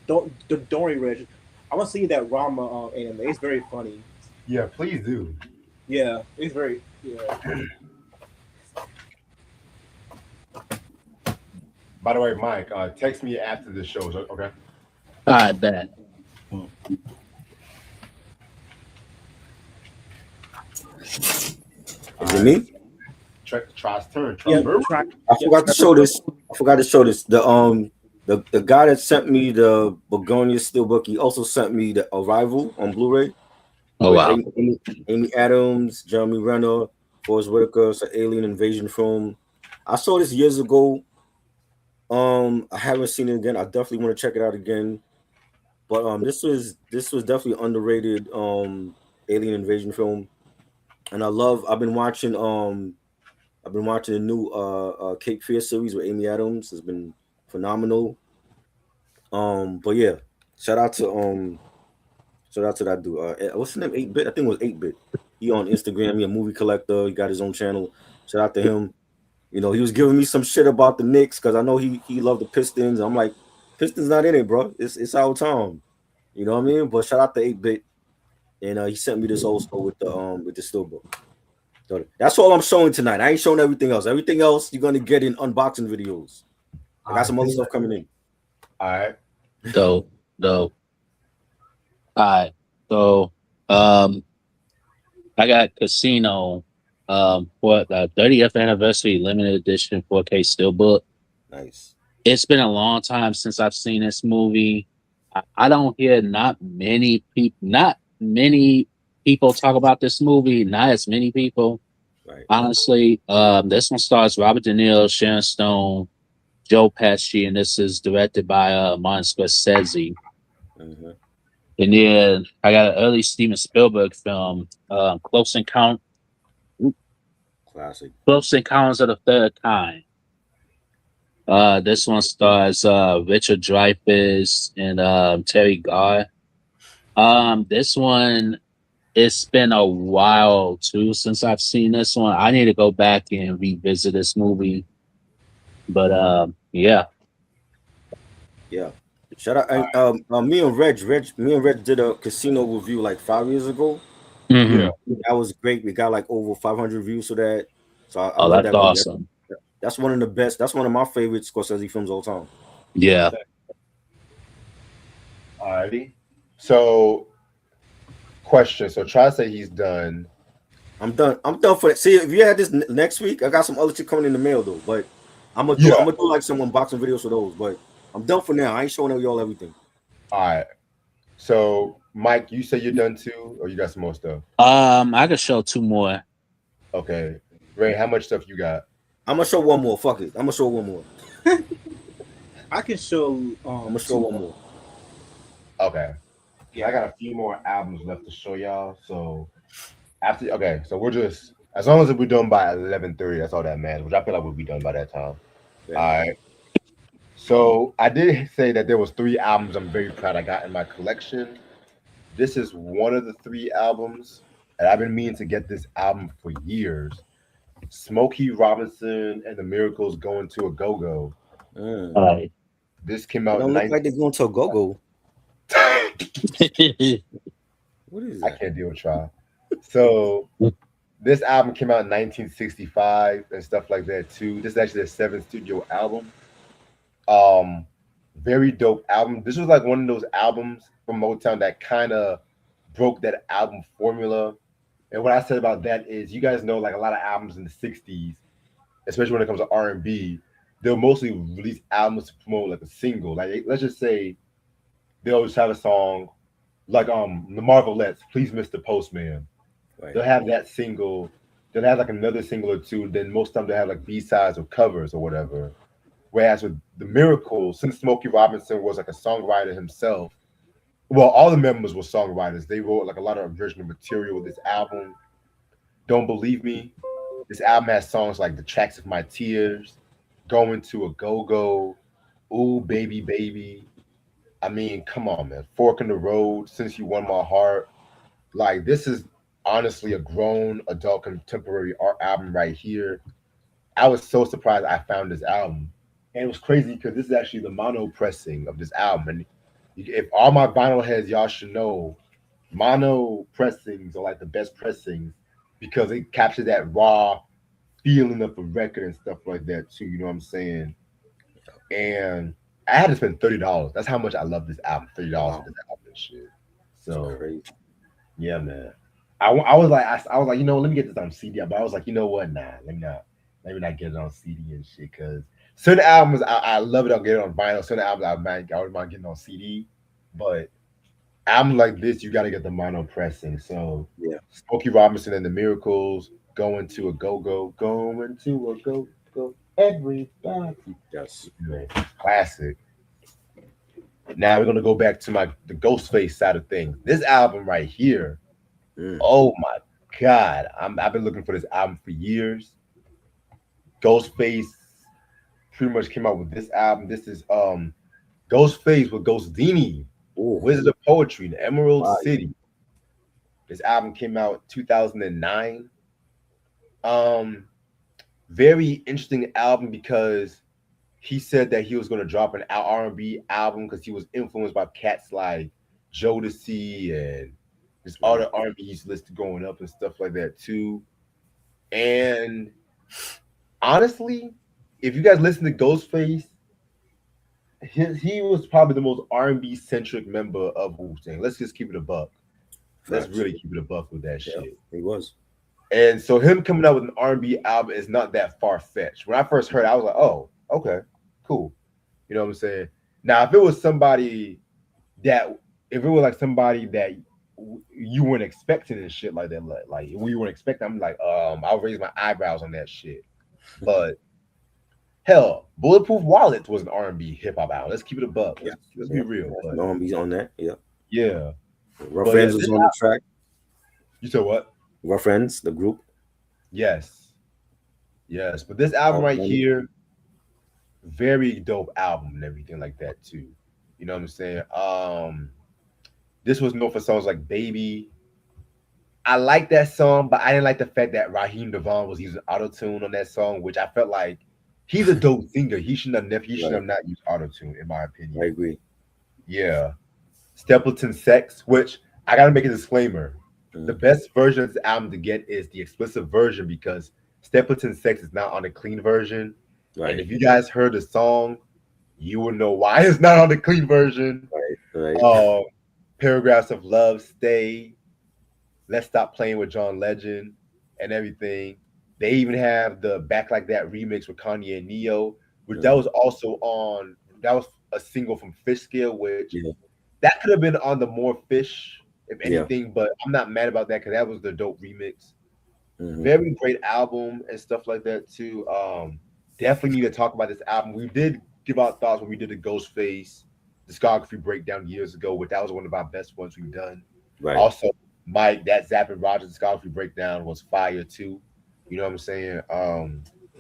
don't worry, Reg. I'm gonna see that Rama anime. It's very funny. Yeah, please do. Yeah, it's very yeah. By the way, Mike, text me after the show, okay? I bet. Is it me? Try's turn. Yeah, I forgot to show this. The guy that sent me the Begonia Steelbook, he also sent me the Arrival on Blu-ray. Oh wow. Amy Adams, Jeremy Renner, Forrest Whitaker. It's an alien invasion film. I saw this years ago. I haven't seen it again. I definitely want to check it out again. But this was definitely underrated alien invasion film. And I've been watching the new Cape Fear series with Amy Adams. It's been phenomenal. But yeah, shout out to that dude. What's his name? 8-bit. I think it was 8-bit. He on Instagram. He a movie collector. He got his own channel. Shout out to him. You know, he was giving me some shit about the Knicks because I know he loved the Pistons. I'm like, Pistons not in it, bro. It's our time. You know what I mean? But shout out to 8-bit. And he sent me this also with the steelbook. So that's all I'm showing tonight. I ain't showing everything else. Everything else you're gonna get in unboxing videos. I got some other stuff coming in. All right. Dope. All right. So I got Casino for the 30th anniversary limited edition 4K steelbook. Nice. It's been a long time since I've seen this movie. I don't hear not many people talk about this movie. Not as many people. Right. Honestly, this one stars Robert De Niro, Sharon Stone, Joe Pesci, and this is directed by Martin Scorsese. Mm-hmm. And then I got an early Steven Spielberg film, Close Encounters of the Third Kind. This one stars Richard Dreyfuss and Terry Garr. This one, it's been a while too since I've seen this one. I need to go back and revisit this movie. But yeah. Shout out, me and Reg did a Casino review like 5 years ago. Mm-hmm. Yeah, that was great. We got like over 500 views for that. So I Oh, love that's that movie. awesome. That's one of the best. That's one of my favorite Scorsese films all time. Yeah. all righty. So, question. So, try to say he's done. I'm done for it. See, if you had this next week, I got some other shit coming in the mail though. But I'm gonna do like some unboxing videos for those. But I'm done for now. I ain't showing y'all everything. All right. So, Mike, you say you're done too, or you got some more stuff? I could show 2 more. Okay. Ray, how much stuff you got? I'm gonna show one more. Fuck it. I'm gonna show one more. I can show. I'm gonna show one more. Okay. I got a few more albums left to show y'all. So after, okay, so we're just as long as we're done by 11:30, that's all that matters. Which I feel like we'll be done by that time. Yeah. All right. So I did say that there was three albums I'm very proud I got in my collection. This is one of the three albums, and I've been meaning to get this album for years. Smokey Robinson and the Miracles Going to a Go Go. Mm. Right. This came It out don't in look 19. like they're going to a go-go. What is I that? can't deal with try. So this album came out in 1965 and stuff like that too. This is actually their seventh studio album. Um, very dope album. This was like one of those albums from Motown that kind of broke that album formula. And what I said about that is, you guys know, like a lot of albums in the '60s, especially when it comes to R&B, they'll mostly release albums to promote like a single. Like let's just say they'll just have a song like the Marvelettes, "Please Mr. Postman." Right. They'll have that single. They'll have like another single or two. Then most of the time they'll have like B-sides or covers or whatever. Whereas with the Miracles, since Smokey Robinson was like a songwriter himself, well, all the members were songwriters. They wrote like a lot of original material with this album. Don't Believe Me. This album has songs like "The Tracks of My Tears," "Going to a Go Go," "Ooh Baby Baby." I mean, come on, man. "Fork in the Road," "Since You Won My Heart." Like, this is honestly a grown adult contemporary art album right here. I was so surprised I found this album. And it was crazy because this is actually the mono pressing of this album. And if all my vinyl heads, y'all should know, mono pressings are like the best pressings because it captures that raw feeling of the record and stuff like that too. You know what I'm saying? And I had to spend $30. That's how much I love this album. $30 for Wow. this album and shit. That's So crazy. yeah, man. I was like, I was like, let me get this on CD. But I was like, you know what? Nah, let me not get it on CD and shit. Because certain albums, I love it. I'll get it on vinyl. Certain albums, I wouldn't mind getting on CD. But album like this, you got to get the mono pressing. So Yeah. Smokey Robinson and the Miracles, Going to a Go Go, Going to a Go Go, everybody. Yes. Man, classic. Now we're gonna go back to the Ghostface side of things. This album right here. Mm. Oh my God. I've been looking for this album for years. Ghostface pretty much came out with this album. This is Ghostface with Ghostdini, Oh, Wizard of Poetry, the Emerald wow. City. This album came out 2009. Um, very interesting album because he said that he was going to drop an R&B album because he was influenced by cats like Jodeci and there's other R&B's listed going up and stuff like that too. And honestly, if you guys listen to Ghostface, he was probably the most R&B centric member of Wu-Tang. Let's just keep it a buck. Let's Facts. really keep it a buck with that Yeah, shit. he was. And so him coming out with an R&B album is not that far fetched. When I first heard it, I was like, oh, okay, cool. You know what I'm saying? Now, if it was somebody that, if it was like somebody that you weren't expecting and shit like that, like we weren't expecting, I'm like, I'll raise my eyebrows on that shit. But hell, Bulletproof Wallets was an R&B hip hop album. Let's keep it a buck. Let's be real. But No, he's on that. Yeah. yeah. Rough But yeah, Ends was on the track. you said what? Rough Ends, the group. Yes. Yes. But this album right Money. here, very dope album and everything like that too. You know what I'm saying? This was known for songs like Baby. I like that song, but I didn't like the fact that Raheem Devon was using auto-tune on that song, which I felt like he's a dope singer. He shouldn't have not used auto-tune, in my opinion. I agree. Yeah. Stapleton Sex, which I gotta make a disclaimer. The best version of this album to get is the explicit version because Stapleton Sex is not on the clean version. Right. And if you guys heard the song, you will know why it's not on the clean version. Right. Paragraphs of Love, Stay, Let's Stop Playing with John Legend, and everything. They even have the Back Like That remix with Kanye and Neo, which that was also on. That was a single from Fish Scale, which that could have been on the More Fish, if anything. But I'm not mad about that because that was the dope remix. Very great album and stuff like that too. Definitely need to talk about this album. We did give our thoughts when we did the Ghostface discography breakdown years ago, but that was one of our best ones we've done. Right. Also, Mike, that Zapp and Rogers discography breakdown was fire too. You know what I'm saying?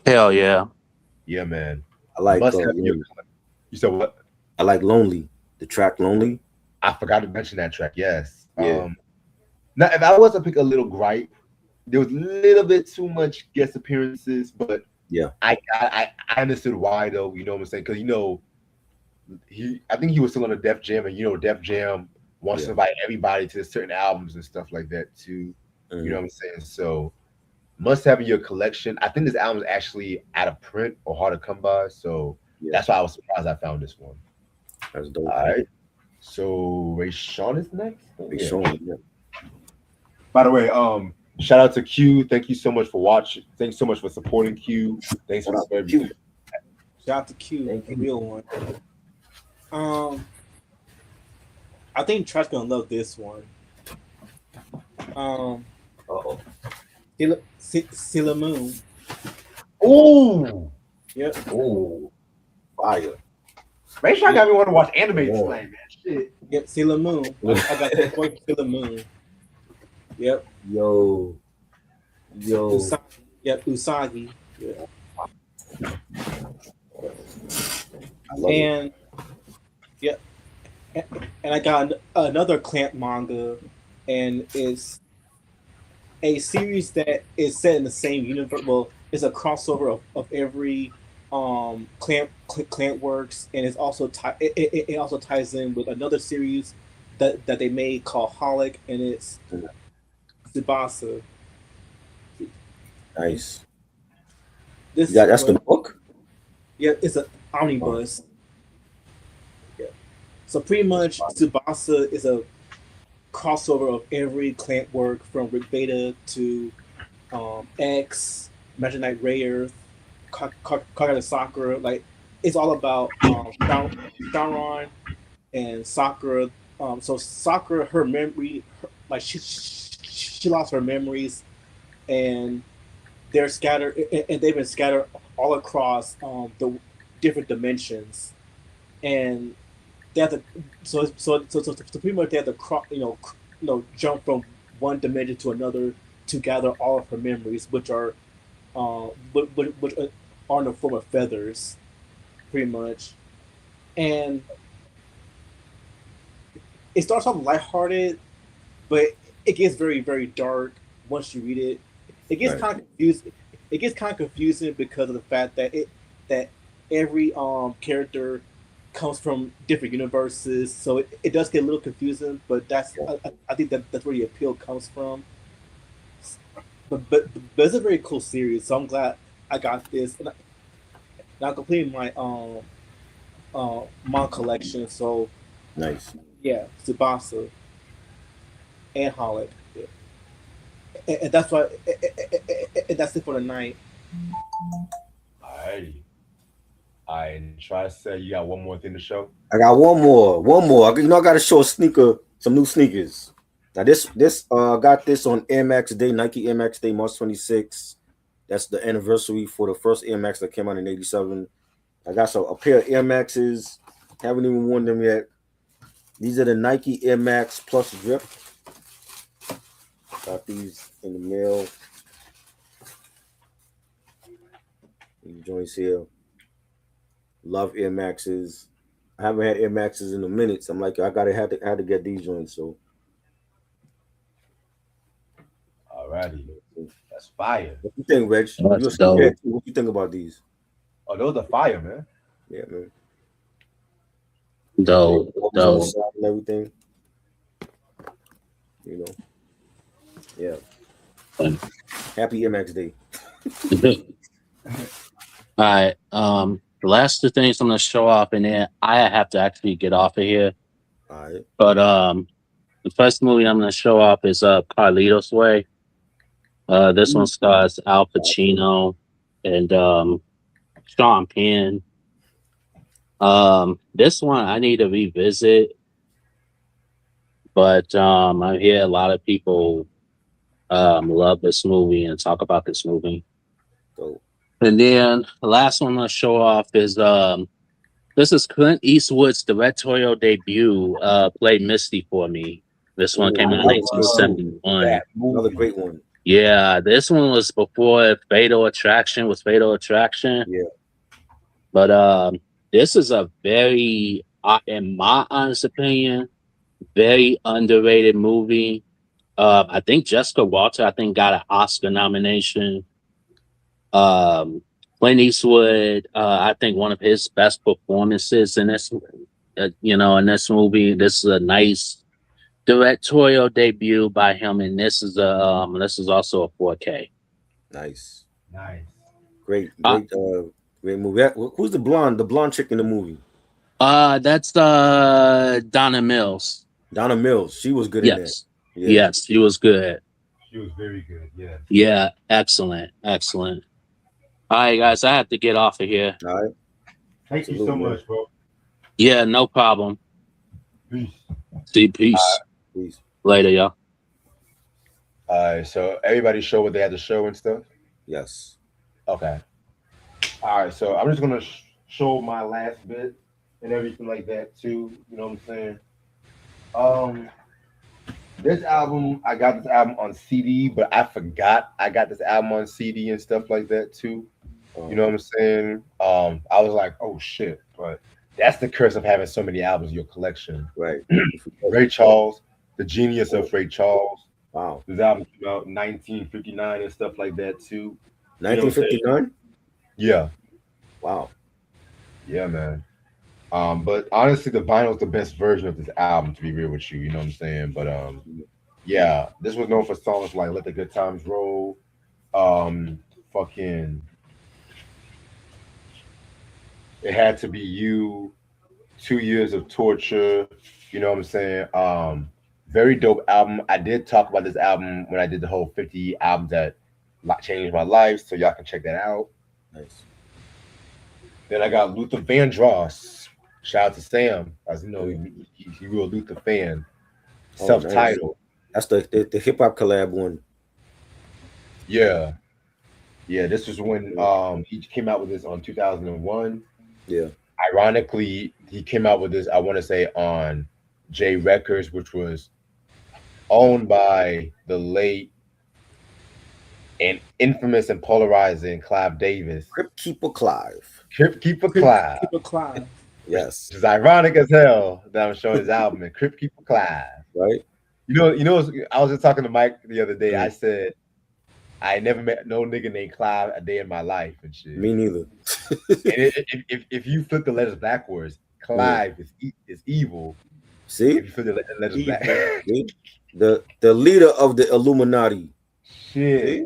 Hell yeah. Yeah, man. I like Must have your. Lonely. You said what? I like Lonely. The track Lonely. I forgot to mention that track. Yes. Yeah. Now, if I was to pick a little gripe, there was a little bit too much guest appearances, but Yeah. I understood why though. You know what I'm saying? Because I think he was still on the Def Jam, and Def Jam wants to invite everybody to certain albums and stuff like that too. Mm-hmm. You know what I'm saying? So must have in your collection. I think this album is actually out of print or hard to come by, so that's why I was surprised I found this one. That's dope. All right. So Ray Sean is next. Ray Sean, yeah. By the way, shout out to Q. Thank you so much for watching. Thanks so much for supporting Q. Thanks for everything. Shout out to Q, the real one. I think Trash's gonna love this one. Sailor Moon. Ooh. Yep. Ooh. Fire. Ray Sean got me want to watch anime tonight, man. Shit. Yep, Sailor Moon. I got the voice of Sailor Moon. Yep. Yo. Usagi. Yeah. And and I got another Clamp manga, and it's a series that is set in the same universe. Well, it's a crossover of every Clamp works, and it's also it also ties in with another series that they made called Holic, and it's Tsubasa. Nice. That's the book? Yeah, it's an omnibus. Yeah. So pretty much Tsubasa is a crossover of every Clamp work from Rick Beta to X, Magic Knight Rayearth, Kagura Sakura. Like, it's all about Sauron and Sakura. So Sakura, her memory, she lost her memories, and they're scattered, and they've been scattered all across the different dimensions, and they have to so pretty much they have to jump from one dimension to another to gather all of her memories, which are which are in the form of feathers, pretty much, and it starts off lighthearted, but it gets very, very dark once you read it. It gets kind of confusing. It gets kind of confusing because of the fact that every character comes from different universes, so it does get a little confusing. But I think that's where the appeal comes from. But it's a very cool series, so I'm glad I got this, and I completed my manga collection. So nice. Yeah, Tsubasa and Holic. And that's why, and that's it for the night. Alrighty. I try to say you got one more thing to show. I got one more. I got to show some new sneakers. Now this got this on Air Max Day, Nike Air Max Day, March 26th. That's the anniversary for the first Air Max that came out in '87. I got a pair of Air Maxes. Haven't even worn them yet. These are the Nike Air Max Plus Drip. Got these in the mail. These joints here. Love Air Maxes. I haven't had Air Maxes in a minute, so I'm like, I had to get these joints. So, alrighty, that's fire. What you think, Reg? What you think about these? Oh, those are fire, man. Yeah, man. Dope. And everything. You know. Yeah. Fun. Happy MX Day. All right. The last two things I'm gonna show off, and then I have to actually get off of here. All right. But the first movie I'm gonna show off is Carlito's Way. This one stars Al Pacino and Sean Penn. This one I need to revisit, but I hear a lot of people love this movie and talk about this movie. Cool. And then the last one I'm gonna show off is This is Clint Eastwood's directorial debut. Play Misty for Me. This one came out in That was good too. 1971. That Another movie. great one. Yeah, this one was before Fatal Attraction was Fatal Attraction. Yeah. But this is a very, in my honest opinion, very underrated movie. I think Jessica Walter, I think, got an Oscar nomination. Um, Clint Eastwood, I think one of his best performances in this, in this movie. This is a nice directorial debut by him, and this is also a 4K. Nice. Nice. Great Uh, great movie. Who's the blonde chick in the movie? That's Donna Mills. Donna Mills. She was good in that. Yes, Yeah. yes, he was good. She was very good. Yes. Yeah, excellent, excellent. All right, guys, I have to get off of here. All right. Thank you so Absolutely. much, bro. Yeah, no problem. Peace. See, peace. Please. Later, y'all. So everybody show what they had to show and stuff. Yes. Okay. All right. So I'm just gonna show my last bit and everything like that too. You know what I'm saying? This album, I got this album on CD, but I forgot I got this album on CD and stuff like that too. You know what I'm saying? I was like, oh shit, but that's the curse of having so many albums in your collection. Right. Ray Charles, the genius of Ray Charles. Wow. This album came out in 1959 and stuff like that too. 1959? Yeah, Wow. yeah, man. But honestly, the vinyl's the best version of this album, to be real with you. You know what I'm saying? But yeah, this was known for songs like "Let the Good Times Roll," fucking "It Had to Be You," 2 Years of Torture. You know what I'm saying? Very dope album. I did talk about this album when I did the whole 50 albums that changed my life, so y'all can check that out. Nice. Then I got Luther Vandross. Shout out to Sam, as you know, he's a real Luther fan. Oh, Self-titled. Nice. That's the hip hop collab one. Yeah. Yeah, this was when he came out with this on 2001. Yeah. Ironically, he came out with this, I want to say, on J Records, which was owned by the late and infamous and polarizing Clive Davis. Crypt Keeper Clive. Crypt Keeper Clive. Keep a Clive. Yes. Which is ironic as hell that I'm showing his album in Crypt Keeper Clive. Right. You know, I was just talking to Mike the other day. I said I never met no nigga named Clive a day in my life and shit. Me neither. And if you flip the letters backwards, Clive is evil. See? If you flip the letters back, See? The leader of the Illuminati. shit. See?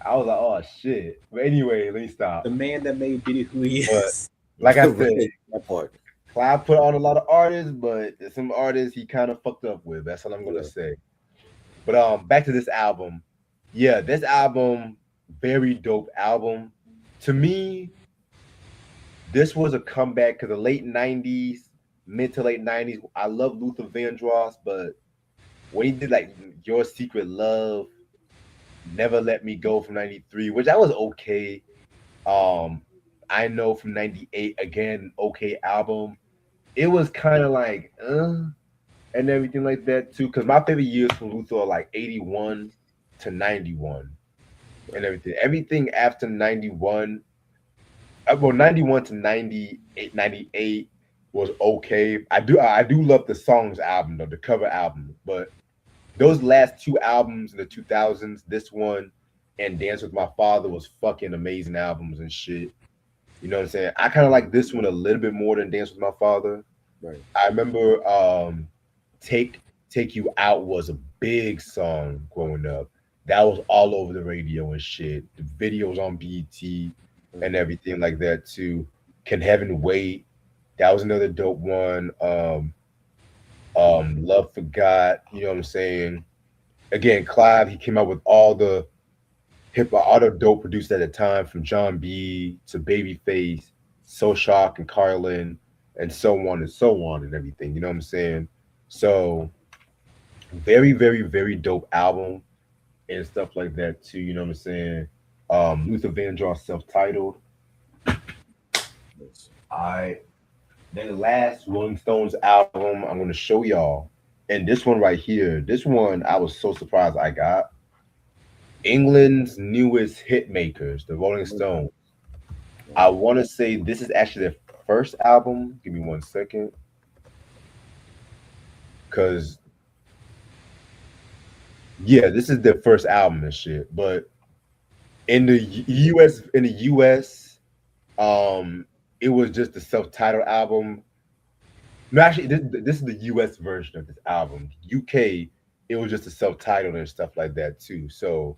I was like, oh shit. But anyway, let me stop. The man that made Diddy who he But- is. Like I said, That part. Clive put on a lot of artists, but some artists he kind of fucked up with. That's what I'm gonna say. But back to this album. Yeah, this album, very dope album. To me, this was a comeback because the late 90s, mid to late 90s, I love Luther Vandross, but when he did like Your Secret Love, Never Let Me Go from 93, which that was okay. I Know from 98, again, okay album. It was kind of like, and everything like that too. Because my favorite years from Luther are like 81 to 91 and everything. Everything after 91, well, 91 to 98 was okay. I do love the songs album though, the cover album. But those last two albums in the 2000s, this one and Dance with My Father, was fucking amazing albums and shit. You know what I'm saying? I kind of like this one a little bit more than Dance with My Father. Right. I remember Take You Out was a big song growing up. That was all over the radio and shit. The videos on BET and everything like that too. Can Heaven Wait? That was another dope one. Love Forgot, you know what I'm saying? Again, Clive, he came out with all the hip-hop, all the dope produced at the time, from John B to Babyface, So Shock and Carlin, and so on and everything. You know what I'm saying? So very, very, very dope album and stuff like that too. You know what I'm saying? Luther Vandross, self-titled. I then the last Rolling Stones album I'm gonna show y'all, and this one right here, this one I was so surprised I got. England's newest hit makers, the Rolling Stones. I want to say this is actually their first album. Give me 1 second, cause yeah, this is their first album and shit. But in the U.S., it was just the self-titled album. No, actually, this is the U.S. version of this album. UK, it was just a self-titled and stuff like that too. So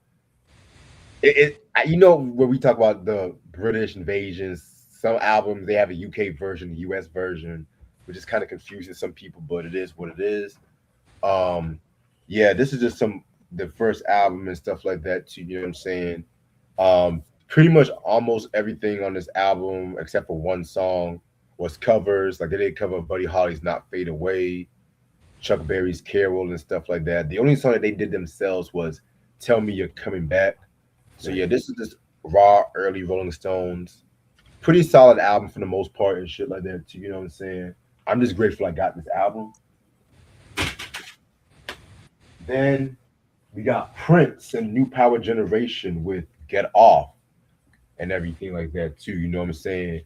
you know, when we talk about the British invasions, some albums they have a UK version, a US version, which is kind of confusing some people, but it is what it is. Um, yeah, this is just some the first album and stuff like that too. You know what I'm saying? Pretty much almost everything on this album, except for one song, was covers. Like they did cover Buddy Holly's "Not Fade Away," Chuck Berry's "Carol" and stuff like that. The only song that they did themselves was "Tell Me You're Coming Back." So yeah, this is just raw early Rolling Stones. Pretty solid album for the most part and shit like that too. You know what I'm saying? I'm just grateful I got this album. Then we got Prince and New Power Generation with Get Off and everything like that too. You know what I'm saying?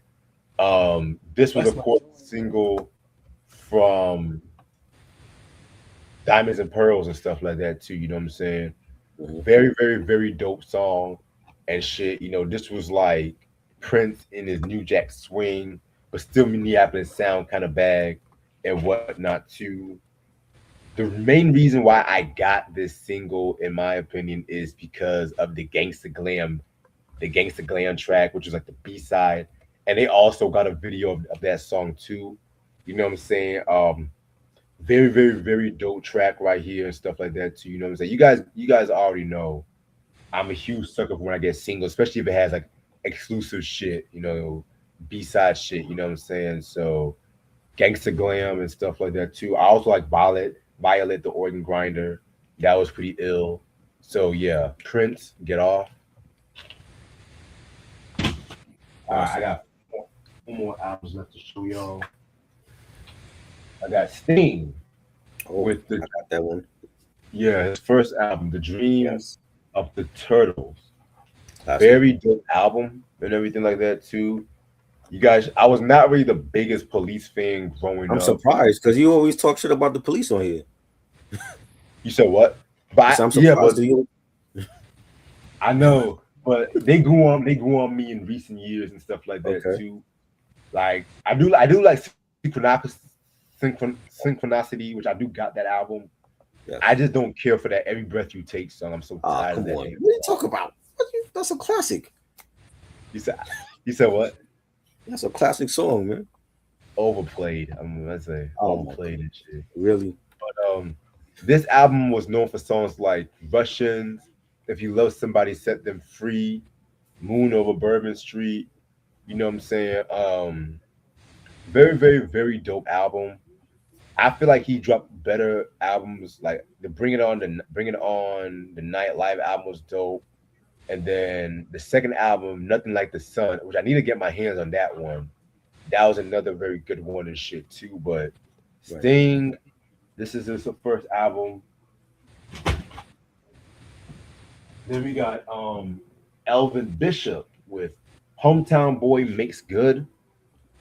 This was of course a single from Diamonds and Pearls and stuff like that too. You know what I'm saying? Very, very, very dope song and shit. You know, this was like Prince in his New Jack Swing, but still Minneapolis sound kind of bag and whatnot too. The main reason why I got this single, in my opinion, is because of the Gangsta Glam track, which is like the B side, and they also got a video of that song too. You know what I'm saying? Very, very, very dope track right here and stuff like that too. You know what I'm saying? You guys already know I'm a huge sucker for when I get singles, especially if it has like exclusive shit, you know, B side shit. You know what I'm saying? So Gangsta Glam and stuff like that too. I also like Violet, the organ grinder. That was pretty ill. So yeah, Prince, Get Off. All right, I got four more albums left to show y'all. I got Sting with I got that one. his first album, The Dream Yes. of the Turtles. Classic. Very dope album and everything like that too. You guys, I was not really the biggest Police fan growing I'm up. surprised because you always talk shit about the police on here. You said what? But I'm yeah, surprised but you. I know, but they grew on me in recent years and stuff like that Okay. too. Like I do like synchronicity, which I do got that album. Yes. I just don't care for that Every Breath You Take song. I'm so Ah, tired come of that. on. What are you talking about? That's a classic. You said what? That's a classic song, man. Overplayed. Let's say Oh my overplayed and shit. Really? But this album was known for songs like Russians, If You Love Somebody, Set Them Free, Moon Over Bourbon Street. You know what I'm saying? Very, very, very dope album. I feel like he dropped better albums like the Bring It On the Night Live album was dope. And then the second album, Nothing Like the Sun, which I need to get my hands on that one. That was another very good one and shit too. But Right. Sting, this is his first album. Then we got Elvin Bishop with Hometown Boy Makes Good.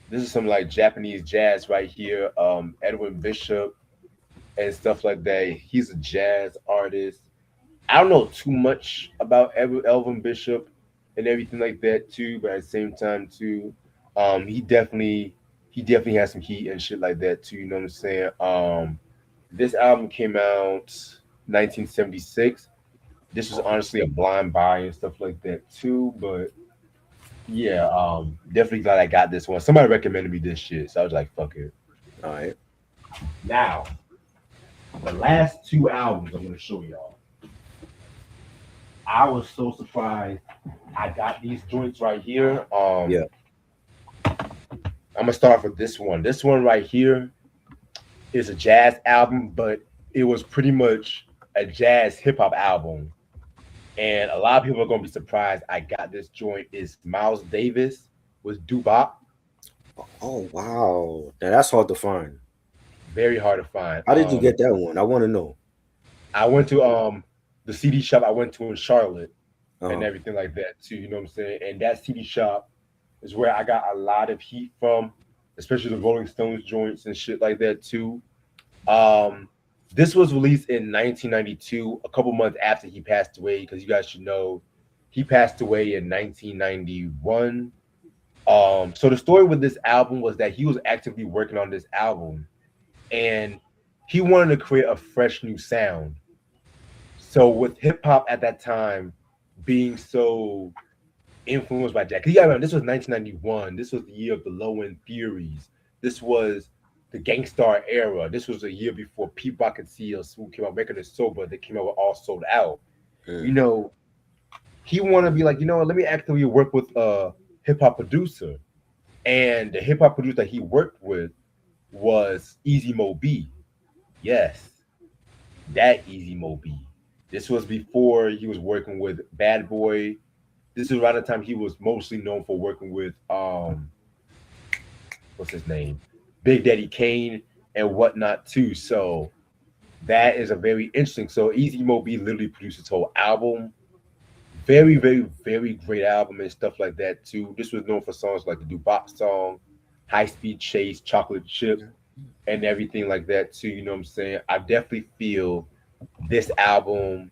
This is some like Japanese jazz right here. Edwin Bishop and stuff like that. He's a jazz artist. I don't know too much about Elvin Bishop and everything like that too, but at the same time too, he definitely has some heat and shit like that too. You know what I'm saying? This album came out 1976. This was honestly a blind buy and stuff like that too, but yeah, definitely glad I got this one. Somebody recommended me this shit, so I was like, fuck it. All right. Now, the last two albums I'm gonna show y'all. I was so surprised I got these joints right here. Yeah. I'm gonna start off with this one. This one right here is a jazz album, but it was pretty much a jazz hip hop album. And a lot of people are gonna be surprised I got this joint. Is Miles Davis with Dubop. Oh wow, now that's hard to find. Very hard to find. How did you get that one? I want to know. I went to the CD shop I went to in Charlotte and Uh-huh. everything like that too. You know what I'm saying? And that CD shop is where I got a lot of heat from, especially the Rolling Stones joints and shit like that too. Um, this was released in 1992, a couple months after he passed away. Because you guys should know, he passed away in 1991. So the story with this album was that he was actively working on this album, and he wanted to create a fresh new sound. So with hip hop at that time being so influenced by Jack, 'cause you gotta remember, this was 1991. This was the year of the low end theories. This was the Gangstar era. This was a year before Pete Rock and CL Smooth came out, Making It Sober. They came out with All Sold Out. You Mm. know, he wanted to be like, you know what, let me actively work with a hip hop producer. And the hip hop producer that he worked with was Easy Mo B. Yes, that Easy Mo B. This was before he was working with Bad Boy. This is around the time he was mostly known for working with what's his name? Big Daddy Kane and whatnot too. So that is a very interesting. So Easy Mo B literally produced his whole album. Very, very, very great album and stuff like that too. This was known for songs like the Bop song, High Speed Chase, Chocolate Chip, and everything like that too. You know what I'm saying? I definitely feel this album,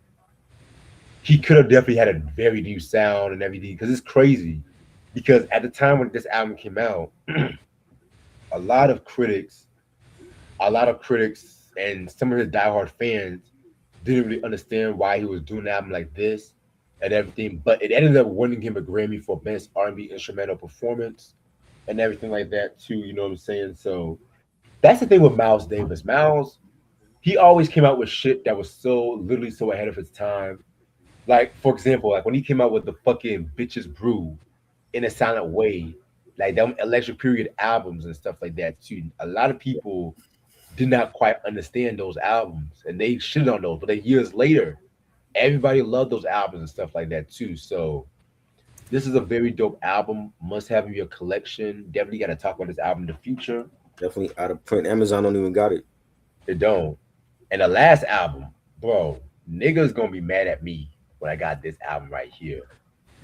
he could have definitely had a very new sound and everything because it's crazy. Because at the time when this album came out, a lot of critics, a lot of critics and some of his diehard fans didn't really understand why he was doing an album like this and everything. But it ended up winning him a Grammy for best R&B instrumental performance and everything like that too. You know what I'm saying? So that's the thing with Miles Davis. Miles, he always came out with shit that was so literally so ahead of its time. Like for example, like when he came out with the fucking Bitches Brew in a Silent Way, like them Electric Period albums and stuff like that too. A lot of people did not quite understand those albums and they shit on those, but then years later, everybody loved those albums and stuff like that too. So this is a very dope album. Must have in your collection. Definitely got to talk about this album in the future. Definitely out of print. Amazon don't even got it. It don't. And the last album, bro, niggas gonna be mad at me when I got this album right here.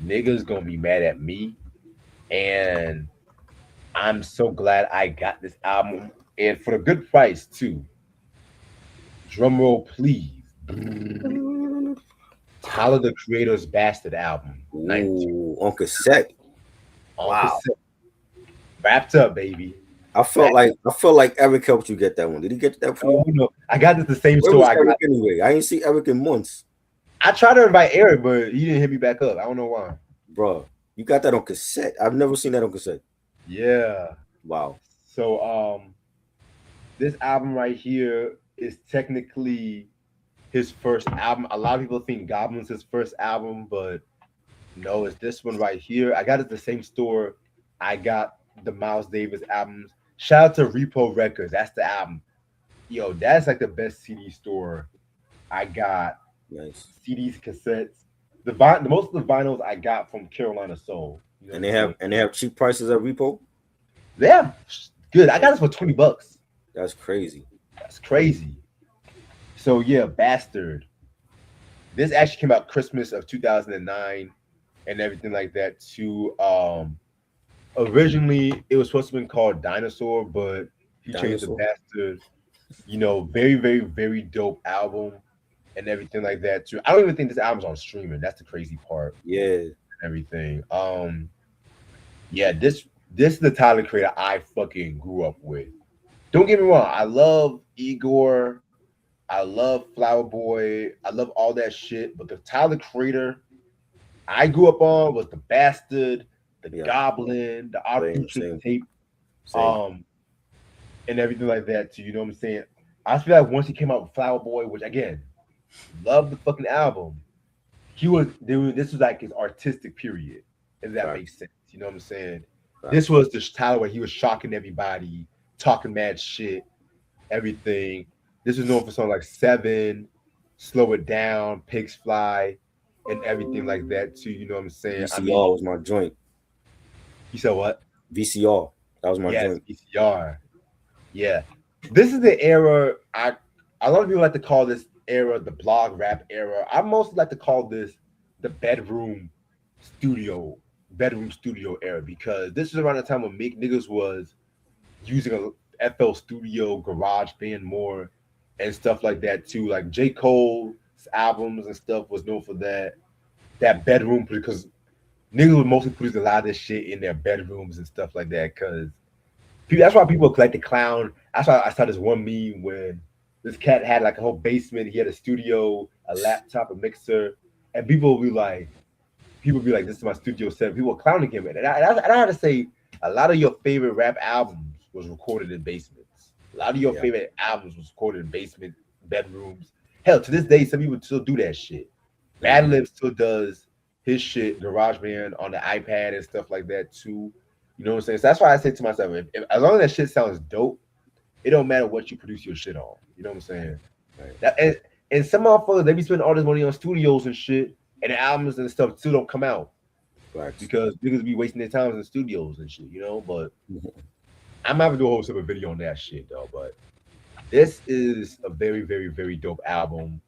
Niggas gonna be mad at me, and I'm so glad I got this album and for a good price too. Drum roll, please. Tyler the Creator's Bastard album, 19 Ooh, on cassette. on Wow. cassette, wrapped up, baby. I felt like Eric helped you get that one. Did he get that for Oh you? no, I got this the same Where store was I Eric got. anyway? I ain't see Eric in months, I tried to invite Eric, but he didn't hit me back up. I don't know why. bro. You got that on cassette? I've never seen that on cassette. Yeah. Wow. So this album right here is technically his first album. A lot of people think Goblin's his first album, but no, it's this one right here. I got it at the same store I got the Miles Davis albums. Shout out to Repo Records. That's the album. Yo, that's like the best CD store I got. Nice. CDs, cassettes. The most of the vinyls I got from Carolina Soul. You know And what I'm saying? they have cheap prices at Repo. Yeah, good. I got this for $20. That's crazy. That's crazy. So yeah, Bastard. This actually came out Christmas of 2009 and everything like that too. Originally it was supposed to be called Dinosaur, but he changed the Dinosaur. Bastard. You know, very, very, very dope album and everything like that too. I don't even think this album's on streaming. That's the crazy part Yeah. and everything. Yeah, this is the Tyler Creator I fucking grew up with. Don't get me wrong, I love Igor, I love Flower Boy, I love all that shit, but the Tyler Creator I grew up on was the Bastard, the Yeah. Goblin, the Art Same. Future Same. tape, Same. and everything like that too. You know what I'm saying? I feel like once he came out with Flower Boy, which again, love the fucking album. This was like his artistic period, if that Right. makes sense. You know what I'm saying? Right. This was the Tyler where he was shocking everybody, talking mad shit, everything. This was known for songs like Seven, Slow It Down, Pigs Fly, and everything like that too. You know what I'm saying? I mean, VCR was my joint. you said what? VCR. That was my Yes, joint. VCR. Yeah, this is the era. A lot of people like to call this era the blog rap era. I mostly like to call this the bedroom studio era because this is around the time when Mick Niggas was using a FL Studio, Garage Band more, and stuff like that too. Like J. Cole's albums and stuff was known for that bedroom because niggas would mostly produce a lot of this shit in their bedrooms and stuff like that. Because that's why people like the clown. That's why I saw this one meme when this cat had like a whole basement. He had a studio, a laptop, a mixer, and people be like, "This is my studio set." People were clowning him, and I had to say, a lot of your favorite rap albums was recorded in basements. A lot of your favorite albums was recorded in basement bedrooms. Hell, to this day, some people still do that shit. Madlib still does his shit, GarageBand on the iPad and stuff like that too. You know what I'm saying? So that's why I say to myself, as long as that shit sounds dope, it don't matter what you produce your shit on. You know what I'm saying? Right. And some motherfuckers, they be spending all this money on studios and shit, and the albums and stuff still don't come out Right. because niggas be wasting their time in studios and shit, you know. But I'm gonna have to do a whole separate video on that shit though. But this is a very, very, very dope album.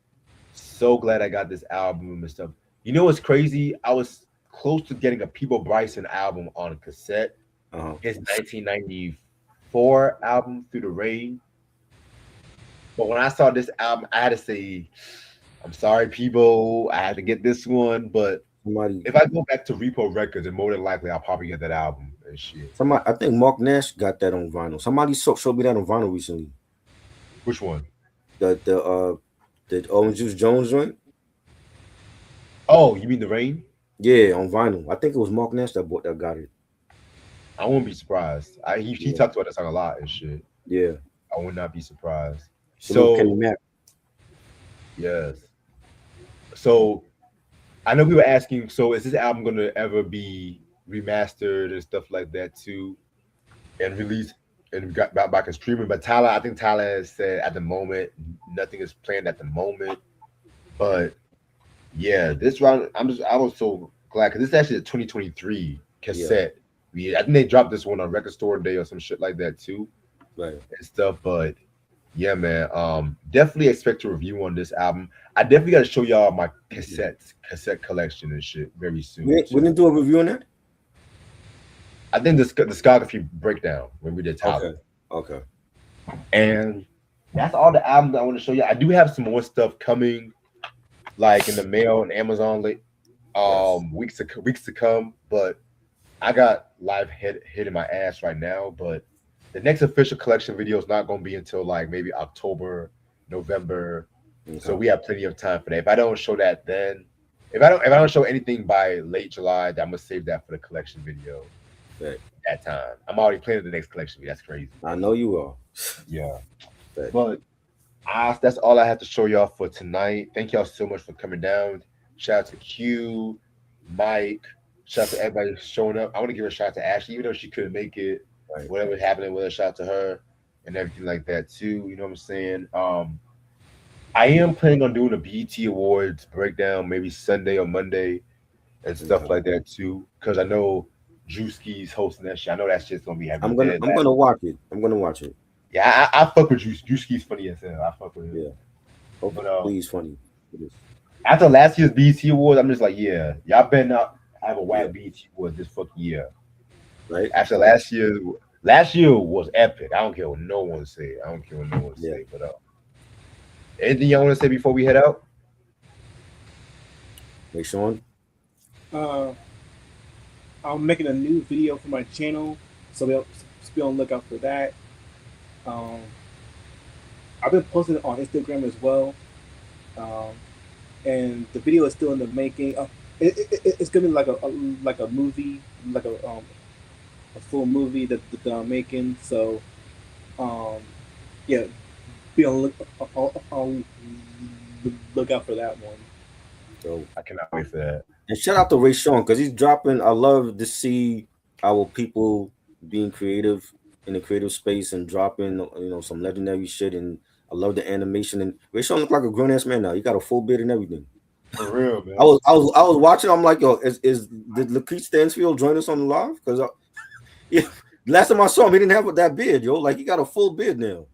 So glad I got this album and stuff. You know what's crazy? I was close to getting a People Bryson album on cassette. His 1994 album, Through the Rain. But when I saw this album, I had to say, I'm sorry, people. I had to get this one. But if I go back to Repo Records, then more than likely I'll probably get that album and shit. I think Mark Nash got that on vinyl. Somebody showed me that on vinyl recently. Which one? The Orange Juice Jones joint. Oh, you mean The Rain? Yeah, on vinyl. I think it was Mark Nash that got it. I wouldn't be surprised. He talked about that song a lot and shit. Yeah. I would not be surprised. So Kenny Mac. Yes. So I know we were asking, so is this album gonna ever be remastered and stuff like that too? And released and got back in streaming. But I think Tyler has said at the moment, nothing is planned at the moment. But yeah, this round I was so glad because this is actually a 2023 cassette. Yeah, I think they dropped this one on Record Store Day or some shit like that too. Right. And stuff. But yeah, man. Definitely expect a review on this album. I definitely gotta show y'all my cassette collection and shit very soon. We didn't do a review on that? I think the discography breakdown when we did Tyler. Okay. And that's all the albums I want to show you. I do have some more stuff coming, like in the mail and Amazon weeks to come. But I got live hitting my ass right now. But the next official collection video is not going to be until like maybe October, November. Okay. So we have plenty of time for that. If I don't show that then, if I don't show anything by late July, I'm gonna save that for the collection video. That time. I'm already planning the next collection video. That's crazy. I know you are. Yeah. But that's all I have to show y'all for tonight. Thank y'all so much for coming down. Shout out to Q, Mike. Shout out to everybody showing up. I want to give a shout out to Ashley, even though she couldn't make it. Right. Whatever's happening with her, shout out to her and everything like that too. You know what I'm saying? I am planning on doing a BET Awards breakdown maybe Sunday or Monday and stuff like that too. Because I know Drewski's hosting that shit. I know that shit's gonna be happening. I'm gonna watch it. I'm gonna watch it. Yeah, I fuck with Drewski's funny as hell. I fuck with him. Yeah. Hopefully he's funny. After last year's BET Awards, I'm just like, yeah, y'all better not have a whack BET Awards this fucking year. Right. After last year was epic. I don't care what no one say. But anything y'all want to say before we head out? Hey, Sean. I'm making a new video for my channel, so be on the lookout for that. I've been posting it on Instagram as well, and the video is still in the making. It's gonna be like a movie, like a full movie that I'm making. So, yeah, be on look out for that one. So I cannot wait for that. And shout out to Ray Sean because he's dropping. I love to see our people being creative in the creative space and dropping, some legendary shit. And I love the animation. And Ray Sean look like a grown ass man now. He got a full beard and everything. For real, man. I was watching. I'm like, yo, did Lakeith Stansfield join us on the live? Because yeah, Last time I saw him, he didn't have that beard, yo. Like he got a full beard now.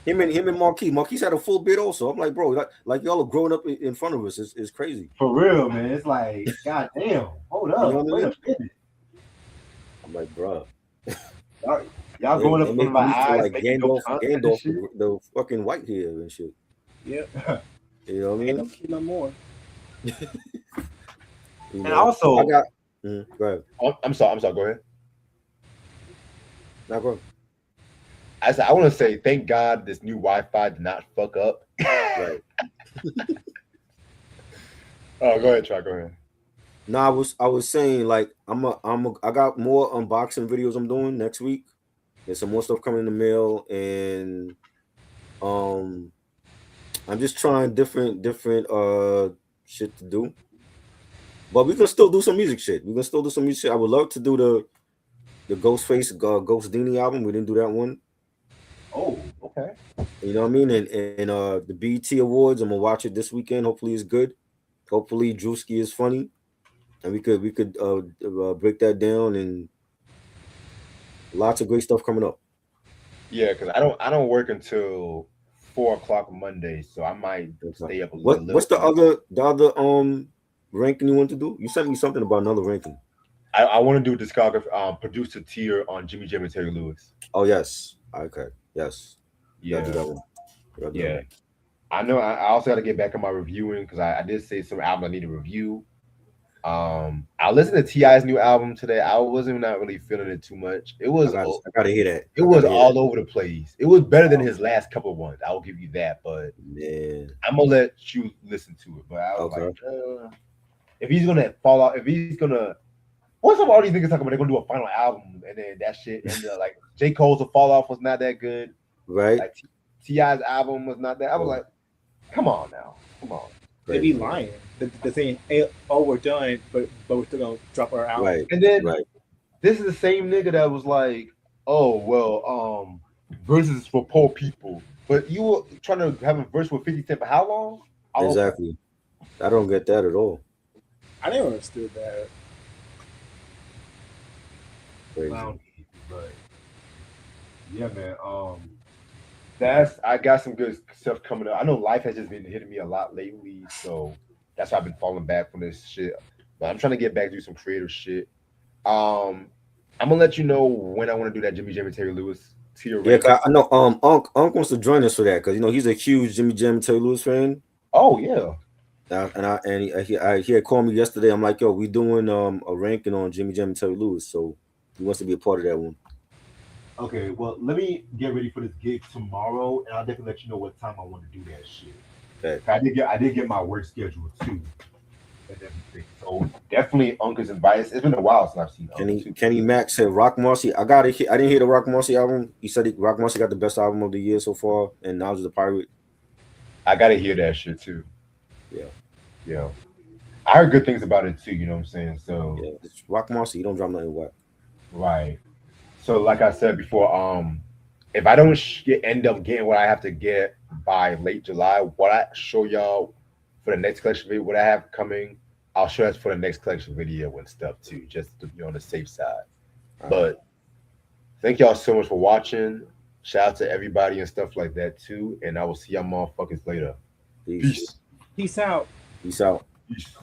Him and Marquise. Marquise had a full beard also. I'm like, bro, like y'all are growing up in front of us. It's crazy. For real, man. It's like, goddamn. Hold up. You know what I Wait mean? a minute. I'm like, bro. Y'all going up in front of my eyes, like making no content and Gandalf, shit. the fucking white hair and shit. Yep. You know what I Ain't mean? no kid no more. You And know? also, I got. Go ahead. I'm sorry. Go ahead. Now go ahead. I want to say, thank God this new Wi-Fi did not fuck up. Right. Oh, go ahead, Try. Go ahead. No, I was saying like I got more unboxing videos I'm doing next week. There's some more stuff coming in the mail, and I'm just trying different shit to do. But we can still do some music shit. We can still do some music shit. I would love to do the Ghostface Ghost Dini album. We didn't do that one. Oh, okay. You know what I mean? And the BET Awards, I'm gonna watch it this weekend. Hopefully it's good. Hopefully Drewski is funny. And we could break that down, and lots of great stuff coming up. Yeah, because I don't work until 4 o'clock Monday, so I might stay up a little. What's the other ranking you want to do? You sent me something about another ranking. I want to do discography, producer tier on Jimmy Jam and Terry Lewis. Oh yes, okay, yes, Yeah, do that one. Yeah. I know. I also got to get back on my reviewing because I did say some album I need to review. I listened to T.I.'s new album today. I wasn't not really feeling it too much. It was. I gotta hear that. It was all over the place. It was better than his last couple of ones. I will give you that. But man, I'm gonna let you listen to it. But I was like, if he's gonna fall out, if he's gonna, what's up? All these niggas talking about they're gonna do a final album and then that shit and like J. Cole's Fall Off was not that good, right? Like T.I.'s album was not that. I was like, come on now, come on. They be lying. They're saying, hey, oh, we're done, but we're still gonna drop our album. Right. And then right. This is the same nigga that was like, oh well, verses for poor people. But you were trying to have a verse with 50 Cent for how long? Exactly. I don't get that at all. I never understood that. Crazy. But yeah, man. I got some good stuff coming up. I know life has just been hitting me a lot lately, so that's why I've been falling back from this shit. But I'm trying to get back to do some creative shit. I'm gonna let you know when I want to do that Jimmy Jam and Terry Lewis tier. Yeah, I know. Unc wants to join us for that because he's a huge Jimmy Jam and Terry Lewis fan. Oh yeah. He had called me yesterday. I'm like, yo, we doing a ranking on Jimmy Jam and Terry Lewis, so he wants to be a part of that one. Okay, well, let me get ready for this gig tomorrow, and I'll definitely let you know what time I want to do that shit. Okay. I did get my work schedule too, and everything. So definitely, Uncle's advice. It's been a while since I've seen. Kenny Mack said Rock Marcy. I didn't hear the Rock Marcy album. He said Rock Marcy got the best album of the year so far, and Knowledge of the Pirate. I gotta hear that shit too. Yeah. I heard good things about it too. You know what I'm saying? So yeah, it's Rock Marcy. You don't drop nothing whack. Right. So like I said before, if I don't end up getting what I have to get by late July, what I show y'all for the next collection video, what I have coming, I'll show us for the next collection video and stuff too, just to be on the safe side. But thank y'all so much for watching. Shout out to everybody and stuff like that too. And I will see y'all motherfuckers later. Peace. Peace out. Peace out. Peace.